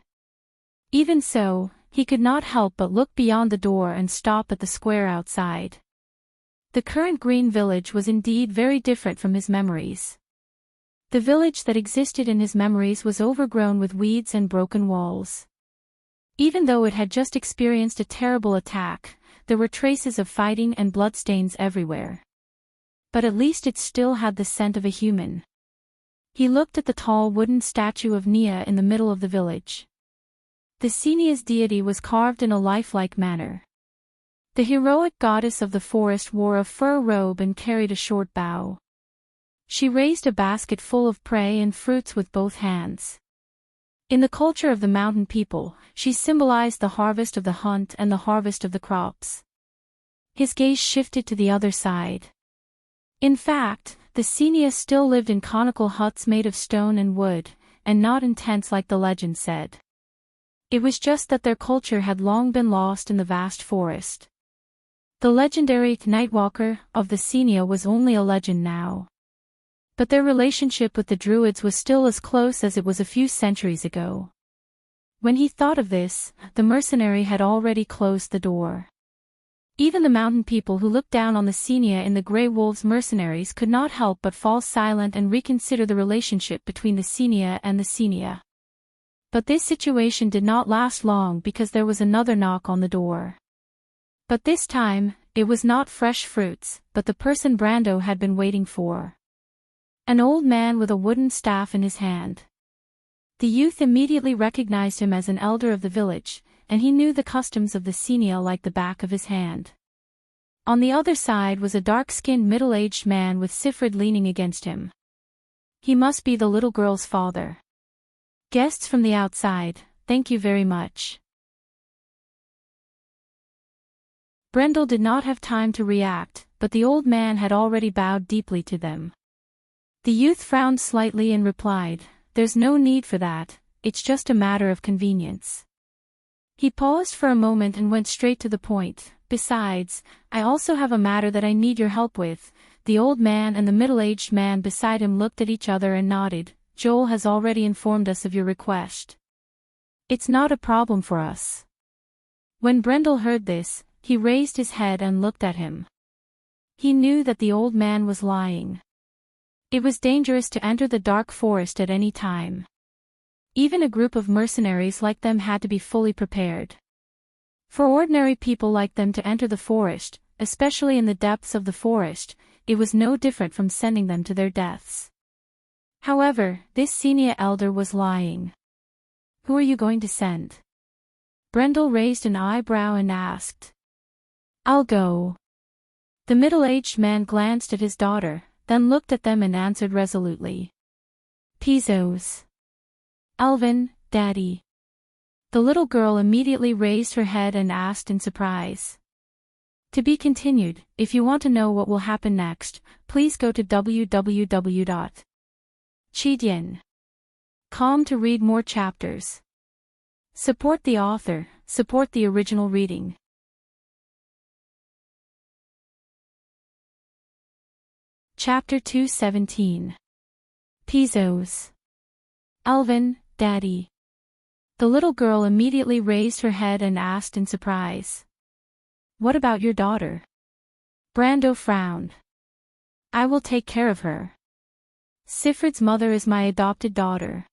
Even so, he could not help but look beyond the door and stop at the square outside. The current green village was indeed very different from his memories. The village that existed in his memories was overgrown with weeds and broken walls. Even though it had just experienced a terrible attack, there were traces of fighting and bloodstains everywhere. But at least it still had the scent of a human. He looked at the tall wooden statue of Nia in the middle of the village. The Senia's deity was carved in a lifelike manner. The heroic goddess of the forest wore a fur robe and carried a short bow. She raised a basket full of prey and fruits with both hands. In the culture of the mountain people, she symbolized the harvest of the hunt and the harvest of the crops. His gaze shifted to the other side. In fact, the Senia still lived in conical huts made of stone and wood, and not in tents like the legend said. It was just that their culture had long been lost in the vast forest. The legendary Nightwalker of the Senia was only a legend now. But their relationship with the Druids was still as close as it was a few centuries ago. When he thought of this, the mercenary had already closed the door. Even the mountain people who looked down on the Senia in the Grey Wolves mercenaries could not help but fall silent and reconsider the relationship between the Senia and the Senia. But this situation did not last long because there was another knock on the door. But this time, it was not fresh fruits, but the person Brando had been waiting for. An old man with a wooden staff in his hand. The youth immediately recognized him as an elder of the village, and he knew the customs of the Senia like the back of his hand. On the other side was a dark-skinned middle-aged man with Sifrid leaning against him. He must be the little girl's father. Guests from the outside, thank you very much. Brendel did not have time to react, but the old man had already bowed deeply to them. The youth frowned slightly and replied, There's no need for that, it's just a matter of convenience. He paused for a moment and went straight to the point. Besides, I also have a matter that I need your help with. The old man and the middle-aged man beside him looked at each other and nodded. Joel has already informed us of your request. It's not a problem for us. When Brendel heard this, he raised his head and looked at him. He knew that the old man was lying. It was dangerous to enter the dark forest at any time. Even a group of mercenaries like them had to be fully prepared. For ordinary people like them to enter the forest, especially in the depths of the forest, it was no different from sending them to their deaths. However, this Senia elder was lying. Who are you going to send? Brendel raised an eyebrow and asked. I'll go. The middle-aged man glanced at his daughter, then looked at them and answered resolutely. Pizos. Elvin, Daddy. The little girl immediately raised her head and asked in surprise. To be continued. If you want to know what will happen next, please go to www.chidian.com to read more chapters. Support the author, support the original reading. Chapter 217. Pizos. Elvin, Daddy. The little girl immediately raised her head and asked in surprise. What about your daughter? Brando frowned. I will take care of her. Sifrid's mother is my adopted daughter.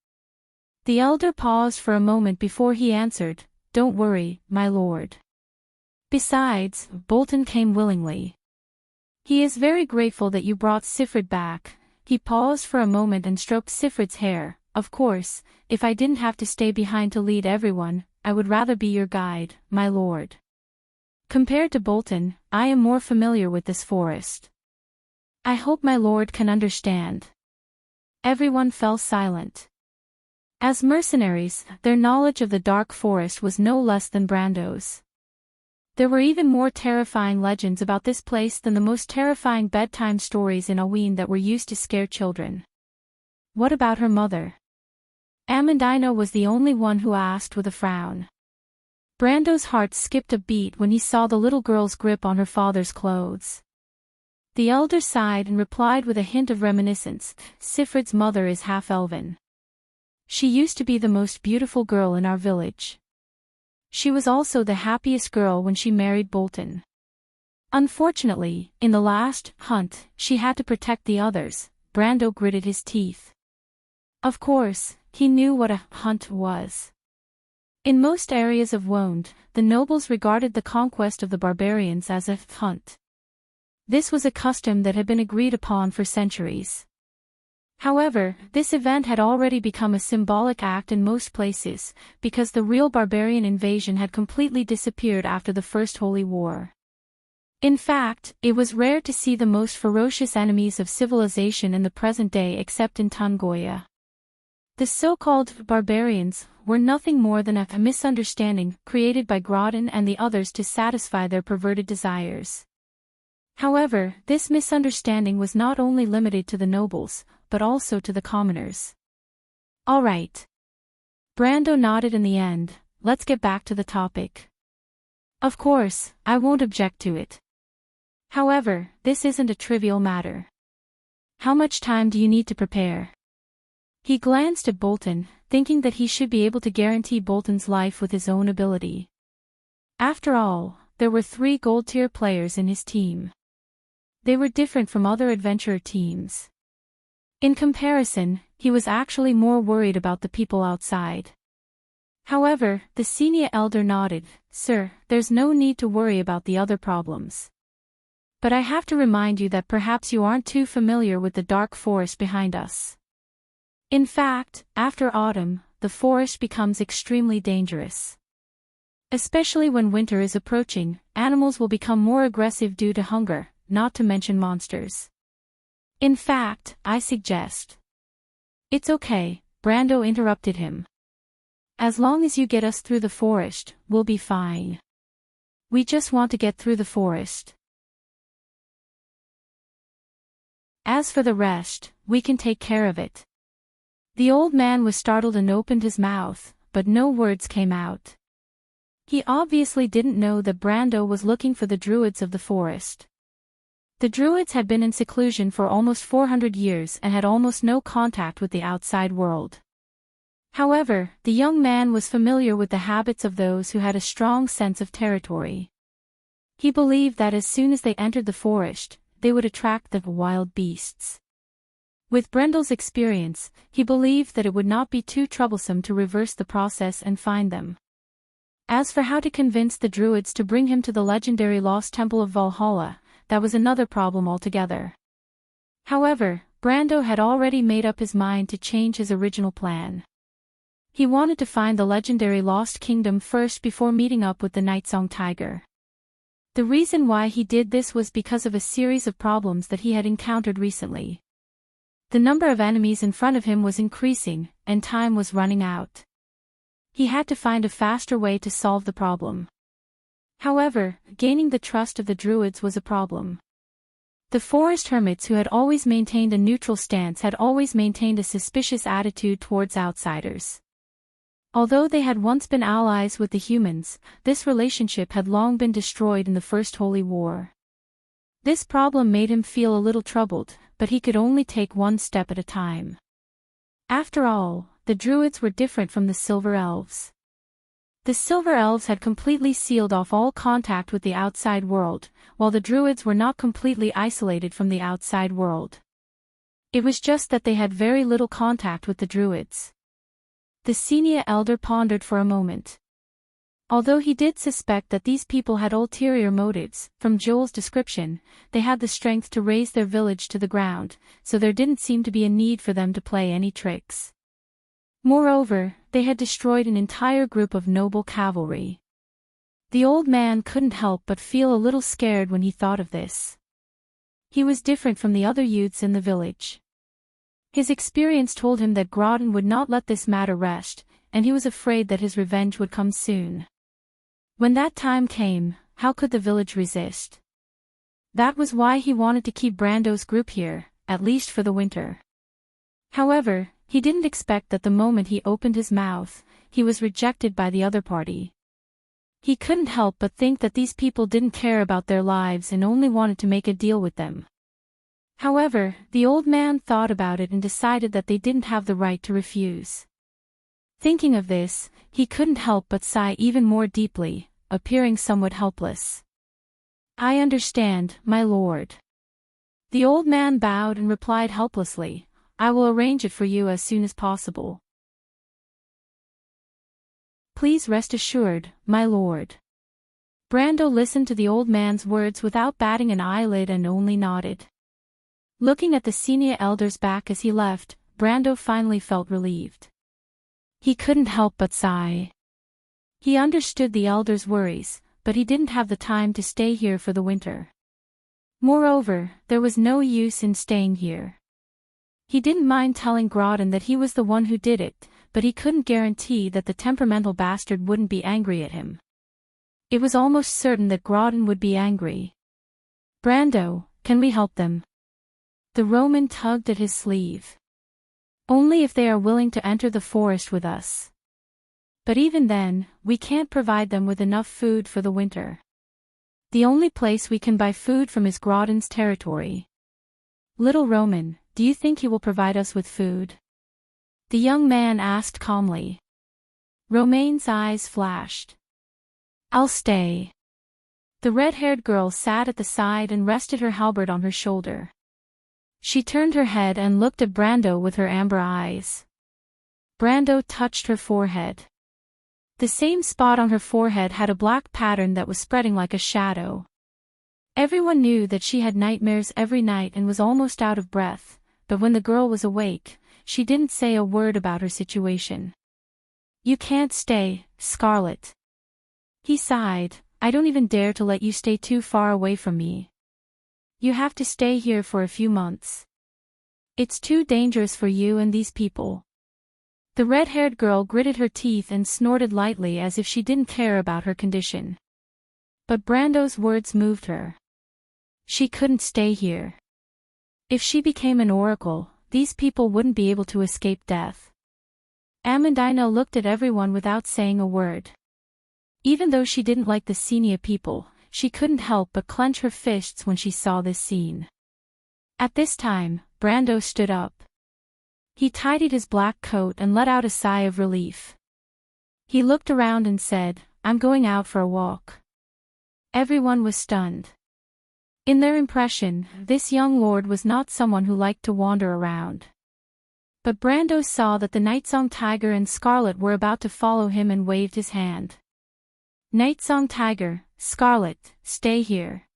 The elder paused for a moment before he answered, Don't worry, my lord. Besides, Bolton came willingly. He is very grateful that you brought Sifrid back. He paused for a moment and stroked Sifrid's hair. Of course, if I didn't have to stay behind to lead everyone, I would rather be your guide, my lord. Compared to Bolton, I am more familiar with this forest. I hope my lord can understand. Everyone fell silent. As mercenaries, their knowledge of the dark forest was no less than Brando's. There were even more terrifying legends about this place than the most terrifying bedtime stories in Aween that were used to scare children. What about her mother? Amandina was the only one who asked with a frown. Brando's heart skipped a beat when he saw the little girl's grip on her father's clothes. The elder sighed and replied with a hint of reminiscence, Sifrid's mother is half elven. She used to be the most beautiful girl in our village. She was also the happiest girl when she married Bolton. Unfortunately, in the last hunt, she had to protect the others. Brando gritted his teeth. Of course, he knew what a hunt was. In most areas of Wonde, the nobles regarded the conquest of the barbarians as a hunt. This was a custom that had been agreed upon for centuries. However, this event had already become a symbolic act in most places, because the real barbarian invasion had completely disappeared after the First Holy War. In fact, it was rare to see the most ferocious enemies of civilization in the present day except in Tungoya. The so-called barbarians were nothing more than a misunderstanding created by Grodin and the others to satisfy their perverted desires. However, this misunderstanding was not only limited to the nobles, but also to the commoners. All right. Brando nodded in the end. Let's get back to the topic. Of course, I won't object to it. However, this isn't a trivial matter. How much time do you need to prepare? He glanced at Bolton, thinking that he should be able to guarantee Bolton's life with his own ability. After all, there were 3 gold-tier players in his team. They were different from other adventurer teams. In comparison, he was actually more worried about the people outside. However, the senior elder nodded, Sir, there's no need to worry about the other problems. But I have to remind you that perhaps you aren't too familiar with the dark forest behind us. In fact, after autumn, the forest becomes extremely dangerous. Especially when winter is approaching, animals will become more aggressive due to hunger, not to mention monsters. In fact, I suggest. It's okay, Brando interrupted him. As long as you get us through the forest, we'll be fine. We just want to get through the forest. As for the rest, we can take care of it. The old man was startled and opened his mouth, but no words came out. He obviously didn't know that Brando was looking for the druids of the forest. The druids had been in seclusion for almost 400 years and had almost no contact with the outside world. However, the young man was familiar with the habits of those who had a strong sense of territory. He believed that as soon as they entered the forest, they would attract the wild beasts. With Brendel's experience, he believed that it would not be too troublesome to reverse the process and find them. As for how to convince the druids to bring him to the legendary Lost Temple of Valhalla, that was another problem altogether. However, Brando had already made up his mind to change his original plan. He wanted to find the legendary Lost Kingdom first before meeting up with the Nightsong Tiger. The reason why he did this was because of a series of problems that he had encountered recently. The number of enemies in front of him was increasing, and time was running out. He had to find a faster way to solve the problem. However, gaining the trust of the druids was a problem. The forest hermits, who had always maintained a neutral stance, had always maintained a suspicious attitude towards outsiders. Although they had once been allies with the humans, this relationship had long been destroyed in the First Holy War. This problem made him feel a little troubled, but he could only take one step at a time. After all, the druids were different from the silver elves. The silver elves had completely sealed off all contact with the outside world, while the druids were not completely isolated from the outside world. It was just that they had very little contact with the druids. The senior elder pondered for a moment. Although he did suspect that these people had ulterior motives, from Joel's description, they had the strength to raise their village to the ground, so there didn't seem to be a need for them to play any tricks. Moreover, they had destroyed an entire group of noble cavalry. The old man couldn't help but feel a little scared when he thought of this. He was different from the other youths in the village. His experience told him that Groton would not let this matter rest, and he was afraid that his revenge would come soon. When that time came, how could the village resist? That was why he wanted to keep Brando's group here, at least for the winter. However, he didn't expect that the moment he opened his mouth, he was rejected by the other party. He couldn't help but think that these people didn't care about their lives and only wanted to make a deal with them. However, the old man thought about it and decided that they didn't have the right to refuse. Thinking of this, he couldn't help but sigh even more deeply, appearing somewhat helpless. "I understand, my lord." The old man bowed and replied helplessly, "I will arrange it for you as soon as possible. Please rest assured, my lord." Brando listened to the old man's words without batting an eyelid and only nodded. Looking at the senior elder's back as he left, Brando finally felt relieved. He couldn't help but sigh. He understood the elder's worries, but he didn't have the time to stay here for the winter. Moreover, there was no use in staying here. He didn't mind telling Groton that he was the one who did it, but he couldn't guarantee that the temperamental bastard wouldn't be angry at him. It was almost certain that Groton would be angry. "Brando, can we help them?" The Roman tugged at his sleeve. "Only if they are willing to enter the forest with us. But even then, we can't provide them with enough food for the winter. The only place we can buy food from is Groton's territory. Little Roman, do you think he will provide us with food?" The young man asked calmly. Romain's eyes flashed. "I'll stay." The red-haired girl sat at the side and rested her halberd on her shoulder. She turned her head and looked at Brando with her amber eyes. Brando touched her forehead. The same spot on her forehead had a black pattern that was spreading like a shadow. Everyone knew that she had nightmares every night and was almost out of breath, but when the girl was awake, she didn't say a word about her situation. "You can't stay, Scarlet." He sighed, "I don't even dare to let you stay too far away from me. You have to stay here for a few months. It's too dangerous for you and these people." The red-haired girl gritted her teeth and snorted lightly as if she didn't care about her condition. But Brando's words moved her. She couldn't stay here. If she became an oracle, these people wouldn't be able to escape death. Amandina looked at everyone without saying a word. Even though she didn't like the senior people, she couldn't help but clench her fists when she saw this scene. At this time, Brando stood up. He tidied his black coat and let out a sigh of relief. He looked around and said, "I'm going out for a walk." Everyone was stunned. In their impression, this young lord was not someone who liked to wander around. But Brando saw that the Nightsong Tiger and Scarlet were about to follow him and waved his hand. "Nightsong Tiger, Scarlet, stay here.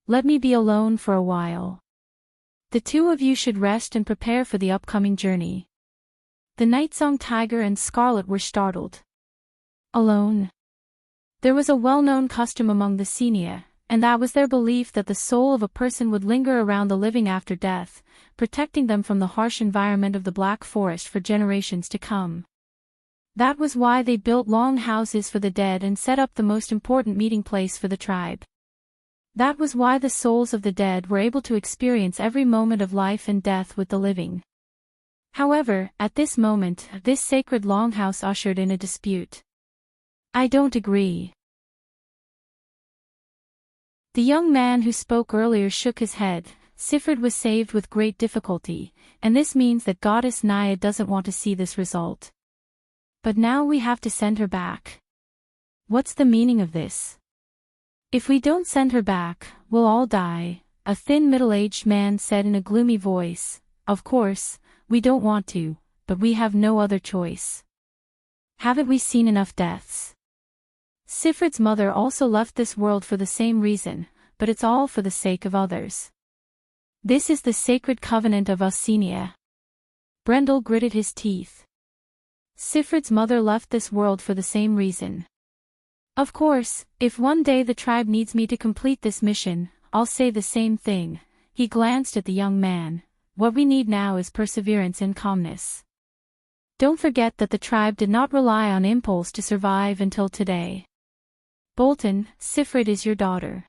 Let me be alone for a while. The two of you should rest and prepare for the upcoming journey." The Nightsong Tiger and Scarlet were startled. Alone? There was a well-known custom among the Senia, and that was their belief that the soul of a person would linger around the living after death, protecting them from the harsh environment of the Black Forest for generations to come. That was why they built long houses for the dead and set up the most important meeting place for the tribe. That was why the souls of the dead were able to experience every moment of life and death with the living. However, at this moment, this sacred longhouse ushered in a dispute. "I don't agree." The young man who spoke earlier shook his head. Sifrid was saved with great difficulty, and this means that Goddess Naya doesn't want to see this result. But now we have to send her back. What's the meaning of this? If we don't send her back, we'll all die, a thin middle-aged man said in a gloomy voice. Of course, we don't want to, but we have no other choice. Haven't we seen enough deaths? Sifrid's mother also left this world for the same reason, but it's all for the sake of others. This is the sacred covenant of Oceania. Brendel gritted his teeth. Sifrid's mother left this world for the same reason. Of course, if one day the tribe needs me to complete this mission, I'll say the same thing. He glanced at the young man. What we need now is perseverance and calmness. Don't forget that the tribe did not rely on impulse to survive until today. Bolton, Sifrid is your daughter.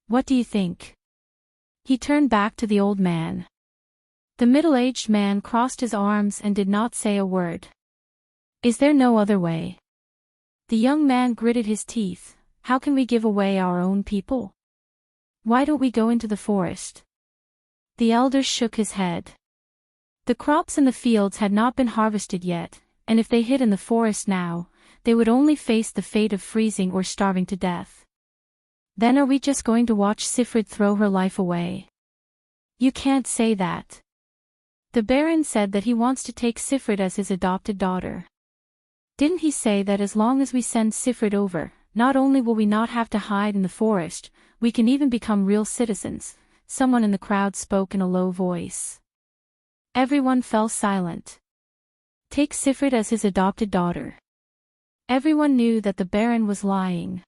What do you think? He turned back to the old man. The middle-aged man crossed his arms and did not say a word. Is there no other way? The young man gritted his teeth. How can we give away our own people? Why don't we go into the forest? The elder shook his head. The crops in the fields had not been harvested yet, and if they hid in the forest now, they would only face the fate of freezing or starving to death. Then are we just going to watch Sifrid throw her life away? You can't say that. The Baron said that he wants to take Sifrid as his adopted daughter. Didn't he say that as long as we send Sifrid over, not only will we not have to hide in the forest, we can even become real citizens? Someone in the crowd spoke in a low voice. Everyone fell silent. Take Sifrid as his adopted daughter. Everyone knew that the Baron was lying.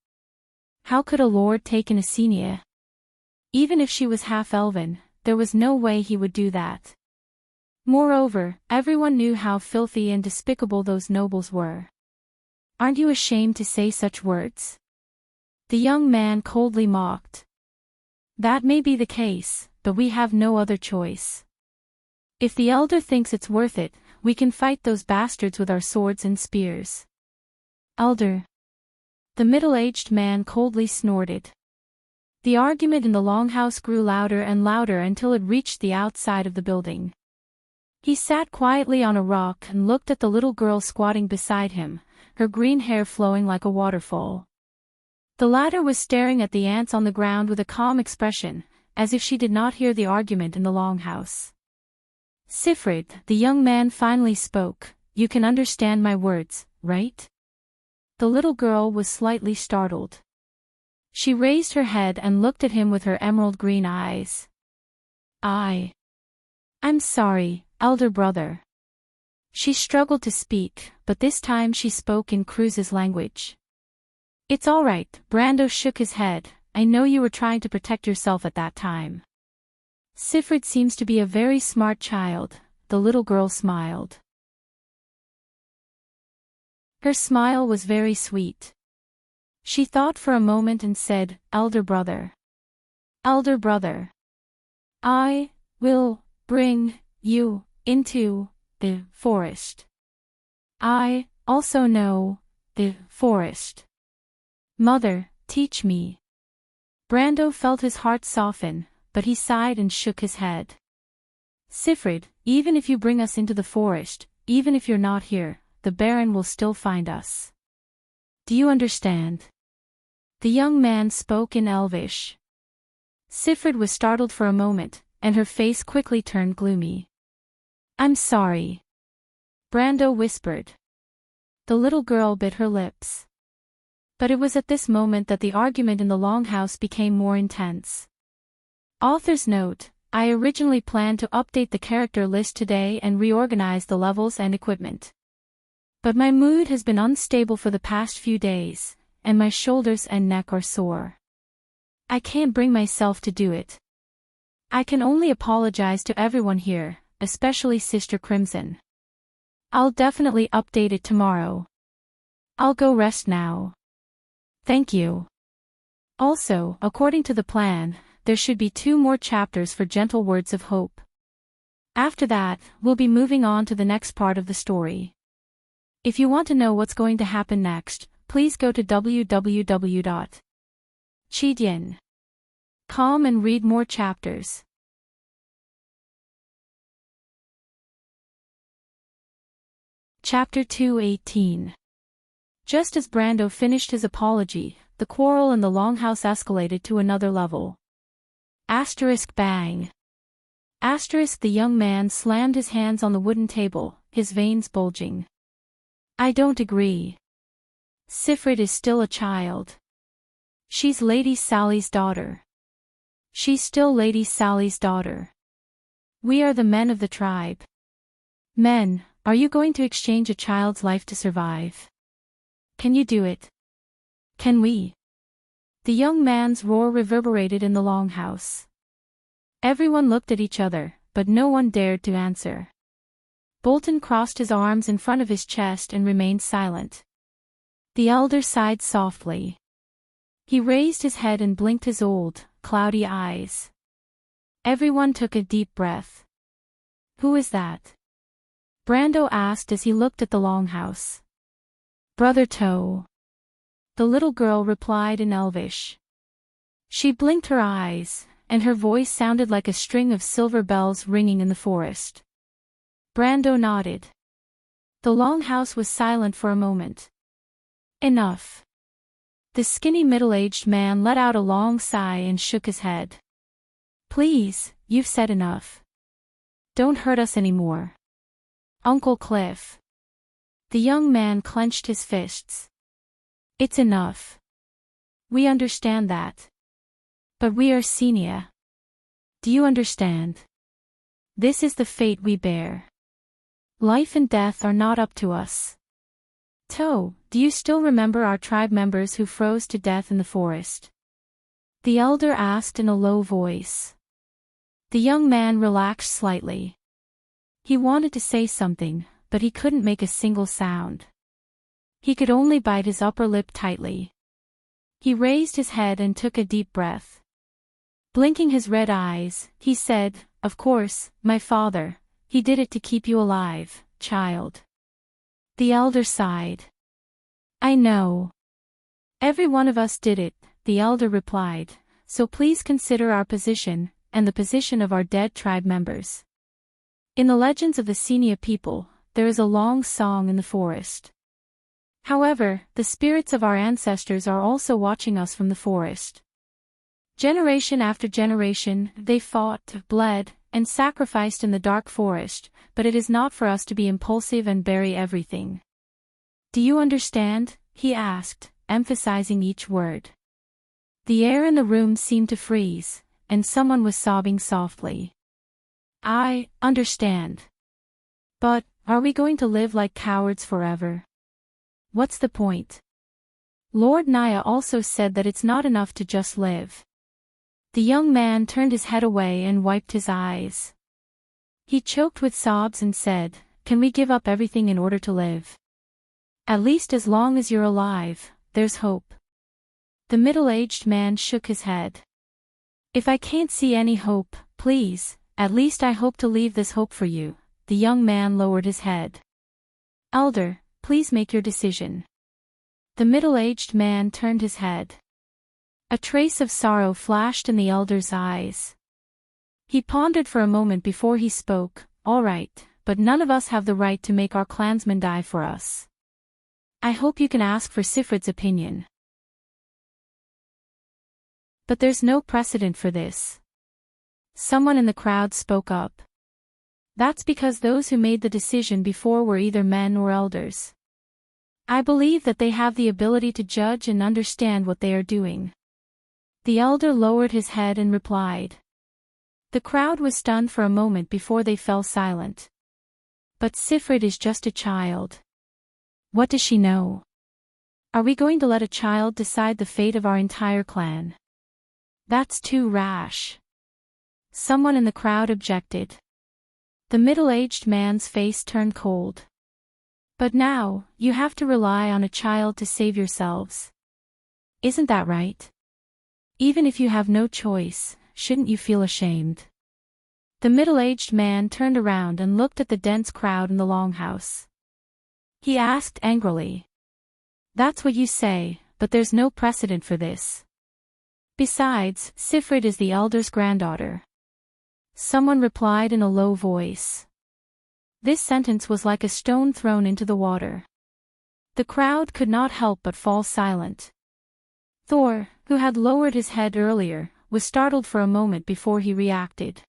How could a lord take an Oceania? Even if she was half-elven, there was no way he would do that. Moreover, everyone knew how filthy and despicable those nobles were. Aren't you ashamed to say such words? The young man coldly mocked. That may be the case, but we have no other choice. If the elder thinks it's worth it, we can fight those bastards with our swords and spears. Elder. The middle-aged man coldly snorted. The argument in the longhouse grew louder and louder until it reached the outside of the building. He sat quietly on a rock and looked at the little girl squatting beside him, her green hair flowing like a waterfall. The latter was staring at the ants on the ground with a calm expression, as if she did not hear the argument in the longhouse. Sifrid, the young man finally spoke, you can understand my words, right? The little girl was slightly startled. She raised her head and looked at him with her emerald green eyes. I'm sorry, elder brother. She struggled to speak, but this time she spoke in Cruz's language. It's all right, Brando shook his head, I know you were trying to protect yourself at that time. Sifrid seems to be a very smart child, the little girl smiled. Her smile was very sweet. She thought for a moment and said, Elder brother. Elder brother. I will bring you into the forest. I also know the forest. Mother, teach me. Brando felt his heart soften, but he sighed and shook his head. Sifrid, even if you bring us into the forest, even if you're not here, the Baron will still find us. Do you understand? The young man spoke in Elvish. Sifrid was startled for a moment, and her face quickly turned gloomy. I'm sorry. Brando whispered. The little girl bit her lips. But it was at this moment that the argument in the longhouse became more intense. Author's note, I originally planned to update the character list today and reorganize the levels and equipment. But my mood has been unstable for the past few days, and my shoulders and neck are sore. I can't bring myself to do it. I can only apologize to everyone here, especially Sister Crimson. I'll definitely update it tomorrow. I'll go rest now. Thank you. Also, according to the plan, there should be 2 more chapters for Gentle Words of Hope. After that, we'll be moving on to the next part of the story. If you want to know what's going to happen next, please go to www.cheedian.com and read more chapters. Chapter 218. Just as Brando finished his apology, the quarrel in the longhouse escalated to another level. Bang. The young man slammed his hands on the wooden table, his veins bulging. I don't agree. Sifrid is still a child. She's Lady Sally's daughter. She's still Lady Sally's daughter. We are the men of the tribe. Men, are you going to exchange a child's life to survive? Can you do it? Can we? The young man's roar reverberated in the longhouse. Everyone looked at each other, but no one dared to answer. Bolton crossed his arms in front of his chest and remained silent. The elder sighed softly. He raised his head and blinked his old, cloudy eyes. Everyone took a deep breath. Who is that? Brando asked as he looked at the longhouse. Brother Toe. The little girl replied in Elvish. She blinked her eyes, and her voice sounded like a string of silver bells ringing in the forest. Brando nodded. The longhouse was silent for a moment. Enough. The skinny middle-aged man let out a long sigh and shook his head. Please, you've said enough. Don't hurt us anymore. Uncle Cliff. The young man clenched his fists. It's enough. We understand that. But we are Senia. Do you understand? This is the fate we bear. Life and death are not up to us. Toe, do you still remember our tribe members who froze to death in the forest? The elder asked in a low voice. The young man relaxed slightly. He wanted to say something, but he couldn't make a single sound. He could only bite his upper lip tightly. He raised his head and took a deep breath. Blinking his red eyes, he said, Of course, my father, he did it to keep you alive, child. The elder sighed. I know. Every one of us did it, the elder replied, so please consider our position, and the position of our dead tribe members. In the legends of the Senia people, there is a long song in the forest. However, the spirits of our ancestors are also watching us from the forest. Generation after generation, they fought, bled, and sacrificed in the dark forest, but it is not for us to be impulsive and bury everything. Do you understand? He asked, emphasizing each word. The air in the room seemed to freeze, and someone was sobbing softly. I understand. But, are we going to live like cowards forever? What's the point? Lord Naya also said that it's not enough to just live. The young man turned his head away and wiped his eyes. He choked with sobs and said, Can we give up everything in order to live? At least as long as you're alive, there's hope. The middle-aged man shook his head. If I can't see any hope, please, at least I hope to leave this hope for you. The young man lowered his head. Elder, please make your decision. The middle-aged man turned his head. A trace of sorrow flashed in the elder's eyes. He pondered for a moment before he spoke, All right, but none of us have the right to make our clansmen die for us. I hope you can ask for Sifrid's opinion. But there's no precedent for this. Someone in the crowd spoke up. That's because those who made the decision before were either men or elders. I believe that they have the ability to judge and understand what they are doing. The elder lowered his head and replied. The crowd was stunned for a moment before they fell silent. But Sifrid is just a child. What does she know? Are we going to let a child decide the fate of our entire clan? That's too rash. Someone in the crowd objected. The middle-aged man's face turned cold. But now, you have to rely on a child to save yourselves. Isn't that right? Even if you have no choice, shouldn't you feel ashamed? The middle-aged man turned around and looked at the dense crowd in the longhouse. He asked angrily. That's what you say, but there's no precedent for this. Besides, Sifrid is the elder's granddaughter. Someone replied in a low voice. This sentence was like a stone thrown into the water. The crowd could not help but fall silent. Thor, who had lowered his head earlier, was startled for a moment before he reacted.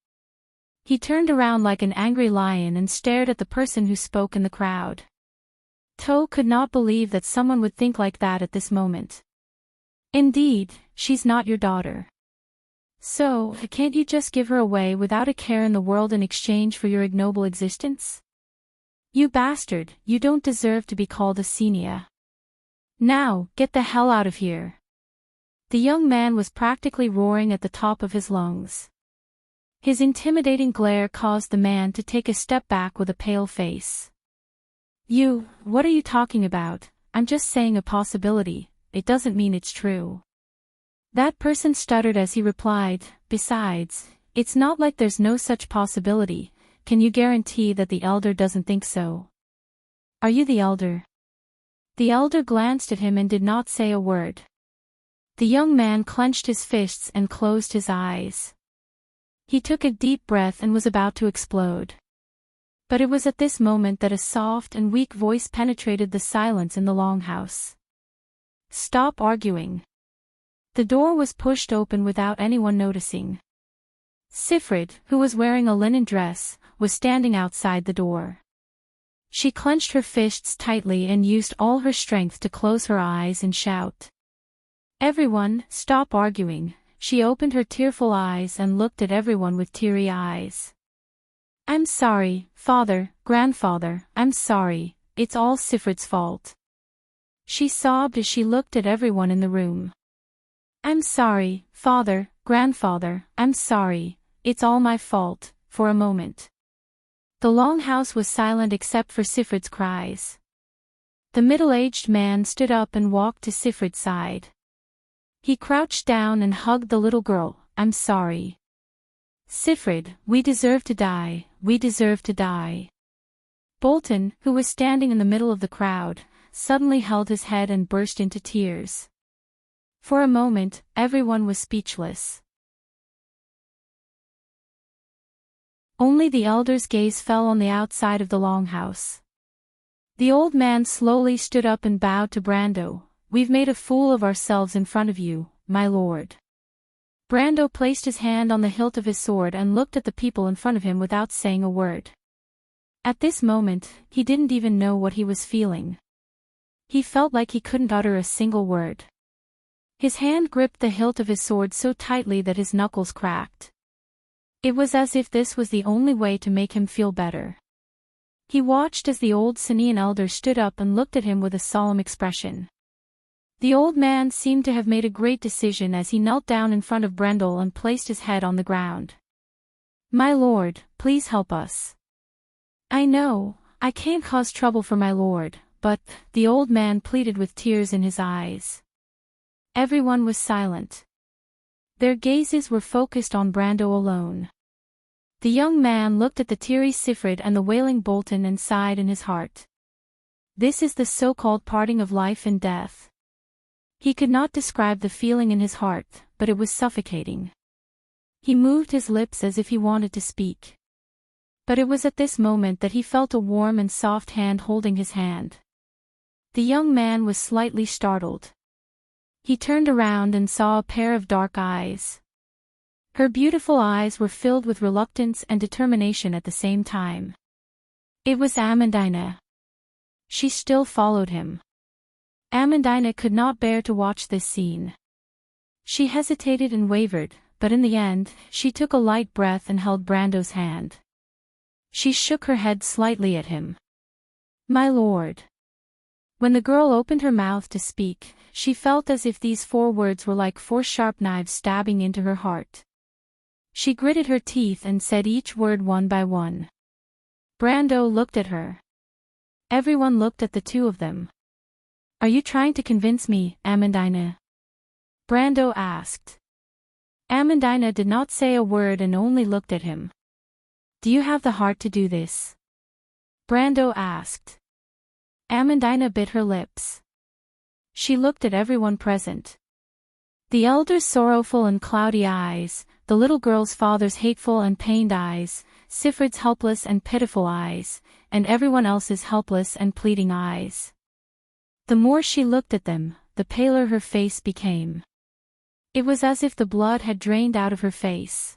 He turned around like an angry lion and stared at the person who spoke in the crowd. Toe could not believe that someone would think like that at this moment. Indeed, she's not your daughter. So, can't you just give her away without a care in the world in exchange for your ignoble existence? You bastard, you don't deserve to be called a Senia. Now, get the hell out of here. The young man was practically roaring at the top of his lungs. His intimidating glare caused the man to take a step back with a pale face. What are you talking about? I'm just saying a possibility, it doesn't mean it's true. That person stuttered as he replied, besides, it's not like there's no such possibility, can you guarantee that the elder doesn't think so? Are you the elder? The elder glanced at him and did not say a word. The young man clenched his fists and closed his eyes. He took a deep breath and was about to explode. But it was at this moment that a soft and weak voice penetrated the silence in the longhouse. Stop arguing. The door was pushed open without anyone noticing. Sifrid, who was wearing a linen dress, was standing outside the door. She clenched her fists tightly and used all her strength to close her eyes and shout. Everyone, stop arguing. She opened her tearful eyes and looked at everyone with teary eyes. I'm sorry, father, grandfather, I'm sorry, it's all Sifrid's fault. She sobbed as she looked at everyone in the room. I'm sorry, father, grandfather, I'm sorry, it's all my fault, for a moment. The longhouse was silent except for Sifrid's cries. The middle-aged man stood up and walked to Sifrid's side. He crouched down and hugged the little girl. I'm sorry. Sifrid, we deserve to die, we deserve to die. Bolton, who was standing in the middle of the crowd, suddenly held his head and burst into tears. For a moment, everyone was speechless. Only the elder's gaze fell on the outside of the longhouse. The old man slowly stood up and bowed to Brando. We've made a fool of ourselves in front of you, my lord. Brando placed his hand on the hilt of his sword and looked at the people in front of him without saying a word. At this moment, he didn't even know what he was feeling. He felt like he couldn't utter a single word. His hand gripped the hilt of his sword so tightly that his knuckles cracked. It was as if this was the only way to make him feel better. He watched as the old Senian elder stood up and looked at him with a solemn expression. The old man seemed to have made a great decision as he knelt down in front of Brendel and placed his head on the ground. My lord, please help us. I know, I can't cause trouble for my lord, but, the old man pleaded with tears in his eyes. Everyone was silent. Their gazes were focused on Brando alone. The young man looked at the teary Sifrid and the wailing Bolton and sighed in his heart. This is the so-called parting of life and death. He could not describe the feeling in his heart, but it was suffocating. He moved his lips as if he wanted to speak. But it was at this moment that he felt a warm and soft hand holding his hand. The young man was slightly startled. He turned around and saw a pair of dark eyes. Her beautiful eyes were filled with reluctance and determination at the same time. It was Amandine. She still followed him. Amandine could not bear to watch this scene. She hesitated and wavered, but in the end, she took a light breath and held Brando's hand. She shook her head slightly at him. My lord. When the girl opened her mouth to speak, she felt as if these 4 words were like 4 sharp knives stabbing into her heart. She gritted her teeth and said each word one by one. Brando looked at her. Everyone looked at the two of them. "Are you trying to convince me, Amandina?" Brando asked. Amandina did not say a word and only looked at him. "Do you have the heart to do this?" Brando asked. Amandina bit her lips. She looked at everyone present. The elder's sorrowful and cloudy eyes, the little girl's father's hateful and pained eyes, Siffred's helpless and pitiful eyes, and everyone else's helpless and pleading eyes. The more she looked at them, the paler her face became. It was as if the blood had drained out of her face.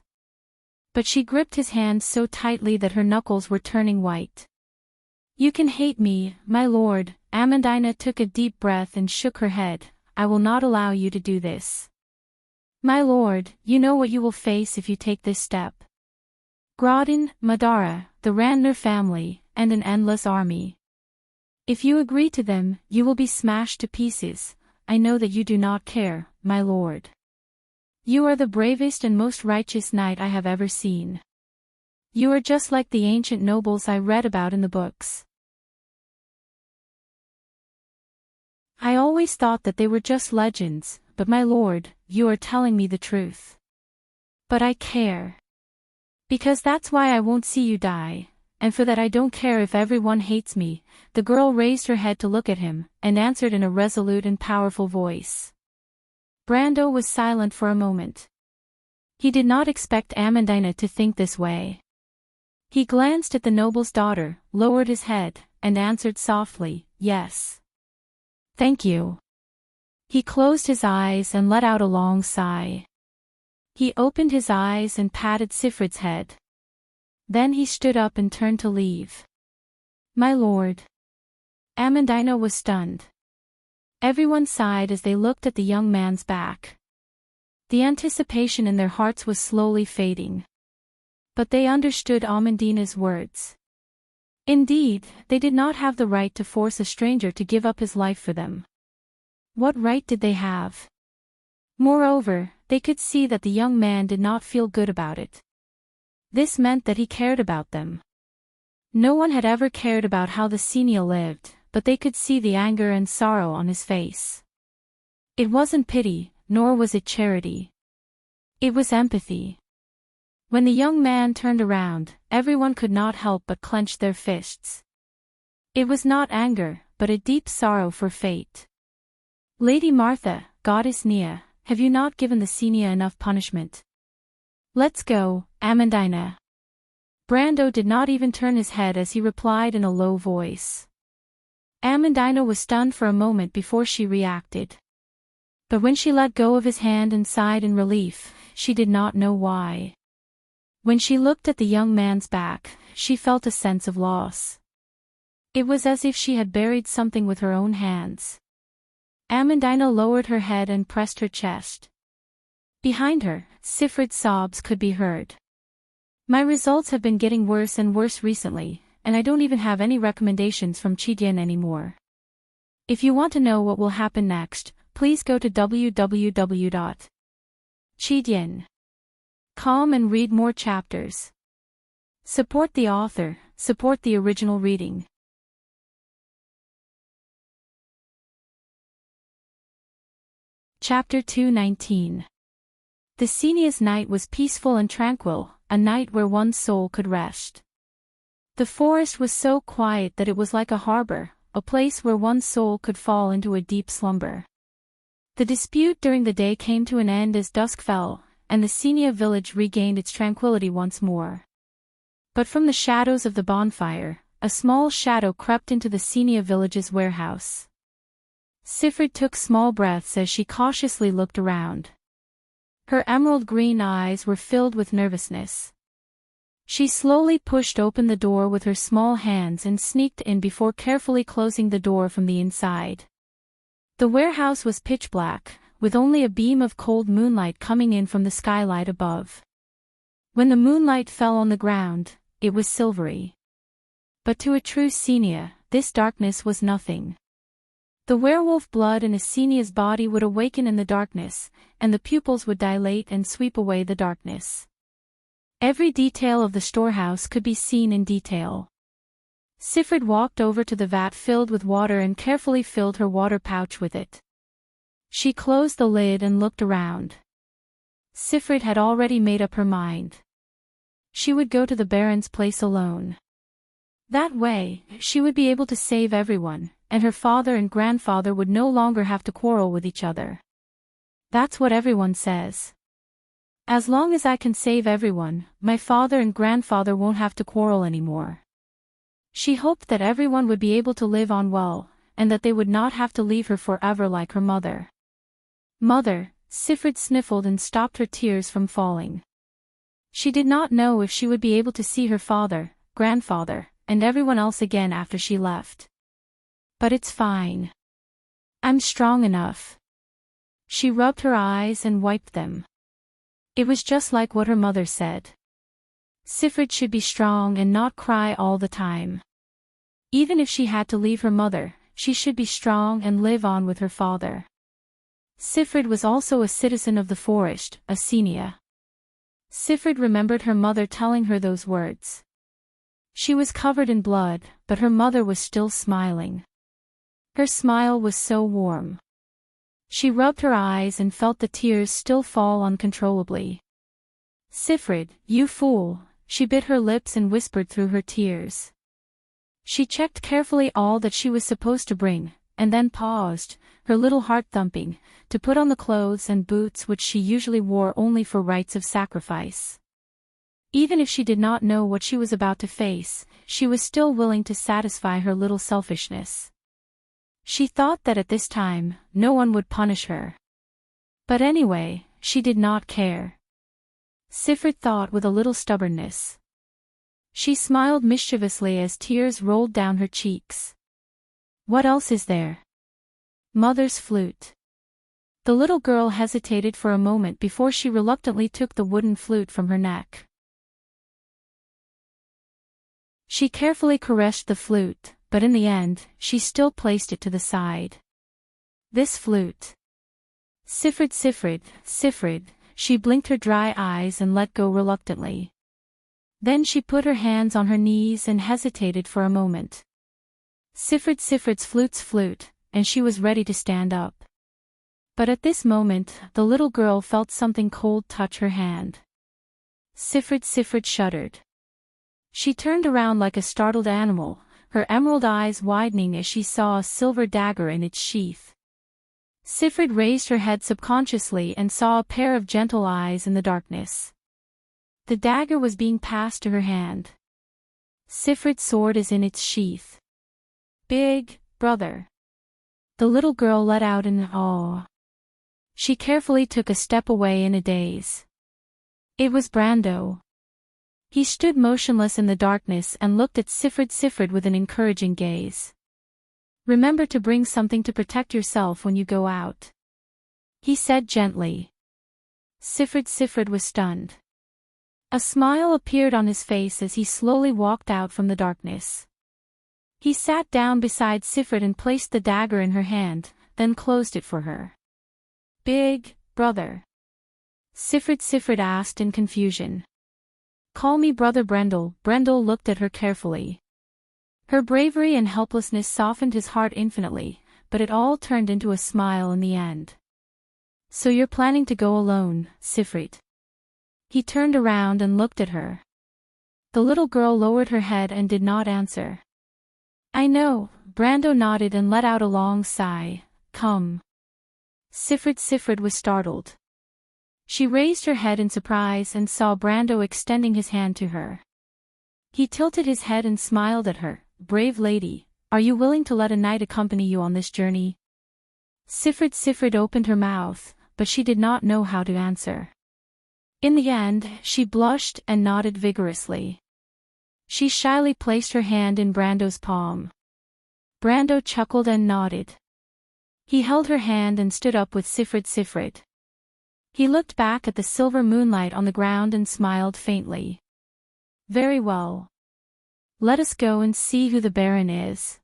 But she gripped his hands so tightly that her knuckles were turning white. "You can hate me, my lord." Amandina took a deep breath and shook her head. "I will not allow you to do this. My lord, you know what you will face if you take this step. Grodin, Madara, the Randner family, and an endless army. If you agree to them, you will be smashed to pieces. I know that you do not care, my lord. You are the bravest and most righteous knight I have ever seen. You are just like the ancient nobles I read about in the books. I always thought that they were just legends, but my lord, you are telling me the truth. But I care. Because that's why I won't see you die, and for that I don't care if everyone hates me." The girl raised her head to look at him, and answered in a resolute and powerful voice. Brando was silent for a moment. He did not expect Amandina to think this way. He glanced at the noble's daughter, lowered his head, and answered softly, "Yes. Thank you." He closed his eyes and let out a long sigh. He opened his eyes and patted Siffred's head. Then he stood up and turned to leave. "My lord." Amandina was stunned. Everyone sighed as they looked at the young man's back. The anticipation in their hearts was slowly fading. But they understood Amandina's words. Indeed, they did not have the right to force a stranger to give up his life for them. What right did they have? Moreover, they could see that the young man did not feel good about it. This meant that he cared about them. No one had ever cared about how the senior lived, but they could see the anger and sorrow on his face. It wasn't pity, nor was it charity. It was empathy. When the young man turned around, everyone could not help but clench their fists. It was not anger, but a deep sorrow for fate. "Lady Martha, Goddess Nia, have you not given the senior enough punishment? Let's go, Amandina." Brando did not even turn his head as he replied in a low voice. Amandina was stunned for a moment before she reacted. But when she let go of his hand and sighed in relief, she did not know why. When she looked at the young man's back, she felt a sense of loss. It was as if she had buried something with her own hands. Amandina lowered her head and pressed her chest. Behind her, Siffred's sobs could be heard. "My results have been getting worse and worse recently, and I don't even have any recommendations from Chidien anymore. If you want to know what will happen next, please go to www.chidien.com and read more chapters. Support the author, support the original reading." Chapter 219. The Senior's night was peaceful and tranquil, a night where one's soul could rest. The forest was so quiet that it was like a harbor, a place where one's soul could fall into a deep slumber. The dispute during the day came to an end as dusk fell, and the Senior village regained its tranquility once more. But from the shadows of the bonfire, a small shadow crept into the Senior village's warehouse. Siffred took small breaths as she cautiously looked around. Her emerald green eyes were filled with nervousness. She slowly pushed open the door with her small hands and sneaked in before carefully closing the door from the inside. The warehouse was pitch black, with only a beam of cold moonlight coming in from the skylight above. When the moonlight fell on the ground, it was silvery. But to a true senior, this darkness was nothing. The werewolf blood in Esenia's body would awaken in the darkness, and the pupils would dilate and sweep away the darkness. Every detail of the storehouse could be seen in detail. Sifrid walked over to the vat filled with water and carefully filled her water pouch with it. She closed the lid and looked around. Sifrid had already made up her mind. She would go to the Baron's place alone. That way, she would be able to save everyone, and her father and grandfather would no longer have to quarrel with each other. That's what everyone says. As long as I can save everyone, my father and grandfather won't have to quarrel anymore. She hoped that everyone would be able to live on well, and that they would not have to leave her forever like her mother. Mother, Sifrid sniffled and stopped her tears from falling. She did not know if she would be able to see her father, grandfather, and everyone else again after she left. But it's fine. I'm strong enough. She rubbed her eyes and wiped them. It was just like what her mother said. Sifrid should be strong and not cry all the time. Even if she had to leave her mother, she should be strong and live on with her father. Sifrid was also a citizen of the forest, Esenia. Sifrid remembered her mother telling her those words. She was covered in blood, but her mother was still smiling. Her smile was so warm. She rubbed her eyes and felt the tears still fall uncontrollably. Sifrid, you fool, she bit her lips and whispered through her tears. She checked carefully all that she was supposed to bring, and then paused, her little heart thumping, to put on the clothes and boots which she usually wore only for rites of sacrifice. Even if she did not know what she was about to face, she was still willing to satisfy her little selfishness. She thought that at this time, no one would punish her. But anyway, she did not care. Sifrid thought with a little stubbornness. She smiled mischievously as tears rolled down her cheeks. What else is there? Mother's flute. The little girl hesitated for a moment before she reluctantly took the wooden flute from her neck. She carefully caressed the flute, but in the end, she still placed it to the side. This flute. Sifrid, Sifrid, Sifrid, she blinked her dry eyes and let go reluctantly. Then she put her hands on her knees and hesitated for a moment. Sifrid, Sifrid's flute's flute, and she was ready to stand up. But at this moment, the little girl felt something cold touch her hand. Sifrid shuddered. She turned around like a startled animal, her emerald eyes widening as she saw a silver dagger in its sheath. Sifrid raised her head subconsciously and saw a pair of gentle eyes in the darkness. The dagger was being passed to her hand. Sifrid's sword is in its sheath. Big brother. The little girl let out an awe. She carefully took a step away in a daze. It was Brando. He stood motionless in the darkness and looked at Sifrid with an encouraging gaze. Remember to bring something to protect yourself when you go out, he said gently. Sifrid was stunned. A smile appeared on his face as he slowly walked out from the darkness. He sat down beside Sifrid and placed the dagger in her hand, then closed it for her. Big brother? Sifrid asked in confusion. Call me Brother Brendel. Brendel looked at her carefully. Her bravery and helplessness softened his heart infinitely, but it all turned into a smile in the end. So you're planning to go alone, Sifrid? He turned around and looked at her. The little girl lowered her head and did not answer. I know, Brando nodded and let out a long sigh. Come. Sifrid was startled. She raised her head in surprise and saw Brando extending his hand to her. He tilted his head and smiled at her. Brave lady, are you willing to let a knight accompany you on this journey? Sifrid opened her mouth, but she did not know how to answer. In the end, she blushed and nodded vigorously. She shyly placed her hand in Brando's palm. Brando chuckled and nodded. He held her hand and stood up with Sifrid. He looked back at the silver moonlight on the ground and smiled faintly. Very well. Let us go and see who the Baron is.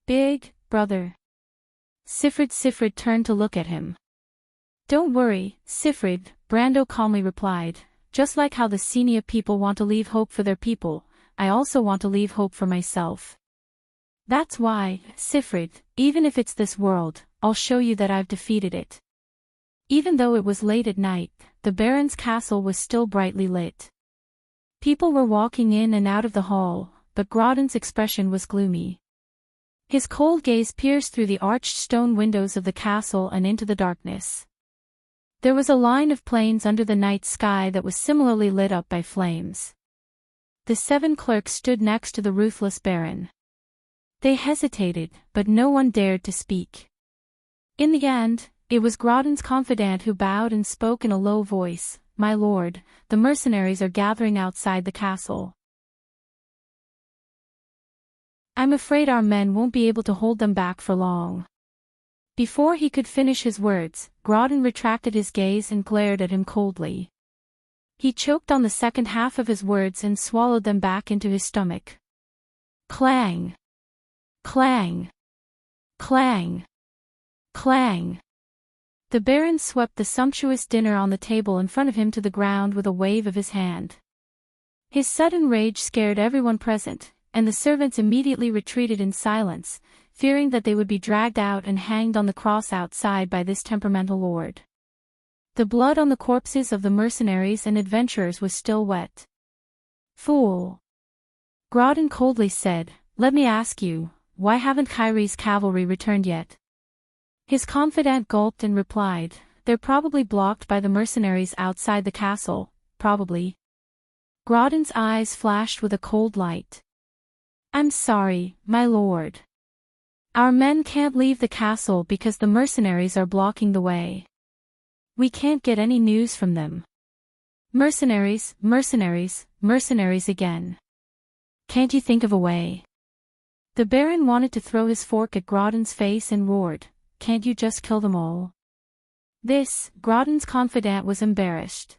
Big brother. Sifrid turned to look at him. Don't worry, Sifrid, Brando calmly replied. Just like how the Senia people want to leave hope for their people, I also want to leave hope for myself. That's why, Sifrid, even if it's this world, I'll show you that I've defeated it. Even though it was late at night, the Baron's castle was still brightly lit. People were walking in and out of the hall, but Grodin's expression was gloomy. His cold gaze pierced through the arched stone windows of the castle and into the darkness. There was a line of plains under the night sky that was similarly lit up by flames. The 7 clerks stood next to the ruthless Baron. They hesitated, but no one dared to speak. In the end, it was Grodin's confidant who bowed and spoke in a low voice. My lord, the mercenaries are gathering outside the castle. I'm afraid our men won't be able to hold them back for long. Before he could finish his words, Grodin retracted his gaze and glared at him coldly. He choked on the second half of his words and swallowed them back into his stomach. Clang! Clang! Clang! Clang! The Baron swept the sumptuous dinner on the table in front of him to the ground with a wave of his hand. His sudden rage scared everyone present, and the servants immediately retreated in silence, fearing that they would be dragged out and hanged on the cross outside by this temperamental lord. The blood on the corpses of the mercenaries and adventurers was still wet. Fool! Grodin coldly said, let me ask you, why haven't Kyrie's cavalry returned yet? His confidant gulped and replied, they're probably blocked by the mercenaries outside the castle, probably. Grodin's eyes flashed with a cold light. I'm sorry, my lord. Our men can't leave the castle because the mercenaries are blocking the way. We can't get any news from them. Mercenaries, mercenaries, mercenaries again. Can't you think of a way? The Baron wanted to throw his fork at Grodin's face and roared, can't you just kill them all? Grodin's confidant was embarrassed.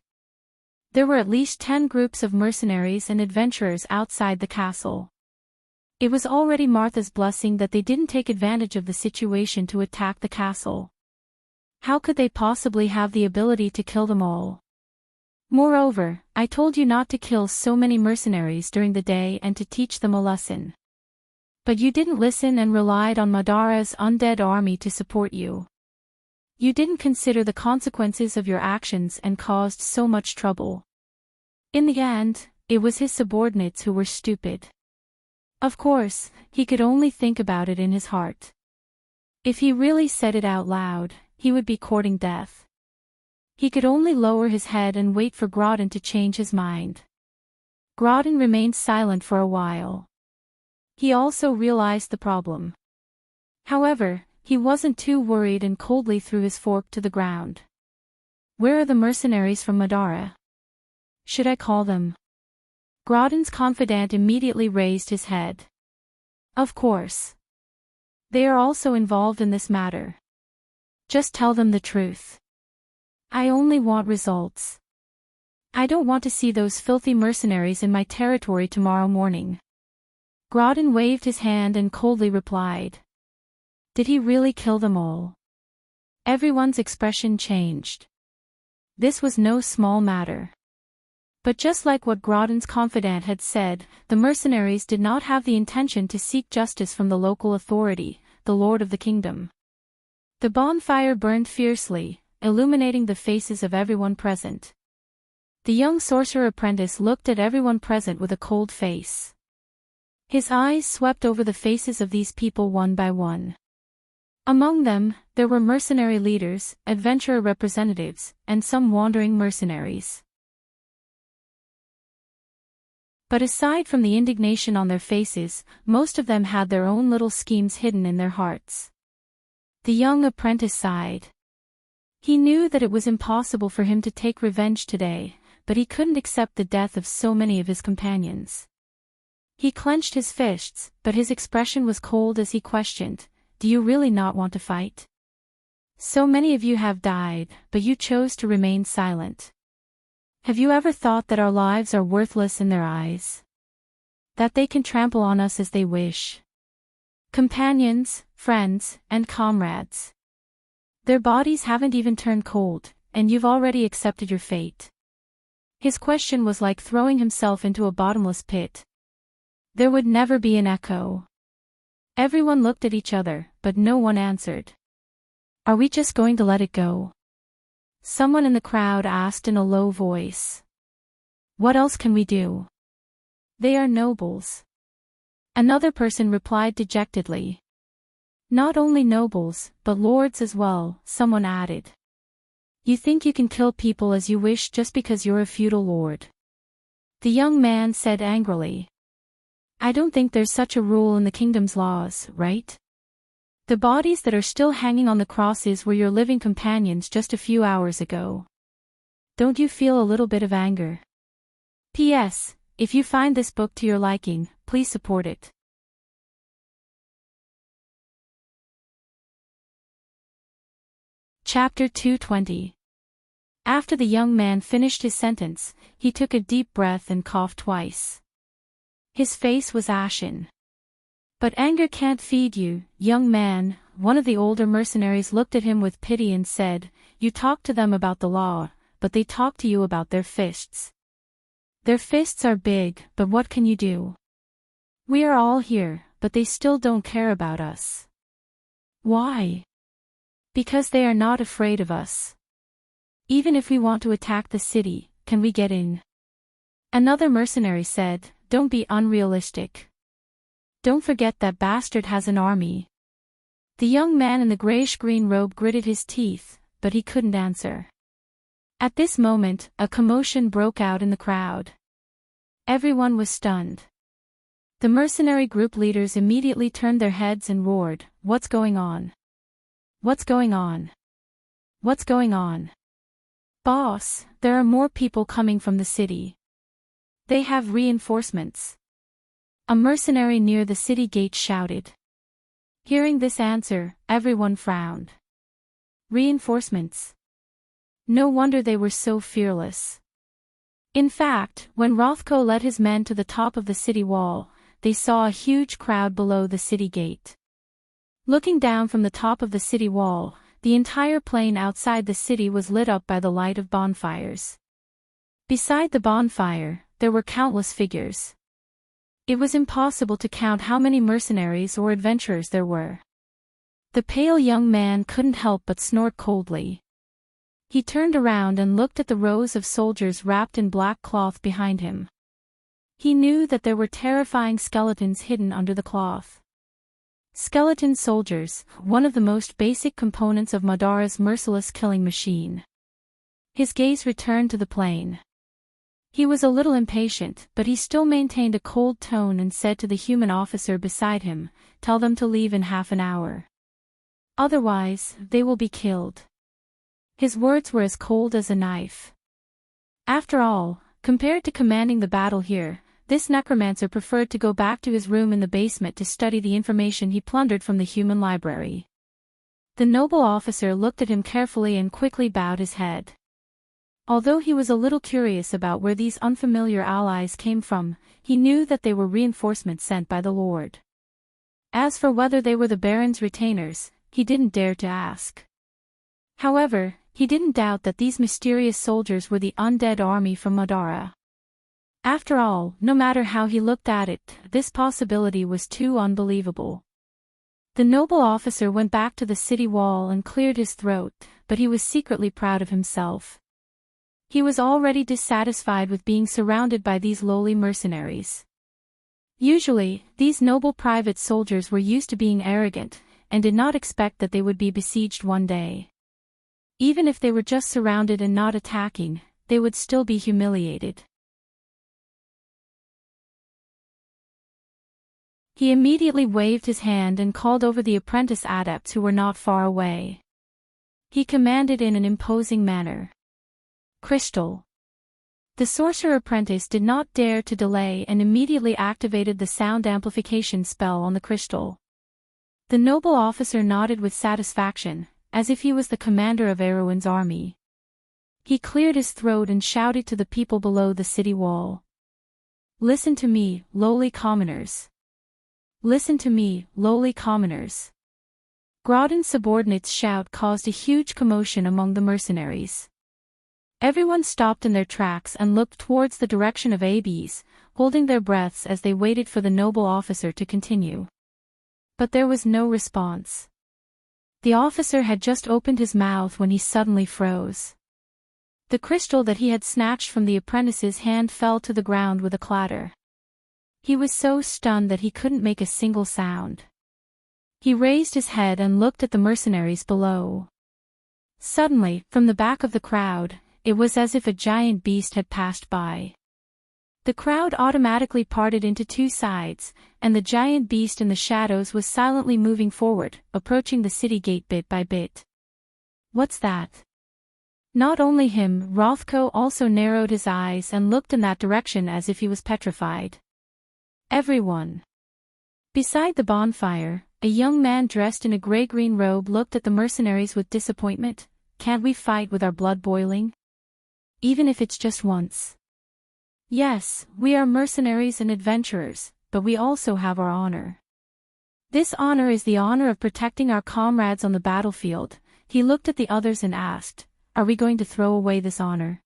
There were at least 10 groups of mercenaries and adventurers outside the castle. It was already Martha's blessing that they didn't take advantage of the situation to attack the castle. How could they possibly have the ability to kill them all? Moreover, I told you not to kill so many mercenaries during the day and to teach them a lesson. But you didn't listen and relied on Madara's undead army to support you. You didn't consider the consequences of your actions and caused so much trouble. In the end, it was his subordinates who were stupid. Of course, he could only think about it in his heart. If he really said it out loud, he would be courting death. He could only lower his head and wait for Grodin to change his mind. Grodin remained silent for a while. He also realized the problem. However, he wasn't too worried and coldly threw his fork to the ground. Where are the mercenaries from Madara? Should I call them? Grodin's confidant immediately raised his head. Of course. They are also involved in this matter. Just tell them the truth. I only want results. I don't want to see those filthy mercenaries in my territory tomorrow morning. Grodin waved his hand and coldly replied. Did he really kill them all? Everyone's expression changed. This was no small matter. But just like what Grodin's confidant had said, the mercenaries did not have the intention to seek justice from the local authority, the lord of the kingdom. The bonfire burned fiercely, illuminating the faces of everyone present. The young sorcerer apprentice looked at everyone present with a cold face. His eyes swept over the faces of these people one by one. Among them, there were mercenary leaders, adventurer representatives, and some wandering mercenaries. But aside from the indignation on their faces, most of them had their own little schemes hidden in their hearts. The young apprentice sighed. He knew that it was impossible for him to take revenge today, but he couldn't accept the death of so many of his companions. He clenched his fists, but his expression was cold as he questioned, do you really not want to fight? So many of you have died, but you chose to remain silent. Have you ever thought that our lives are worthless in their eyes? That they can trample on us as they wish? Companions, friends, and comrades. Their bodies haven't even turned cold, and you've already accepted your fate. His question was like throwing himself into a bottomless pit. There would never be an echo. Everyone looked at each other, but no one answered. Are we just going to let it go? Someone in the crowd asked in a low voice. What else can we do? They are nobles. Another person replied dejectedly. Not only nobles, but lords as well, someone added. You think you can kill people as you wish just because you're a feudal lord? The young man said angrily. I don't think there's such a rule in the kingdom's laws, right? The bodies that are still hanging on the crosses were your living companions just a few hours ago. Don't you feel a little bit of anger? P.S. If you find this book to your liking, please support it. Chapter 220. After the young man finished his sentence, he took a deep breath and coughed twice. His face was ashen. But anger can't feed you, young man. One of the older mercenaries looked at him with pity and said, You talk to them about the law, but they talk to you about their fists. Their fists are big, but what can you do? We are all here, but they still don't care about us. Why? Because they are not afraid of us. Even if we want to attack the city, can we get in? Another mercenary said, Don't be unrealistic. Don't forget that bastard has an army. The young man in the grayish-green robe gritted his teeth, but he couldn't answer. At this moment, a commotion broke out in the crowd. Everyone was stunned. The mercenary group leaders immediately turned their heads and roared, What's going on? What's going on? What's going on? Boss, there are more people coming from the city. They have reinforcements. A mercenary near the city gate shouted. Hearing this answer, everyone frowned. Reinforcements. No wonder they were so fearless. In fact, when Rothko led his men to the top of the city wall, they saw a huge crowd below the city gate. Looking down from the top of the city wall, the entire plain outside the city was lit up by the light of bonfires. Beside the bonfire, there were countless figures. It was impossible to count how many mercenaries or adventurers there were. The pale young man couldn't help but snort coldly. He turned around and looked at the rows of soldiers wrapped in black cloth behind him. He knew that there were terrifying skeletons hidden under the cloth. Skeleton soldiers, one of the most basic components of Madara's merciless killing machine. His gaze returned to the plain. He was a little impatient, but he still maintained a cold tone and said to the human officer beside him, Tell them to leave in half an hour. Otherwise, they will be killed. His words were as cold as a knife. After all, compared to commanding the battle here, this necromancer preferred to go back to his room in the basement to study the information he plundered from the human library. The noble officer looked at him carefully and quickly bowed his head. Although he was a little curious about where these unfamiliar allies came from, he knew that they were reinforcements sent by the Lord. As for whether they were the Baron's retainers, he didn't dare to ask. However, he didn't doubt that these mysterious soldiers were the undead army from Madara. After all, no matter how he looked at it, this possibility was too unbelievable. The noble officer went back to the city wall and cleared his throat, but he was secretly proud of himself. He was already dissatisfied with being surrounded by these lowly mercenaries. Usually, these noble private soldiers were used to being arrogant, and did not expect that they would be besieged one day. Even if they were just surrounded and not attacking, they would still be humiliated. He immediately waved his hand and called over the apprentice adepts who were not far away. He commanded in an imposing manner. Crystal. The sorcerer apprentice did not dare to delay and immediately activated the sound amplification spell on the crystal. The noble officer nodded with satisfaction, as if he was the commander of Erwin's army. He cleared his throat and shouted to the people below the city wall. Listen to me, lowly commoners. Listen to me, lowly commoners. Grodden's subordinate's shout caused a huge commotion among the mercenaries. Everyone stopped in their tracks and looked towards the direction of Abes, holding their breaths as they waited for the noble officer to continue. But there was no response. The officer had just opened his mouth when he suddenly froze. The crystal that he had snatched from the apprentice's hand fell to the ground with a clatter. He was so stunned that he couldn't make a single sound. He raised his head and looked at the mercenaries below. Suddenly, from the back of the crowd, it was as if a giant beast had passed by. The crowd automatically parted into two sides, and the giant beast in the shadows was silently moving forward, approaching the city gate bit by bit. What's that? Not only him, Rothko also narrowed his eyes and looked in that direction as if he was petrified. Everyone. Beside the bonfire, a young man dressed in a gray-green robe looked at the mercenaries with disappointment. Can't we fight with our blood boiling? Even if it's just once. Yes, we are mercenaries and adventurers, but we also have our honor. This honor is the honor of protecting our comrades on the battlefield. He looked at the others and asked, are we going to throw away this honor?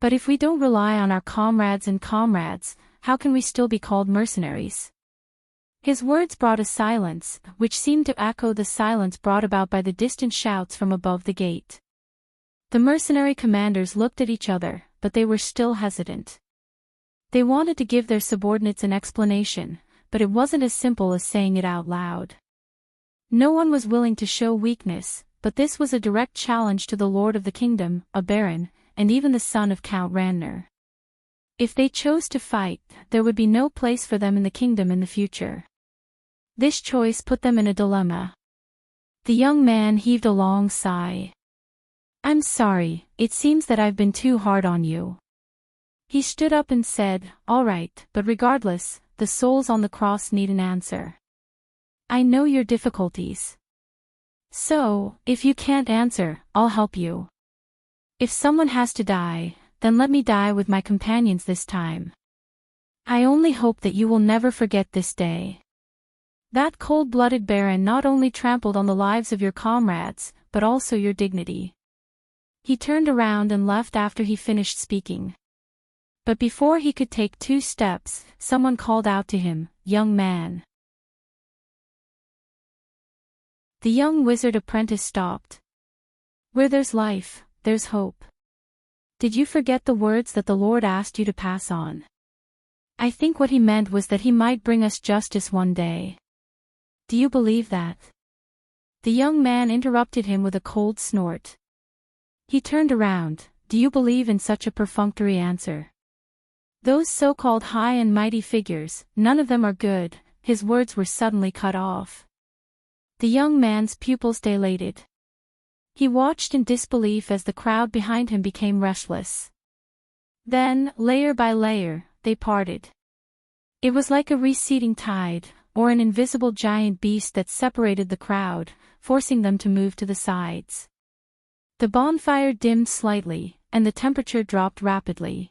But if we don't rely on our comrades, how can we still be called mercenaries? His words brought a silence, which seemed to echo the silence brought about by the distant shouts from above the gate. The mercenary commanders looked at each other, but they were still hesitant. They wanted to give their subordinates an explanation, but it wasn't as simple as saying it out loud. No one was willing to show weakness, but this was a direct challenge to the lord of the kingdom, a baron, and even the son of Count Randner. If they chose to fight, there would be no place for them in the kingdom in the future. This choice put them in a dilemma. The young man heaved a long sigh. I'm sorry, it seems that I've been too hard on you. He stood up and said, all right, but regardless, the souls on the cross need an answer. I know your difficulties. So, if you can't answer, I'll help you. If someone has to die, then let me die with my companions this time. I only hope that you will never forget this day. That cold-blooded baron not only trampled on the lives of your comrades, but also your dignity. He turned around and left after he finished speaking. But before he could take 2 steps, someone called out to him, young man. The young wizard apprentice stopped. Where there's life, there's hope. Did you forget the words that the Lord asked you to pass on? I think what he meant was that he might bring us justice one day. Do you believe that? The young man interrupted him with a cold snort. He turned around. Do you believe in such a perfunctory answer? Those so-called high and mighty figures, none of them are good. His words were suddenly cut off. The young man's pupils dilated. He watched in disbelief as the crowd behind him became restless. Then, layer by layer, they parted. It was like a receding tide, or an invisible giant beast that separated the crowd, forcing them to move to the sides. The bonfire dimmed slightly, and the temperature dropped rapidly.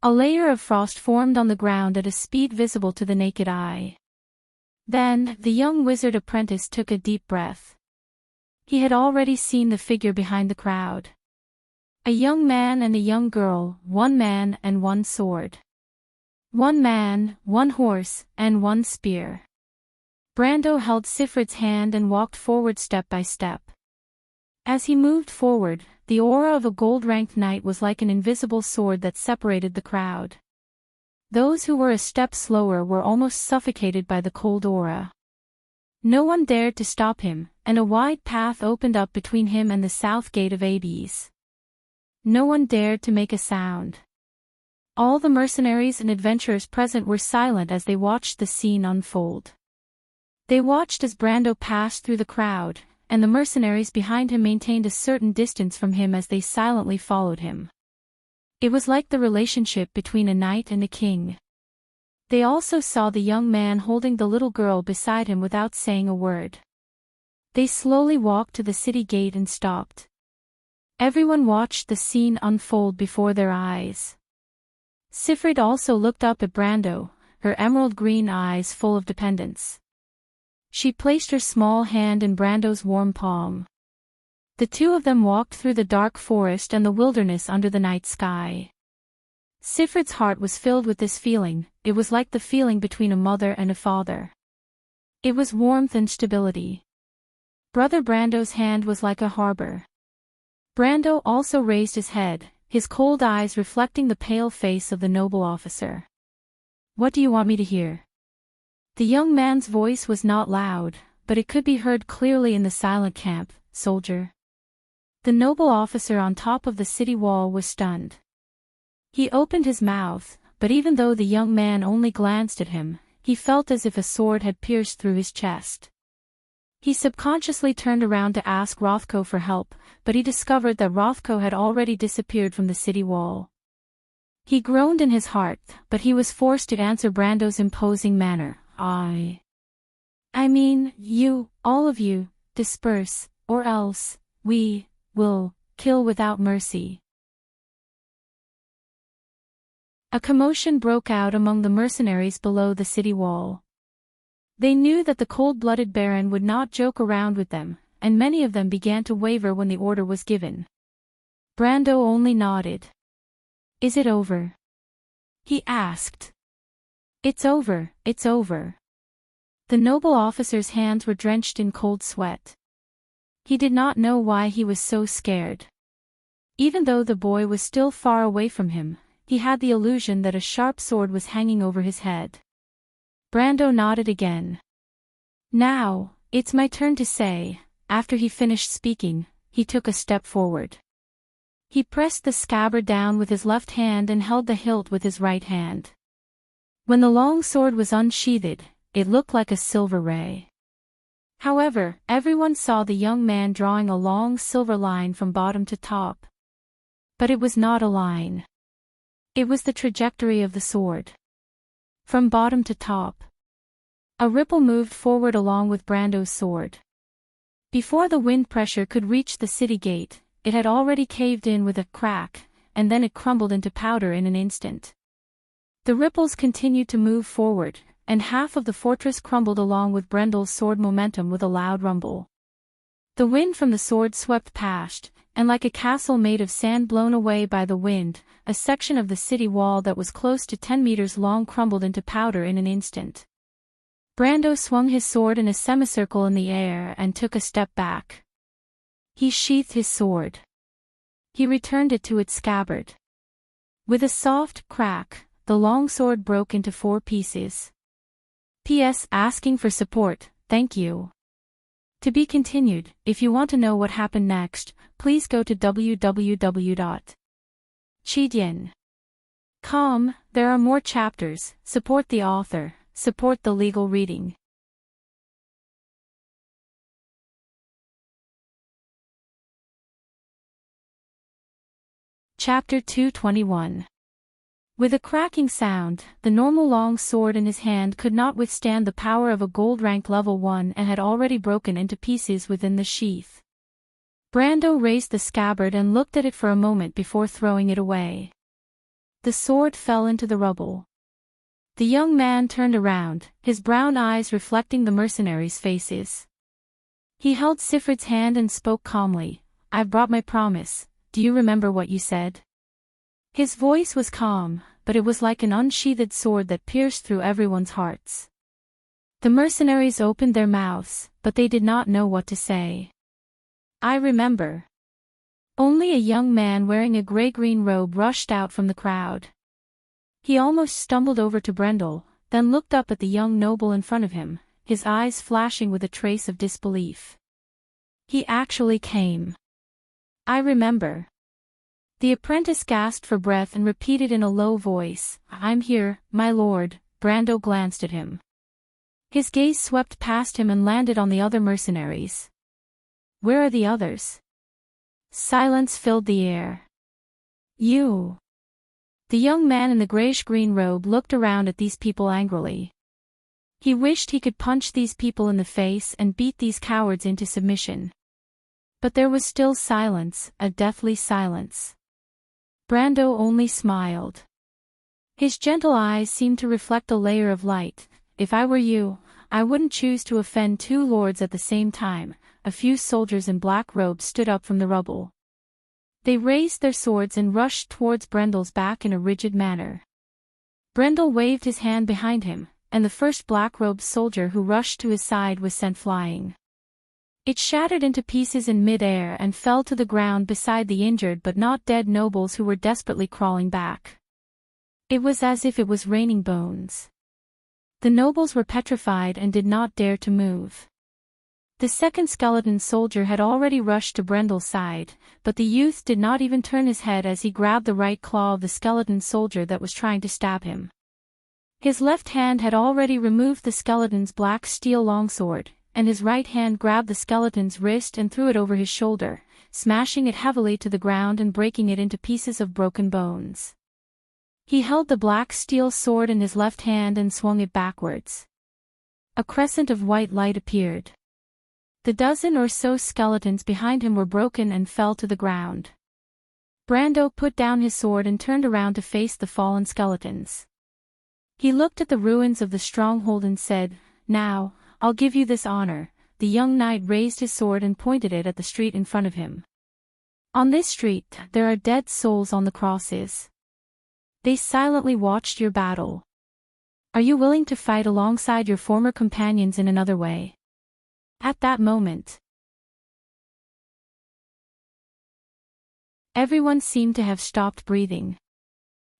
A layer of frost formed on the ground at a speed visible to the naked eye. Then, the young wizard apprentice took a deep breath. He had already seen the figure behind the crowd. A young man and a young girl, 1 man and 1 sword. 1 man, 1 horse, and 1 spear. Brando held Sifrid's hand and walked forward step by step. As he moved forward, the aura of a gold-ranked knight was like an invisible sword that separated the crowd. Those who were a step slower were almost suffocated by the cold aura. No one dared to stop him, and a wide path opened up between him and the south gate of Hades. No one dared to make a sound. All the mercenaries and adventurers present were silent as they watched the scene unfold. They watched as Brando passed through the crowd, and the mercenaries behind him maintained a certain distance from him as they silently followed him. It was like the relationship between a knight and a king. They also saw the young man holding the little girl beside him without saying a word. They slowly walked to the city gate and stopped. Everyone watched the scene unfold before their eyes. Sifrid also looked up at Brando, her emerald green eyes full of dependence. She placed her small hand in Brando's warm palm. The two of them walked through the dark forest and the wilderness under the night sky. Sifrid's heart was filled with this feeling. It was like the feeling between a mother and a father. It was warmth and stability. Brother Brando's hand was like a harbor. Brando also raised his head, his cold eyes reflecting the pale face of the noble officer. "What do you want me to hear?" The young man's voice was not loud, but it could be heard clearly in the silent camp. "Soldier." The noble officer on top of the city wall was stunned. He opened his mouth, but even though the young man only glanced at him, he felt as if a sword had pierced through his chest. He subconsciously turned around to ask Rothko for help, but he discovered that Rothko had already disappeared from the city wall. He groaned in his heart, but he was forced to answer Brando's imposing manner. I mean, you, all of you, disperse, or else, we will kill without mercy." A commotion broke out among the mercenaries below the city wall. They knew that the cold-blooded Baron would not joke around with them, and many of them began to waver when the order was given. Brando only nodded. "Is it over?" he asked. It's over." The noble officer's hands were drenched in cold sweat. He did not know why he was so scared. Even though the boy was still far away from him, he had the illusion that a sharp sword was hanging over his head. Brando nodded again. "Now, it's my turn to say." After he finished speaking, he took a step forward. He pressed the scabbard down with his left hand and held the hilt with his right hand. When the long sword was unsheathed, it looked like a silver ray. However, everyone saw the young man drawing a long silver line from bottom to top. But it was not a line. It was the trajectory of the sword. From bottom to top. A ripple moved forward along with Brando's sword. Before the wind pressure could reach the city gate, it had already caved in with a crack, and then it crumbled into powder in an instant. The ripples continued to move forward, and half of the fortress crumbled along with Brando's sword momentum with a loud rumble. The wind from the sword swept past, and like a castle made of sand blown away by the wind, a section of the city wall that was close to 10 meters long crumbled into powder in an instant. Brando swung his sword in a semicircle in the air and took a step back. He sheathed his sword. He returned it to its scabbard. With a soft crack, the long sword broke into 4 pieces. P.S. Asking for support, thank you. To be continued. If you want to know what happened next, please go to www.chidian.com. There are more chapters. Support the author, support the legal reading. Chapter 221. With a cracking sound, the normal long sword in his hand could not withstand the power of a gold rank level 1 and had already broken into pieces within the sheath. Brando raised the scabbard and looked at it for a moment before throwing it away. The sword fell into the rubble. The young man turned around, his brown eyes reflecting the mercenaries' faces. He held Sifrid's hand and spoke calmly. "I've brought my promise. Do you remember what you said?" His voice was calm, but it was like an unsheathed sword that pierced through everyone's hearts. The mercenaries opened their mouths, but they did not know what to say. "I remember." Only a young man wearing a gray-green robe rushed out from the crowd. He almost stumbled over to Brendel, then looked up at the young noble in front of him, his eyes flashing with a trace of disbelief. "He actually came." "I remember." The apprentice gasped for breath and repeated in a low voice, "I'm here, my lord." Brando glanced at him. His gaze swept past him and landed on the other mercenaries. "Where are the others?" Silence filled the air. "You." The young man in the grayish-green robe looked around at these people angrily. He wished he could punch these people in the face and beat these cowards into submission. But there was still silence, a deathly silence. Brando only smiled. His gentle eyes seemed to reflect a layer of light. "If I were you, I wouldn't choose to offend two lords at the same time." A few soldiers in black robes stood up from the rubble. They raised their swords and rushed towards Brendel's back in a rigid manner. Brendel waved his hand behind him, and the first black-robed soldier who rushed to his side was sent flying. It shattered into pieces in mid-air and fell to the ground beside the injured but not dead nobles who were desperately crawling back. It was as if it was raining bones. The nobles were petrified and did not dare to move. The second skeleton soldier had already rushed to Brendel's side, but the youth did not even turn his head as he grabbed the right claw of the skeleton soldier that was trying to stab him. His left hand had already removed the skeleton's black steel longsword, and his right hand grabbed the skeleton's wrist and threw it over his shoulder, smashing it heavily to the ground and breaking it into pieces of broken bones. He held the black steel sword in his left hand and swung it backwards. A crescent of white light appeared. The dozen or so skeletons behind him were broken and fell to the ground. Brando put down his sword and turned around to face the fallen skeletons. He looked at the ruins of the stronghold and said, "Now, I'll give you this honor." The young knight raised his sword and pointed it at the street in front of him. "On this street, there are dead souls on the crosses. They silently watched your battle. Are you willing to fight alongside your former companions in another way?" At that moment, everyone seemed to have stopped breathing.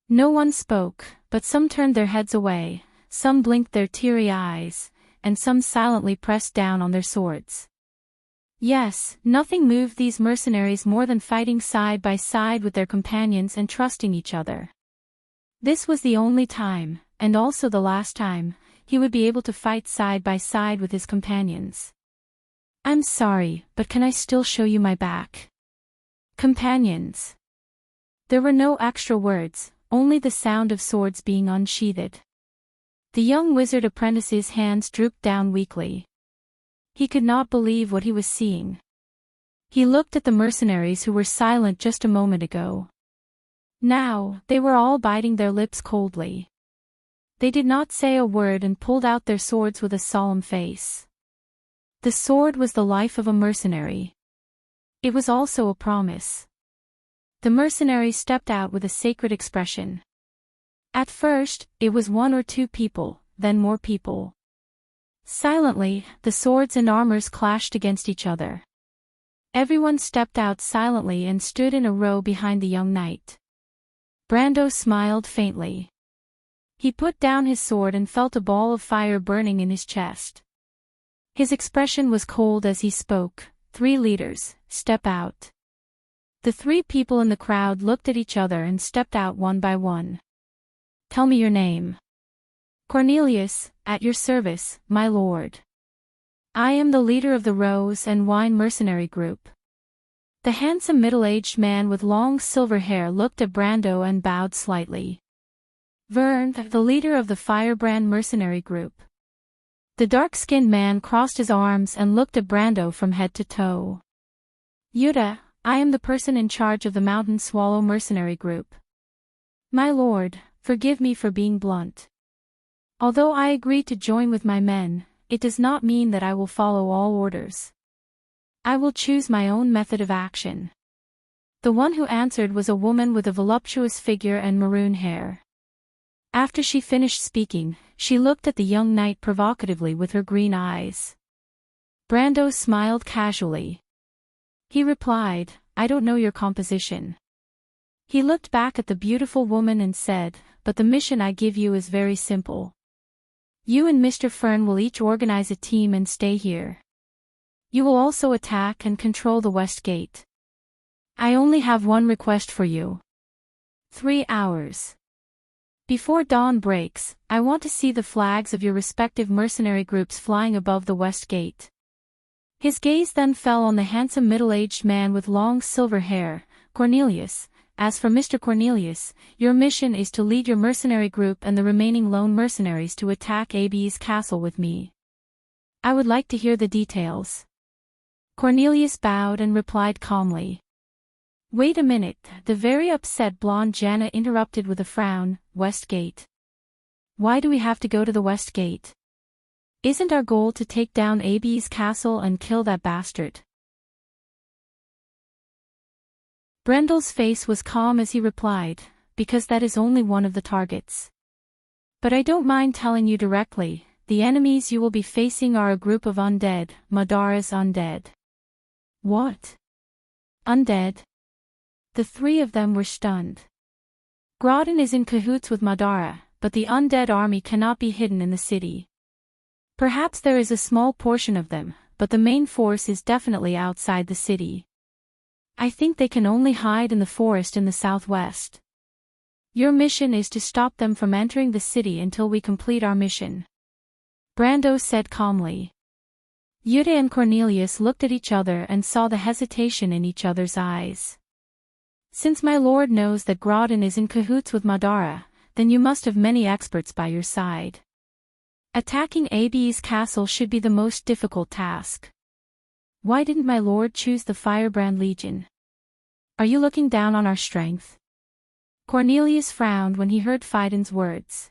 No one spoke, but some turned their heads away, some blinked their teary eyes, and some silently pressed down on their swords. Yes, nothing moved these mercenaries more than fighting side by side with their companions and trusting each other. This was the only time, and also the last time, he would be able to fight side by side with his companions. "I'm sorry, but can I still show you my back?" "Companions." There were no extra words, only the sound of swords being unsheathed. The young wizard apprentice's hands drooped down weakly. He could not believe what he was seeing. He looked at the mercenaries who were silent just a moment ago. Now, they were all biting their lips coldly. They did not say a word and pulled out their swords with a solemn face. The sword was the life of a mercenary. It was also a promise. The mercenary stepped out with a sacred expression. At first, it was one or two people, then more people. Silently, the swords and armors clashed against each other. Everyone stepped out silently and stood in a row behind the young knight. Brando smiled faintly. He put down his sword and felt a ball of fire burning in his chest. His expression was cold as he spoke. "Three leaders, step out." The three people in the crowd looked at each other and stepped out one by one. "Tell me your name." "Cornelius, at your service, my lord. I am the leader of the Rose and Wine Mercenary Group." The handsome middle-aged man with long silver hair looked at Brando and bowed slightly. "Vern, the leader of the Firebrand Mercenary Group." The dark-skinned man crossed his arms and looked at Brando from head to toe. "Yuta, I am the person in charge of the Mountain Swallow Mercenary Group." "My lord, forgive me for being blunt. Although I agreed to join with my men, it does not mean that I will follow all orders. I will choose my own method of action." The one who answered was a woman with a voluptuous figure and maroon hair. After she finished speaking, she looked at the young knight provocatively with her green eyes. Brando smiled casually. He replied, "I don't know your composition." He looked back at the beautiful woman and said, "But the mission I give you is very simple. You and Mr. Fern will each organize a team and stay here. You will also attack and control the West Gate. I only have one request for you. 3 hours. Before dawn breaks, I want to see the flags of your respective mercenary groups flying above the West Gate." His gaze then fell on the handsome middle-aged man with long silver hair, Cornelius. "As for Mr. Cornelius, your mission is to lead your mercenary group and the remaining lone mercenaries to attack AB's castle with me. I would like to hear the details." Cornelius bowed and replied calmly. "Wait a minute," the very upset blonde Jana interrupted with a frown. "West Gate. Why do we have to go to the West Gate? Isn't our goal to take down AB's castle and kill that bastard? Brendel's face was calm as he replied, because that is only one of the targets. But I don't mind telling you directly, the enemies you will be facing are a group of undead, Madara's undead. What? Undead? The three of them were stunned. Groudon is in cahoots with Madara, but the undead army cannot be hidden in the city. Perhaps there is a small portion of them, but the main force is definitely outside the city. I think they can only hide in the forest in the southwest. Your mission is to stop them from entering the city until we complete our mission. Brando said calmly. Yuta and Cornelius looked at each other and saw the hesitation in each other's eyes. Since my lord knows that Groudon is in cahoots with Madara, then you must have many experts by your side. Attacking AB's castle should be the most difficult task. Why didn't my lord choose the Firebrand Legion? Are you looking down on our strength? Cornelius frowned when he heard Fiden's words.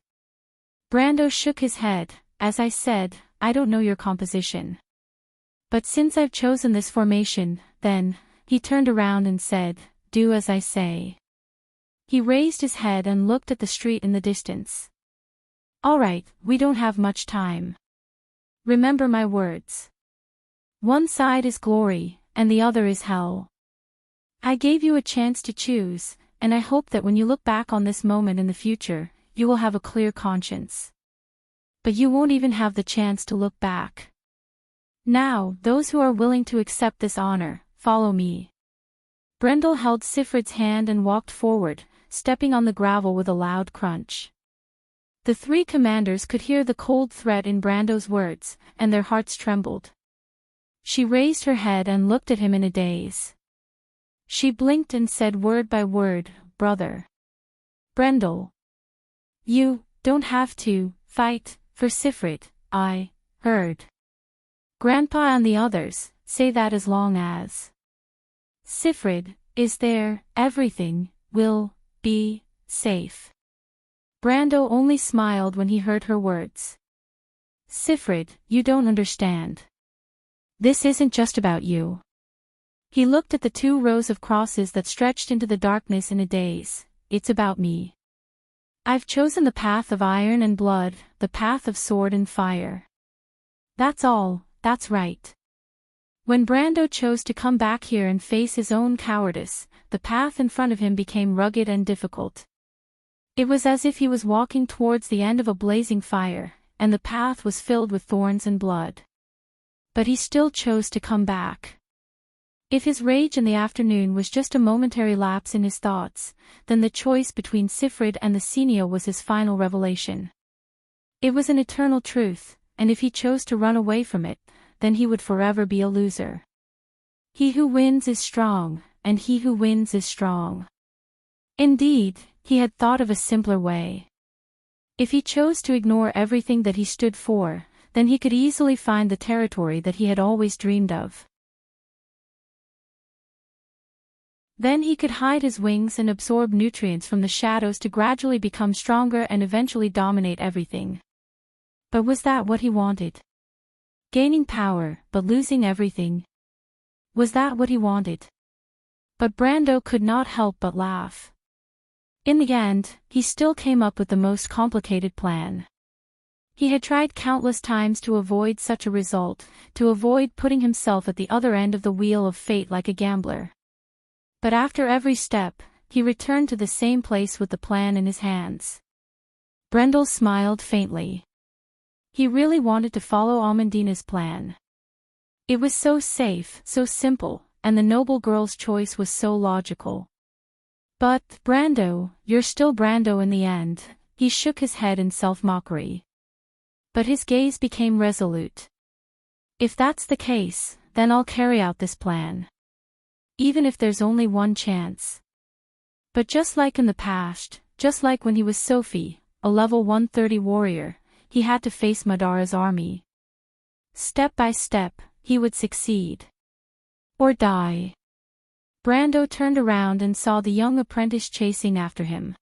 Brando shook his head. As I said, I don't know your composition. But since I've chosen this formation, then, he turned around and said, do as I say. He raised his head and looked at the street in the distance. All right, we don't have much time. Remember my words. One side is glory, and the other is hell. I gave you a chance to choose, and I hope that when you look back on this moment in the future, you will have a clear conscience. But you won't even have the chance to look back. Now, those who are willing to accept this honor, follow me. Brendel held Sifrid's hand and walked forward, stepping on the gravel with a loud crunch. The three commanders could hear the cold threat in Brando's words, and their hearts trembled. She raised her head and looked at him in a daze. She blinked and said word by word, brother. Brendel. You don't have to fight for Sifrid, I heard. Grandpa and the others say that as long as Sifrid is there, everything will be safe. Brando only smiled when he heard her words. Sifrid, you don't understand. This isn't just about you. He looked at the 2 rows of crosses that stretched into the darkness in a daze. It's about me. I've chosen the path of iron and blood, the path of sword and fire. That's all, that's right. When Brando chose to come back here and face his own cowardice, the path in front of him became rugged and difficult. It was as if he was walking towards the end of a blazing fire, and the path was filled with thorns and blood. But he still chose to come back. If his rage in the afternoon was just a momentary lapse in his thoughts, then the choice between Sifrid and the Senia was his final revelation. It was an eternal truth, and if he chose to run away from it, then he would forever be a loser. He who wins is strong, and he who wins is strong. Indeed, he had thought of a simpler way. If he chose to ignore everything that he stood for, then he could easily find the territory that he had always dreamed of. Then he could hide his wings and absorb nutrients from the shadows to gradually become stronger and eventually dominate everything. But was that what he wanted? Gaining power, but losing everything? Was that what he wanted? But Brando could not help but laugh. In the end, he still came up with the most complicated plan. He had tried countless times to avoid such a result, to avoid putting himself at the other end of the wheel of fate like a gambler. But after every step, he returned to the same place with the plan in his hands. Brendel smiled faintly. He really wanted to follow Amandina's plan. It was so safe, so simple, and the noble girl's choice was so logical. But, Brando, you're still Brando in the end, he shook his head in self-mockery. But his gaze became resolute. If that's the case, then I'll carry out this plan. Even if there's only one chance. But just like in the past, just like when he was Sophie, a level 130 warrior, he had to face Madara's army. Step by step, he would succeed. Or die. Brando turned around and saw the young apprentice chasing after him.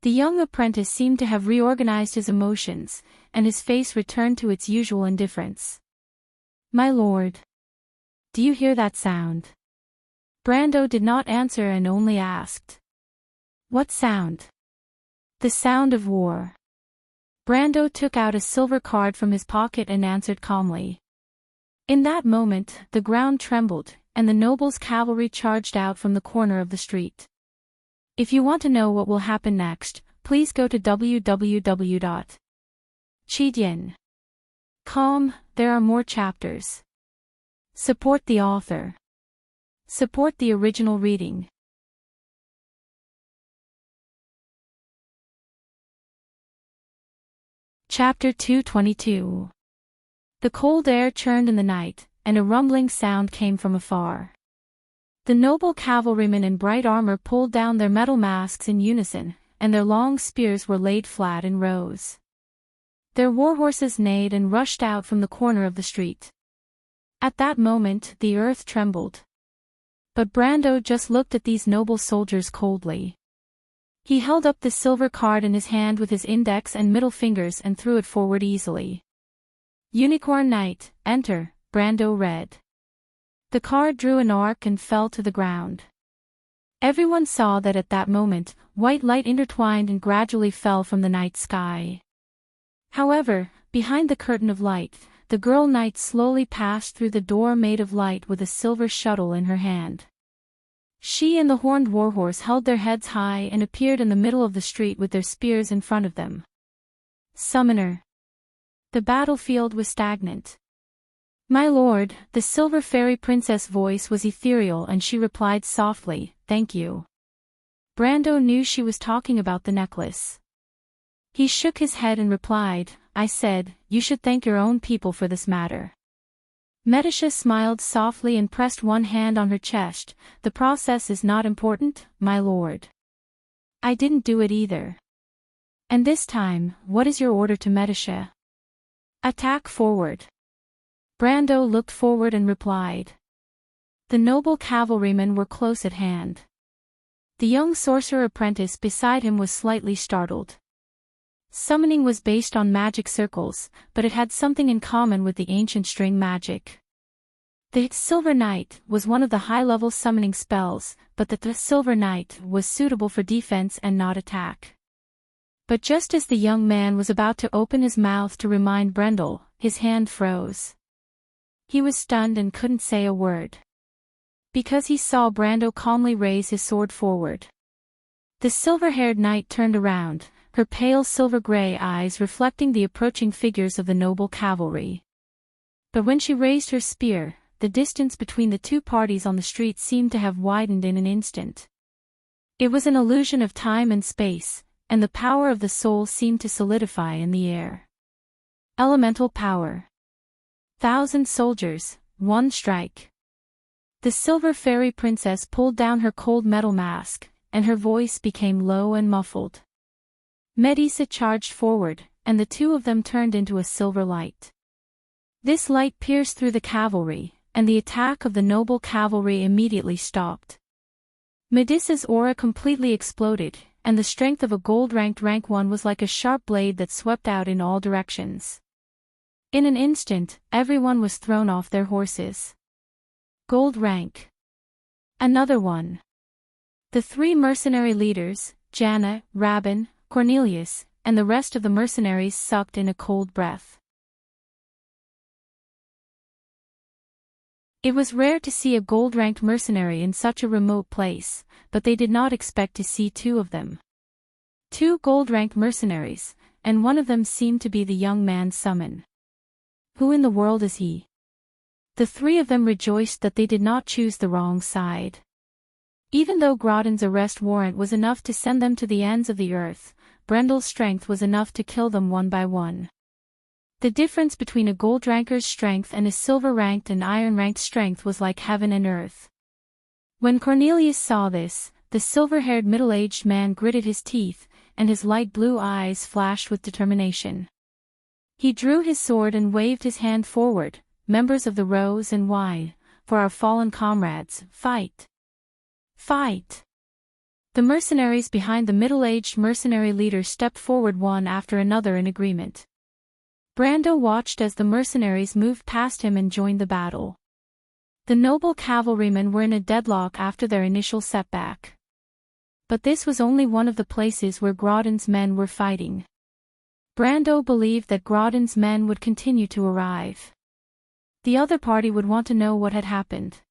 The young apprentice seemed to have reorganized his emotions, and his face returned to its usual indifference. "My lord. Do you hear that sound?" Brando did not answer and only asked. "What sound?" "The sound of war." Brando took out a silver card from his pocket and answered calmly. In that moment, the ground trembled, and the nobles' cavalry charged out from the corner of the street. If you want to know what will happen next, please go to www.chidien.com. There are more chapters. Support the author. Support the original reading. Chapter 222. The cold air churned in the night, and a rumbling sound came from afar. The noble cavalrymen in bright armor pulled down their metal masks in unison, and their long spears were laid flat in rows. Their warhorses neighed and rushed out from the corner of the street. At that moment, the earth trembled. But Brando just looked at these noble soldiers coldly. He held up the silver card in his hand with his index and middle fingers and threw it forward easily. "Unicorn Knight, enter," Brando read. The card drew an arc and fell to the ground. Everyone saw that at that moment, white light intertwined and gradually fell from the night sky. However, behind the curtain of light, the girl knight slowly passed through the door made of light with a silver shuttle in her hand. She and the horned warhorse held their heads high and appeared in the middle of the street with their spears in front of them. Summoner. The battlefield was stagnant. "My lord," the silver fairy princess voice was ethereal and she replied softly, "Thank you." Brando knew she was talking about the necklace. He shook his head and replied, "I said, you should thank your own people for this matter." Medisha smiled softly and pressed one hand on her chest. "The process is not important, my lord. I didn't do it either." "And this time, what is your order to Medisha?" "Attack forward." Brando looked forward and replied. The noble cavalrymen were close at hand. The young sorcerer apprentice beside him was slightly startled. Summoning was based on magic circles, but it had something in common with the ancient string magic. The Silver Knight was one of the high-level summoning spells, but the Silver Knight was suitable for defense and not attack. But just as the young man was about to open his mouth to remind Brendel, his hand froze. He was stunned and couldn't say a word. Because he saw Brando calmly raise his sword forward. The silver-haired knight turned around, her pale silver-gray eyes reflecting the approaching figures of the noble cavalry. But when she raised her spear, the distance between the two parties on the street seemed to have widened in an instant. It was an illusion of time and space, and the power of the soul seemed to solidify in the air. Elemental power. 1,000 soldiers, one strike. The silver fairy princess pulled down her cold metal mask, and her voice became low and muffled. Medisa charged forward, and the two of them turned into a silver light. This light pierced through the cavalry, and the attack of the noble cavalry immediately stopped. Medisa's aura completely exploded, and the strength of a gold-ranked rank 1 was like a sharp blade that swept out in all directions. In an instant, everyone was thrown off their horses. Gold rank. Another one. The three mercenary leaders, Janna, Rabin, Cornelius, and the rest of the mercenaries sucked in a cold breath. It was rare to see a gold-ranked mercenary in such a remote place, but they did not expect to see two of them. Two gold-ranked mercenaries, and one of them seemed to be the young man summoned. Who in the world is he? The three of them rejoiced that they did not choose the wrong side. Even though Grodin's arrest warrant was enough to send them to the ends of the earth, Brendel's strength was enough to kill them one by one. The difference between a gold-ranker's strength and a silver-ranked and iron-ranked strength was like heaven and earth. When Cornelius saw this, the silver-haired middle-aged man gritted his teeth, and his light blue eyes flashed with determination. He drew his sword and waved his hand forward, "Members of the Rose and Wine, for our fallen comrades, fight! Fight!" The mercenaries behind the middle-aged mercenary leader stepped forward one after another in agreement. Brando watched as the mercenaries moved past him and joined the battle. The noble cavalrymen were in a deadlock after their initial setback. But this was only one of the places where Grodin's men were fighting. Brando believed that Grodin's men would continue to arrive. The other party would want to know what had happened.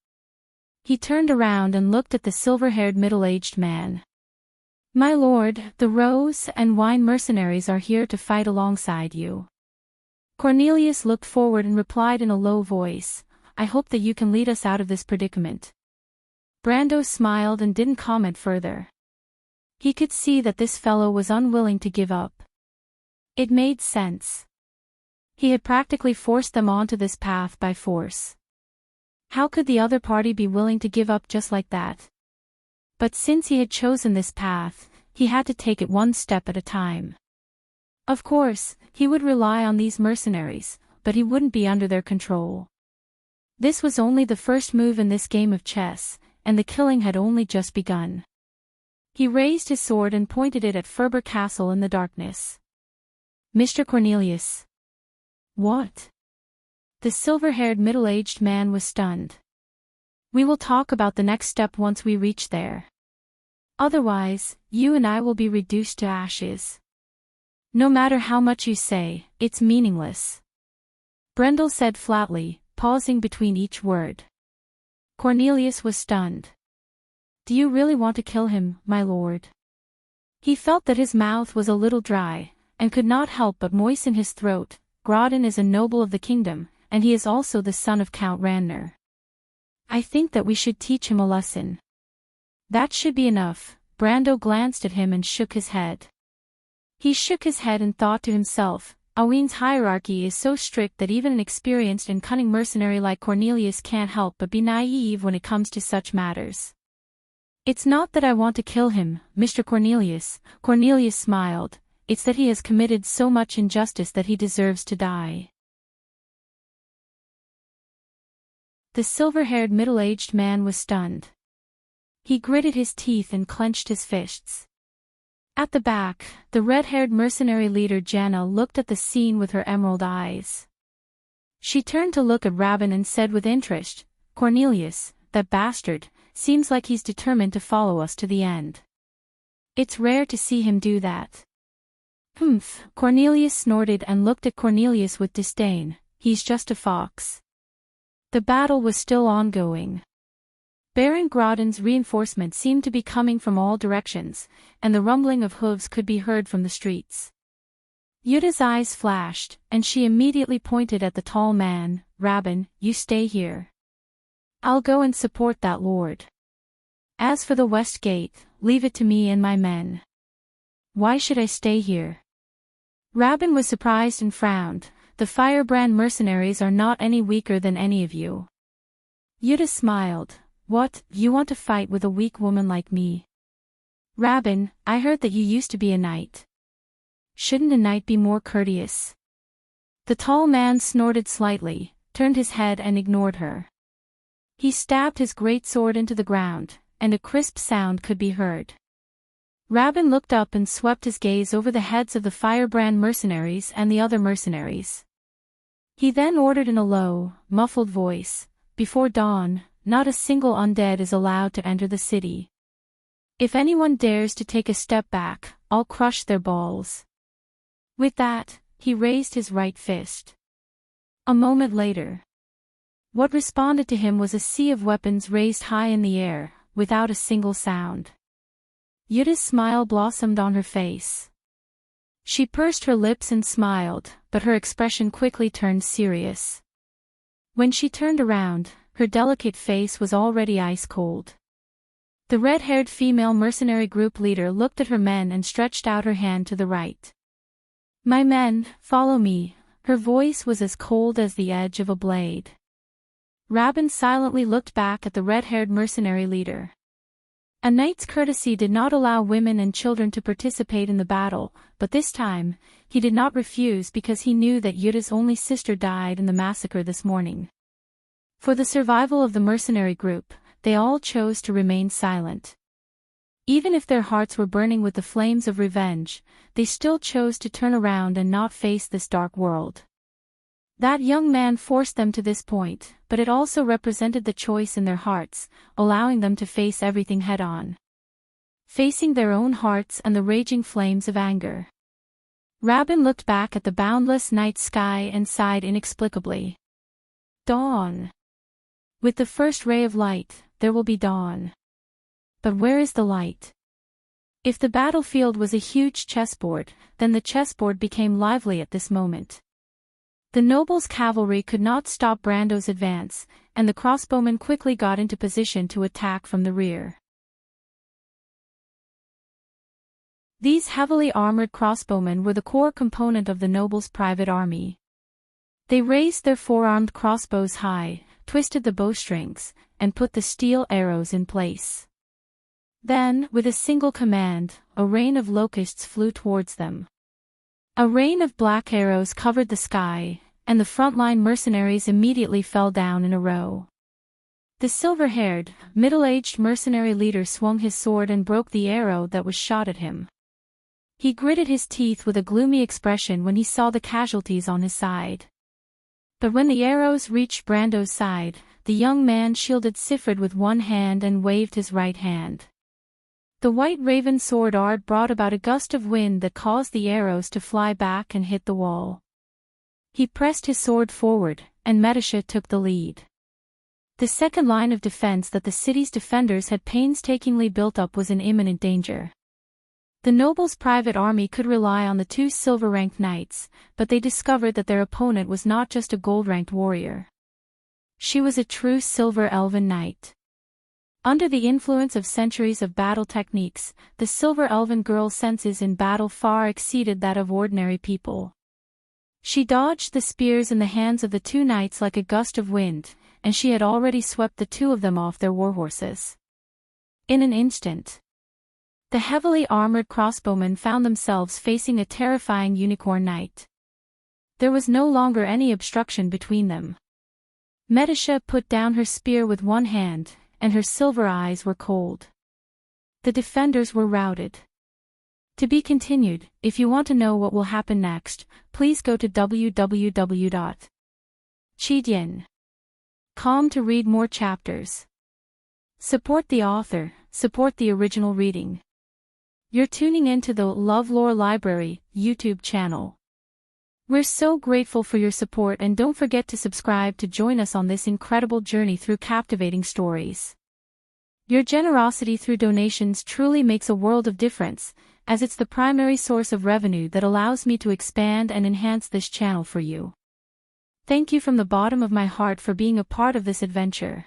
He turned around and looked at the silver-haired middle-aged man. "My lord, the Rose and Wine mercenaries are here to fight alongside you." Cornelius looked forward and replied in a low voice, "I hope that you can lead us out of this predicament." Brando smiled and didn't comment further. He could see that this fellow was unwilling to give up. It made sense. He had practically forced them onto this path by force. How could the other party be willing to give up just like that? But since he had chosen this path, he had to take it one step at a time. Of course, he would rely on these mercenaries, but he wouldn't be under their control. This was only the first move in this game of chess, and the killing had only just begun. He raised his sword and pointed it at Ferber Castle in the darkness. "Mr. Cornelius." "What?" The silver-haired middle-aged man was stunned. "We will talk about the next step once we reach there. Otherwise, you and I will be reduced to ashes. No matter how much you say, it's meaningless," Brendel said flatly, pausing between each word. Cornelius was stunned. "Do you really want to kill him, my lord?" He felt that his mouth was a little dry, and could not help but moisten his throat. Grodin is a noble of the kingdom, and he is also the son of Count Randner. "I think that we should teach him a lesson." "That should be enough." Brando glanced at him and shook his head. He shook his head and thought to himself, Aween's hierarchy is so strict that even an experienced and cunning mercenary like Cornelius can't help but be naive when it comes to such matters. "It's not that I want to kill him, Mr. Cornelius," Cornelius smiled, "it's that he has committed so much injustice that he deserves to die." The silver-haired middle-aged man was stunned. He gritted his teeth and clenched his fists. At the back, the red-haired mercenary leader Janna looked at the scene with her emerald eyes. She turned to look at Rabin and said with interest, "Cornelius, that bastard, seems like he's determined to follow us to the end. It's rare to see him do that." "Humph," Cornelius snorted and looked at Cornelius with disdain, "he's just a fox." The battle was still ongoing. Baron Grodin's reinforcements seemed to be coming from all directions, and the rumbling of hooves could be heard from the streets. Yutta's eyes flashed, and she immediately pointed at the tall man. "Rabin, you stay here. I'll go and support that lord. As for the west gate, leave it to me and my men." "Why should I stay here?" Rabin was surprised and frowned. "The firebrand mercenaries are not any weaker than any of you." Yutta smiled. "What, you want to fight with a weak woman like me?" "Rabin, I heard that you used to be a knight. Shouldn't a knight be more courteous?" The tall man snorted slightly, turned his head and ignored her. He stabbed his great sword into the ground, and a crisp sound could be heard. Rabin looked up and swept his gaze over the heads of the firebrand mercenaries and the other mercenaries. He then ordered in a low, muffled voice, "Before dawn, not a single undead is allowed to enter the city. If anyone dares to take a step back, I'll crush their balls." With that, he raised his right fist. A moment later, what responded to him was a sea of weapons raised high in the air, without a single sound. Yutta's smile blossomed on her face. She pursed her lips and smiled, but her expression quickly turned serious. When she turned around, her delicate face was already ice-cold. The red-haired female mercenary group leader looked at her men and stretched out her hand to the right. "My men, follow me." Her voice was as cold as the edge of a blade. Rabin silently looked back at the red-haired mercenary leader. A knight's courtesy did not allow women and children to participate in the battle, but this time, he did not refuse because he knew that Yutta's only sister died in the massacre this morning. For the survival of the mercenary group, they all chose to remain silent. Even if their hearts were burning with the flames of revenge, they still chose to turn around and not face this dark world. That young man forced them to this point, but it also represented the choice in their hearts, allowing them to face everything head-on. Facing their own hearts and the raging flames of anger. Rabin looked back at the boundless night sky and sighed inexplicably. Dawn. With the first ray of light, there will be dawn. But where is the light? If the battlefield was a huge chessboard, then the chessboard became lively at this moment. The nobles' cavalry could not stop Brando's advance, and the crossbowmen quickly got into position to attack from the rear. These heavily armored crossbowmen were the core component of the nobles' private army. They raised their four-armed crossbows high, twisted the bowstrings, and put the steel arrows in place. Then, with a single command, a rain of locusts flew towards them. A rain of black arrows covered the sky, and the frontline mercenaries immediately fell down in a row. The silver-haired, middle-aged mercenary leader swung his sword and broke the arrow that was shot at him. He gritted his teeth with a gloomy expression when he saw the casualties on his side. But when the arrows reached Brando's side, the young man shielded Sifrid with one hand and waved his right hand. The white raven sword art brought about a gust of wind that caused the arrows to fly back and hit the wall. He pressed his sword forward, and Medisha took the lead. The second line of defense that the city's defenders had painstakingly built up was in imminent danger. The nobles' private army could rely on the two silver-ranked knights, but they discovered that their opponent was not just a gold-ranked warrior. She was a true silver elven knight. Under the influence of centuries of battle techniques, the silver elven girl's senses in battle far exceeded that of ordinary people. She dodged the spears in the hands of the two knights like a gust of wind, and she had already swept the two of them off their warhorses. In an instant, the heavily armored crossbowmen found themselves facing a terrifying unicorn knight. There was no longer any obstruction between them. Medisha put down her spear with one hand, and her silver eyes were cold. The defenders were routed. To be continued. If you want to know what will happen next, please go to www.chidien.com to read more chapters. Support the author, support the original reading. You're tuning into the LoveLore Library YouTube channel. We're so grateful for your support, and don't forget to subscribe to join us on this incredible journey through captivating stories. Your generosity through donations truly makes a world of difference, as it's the primary source of revenue that allows me to expand and enhance this channel for you. Thank you from the bottom of my heart for being a part of this adventure.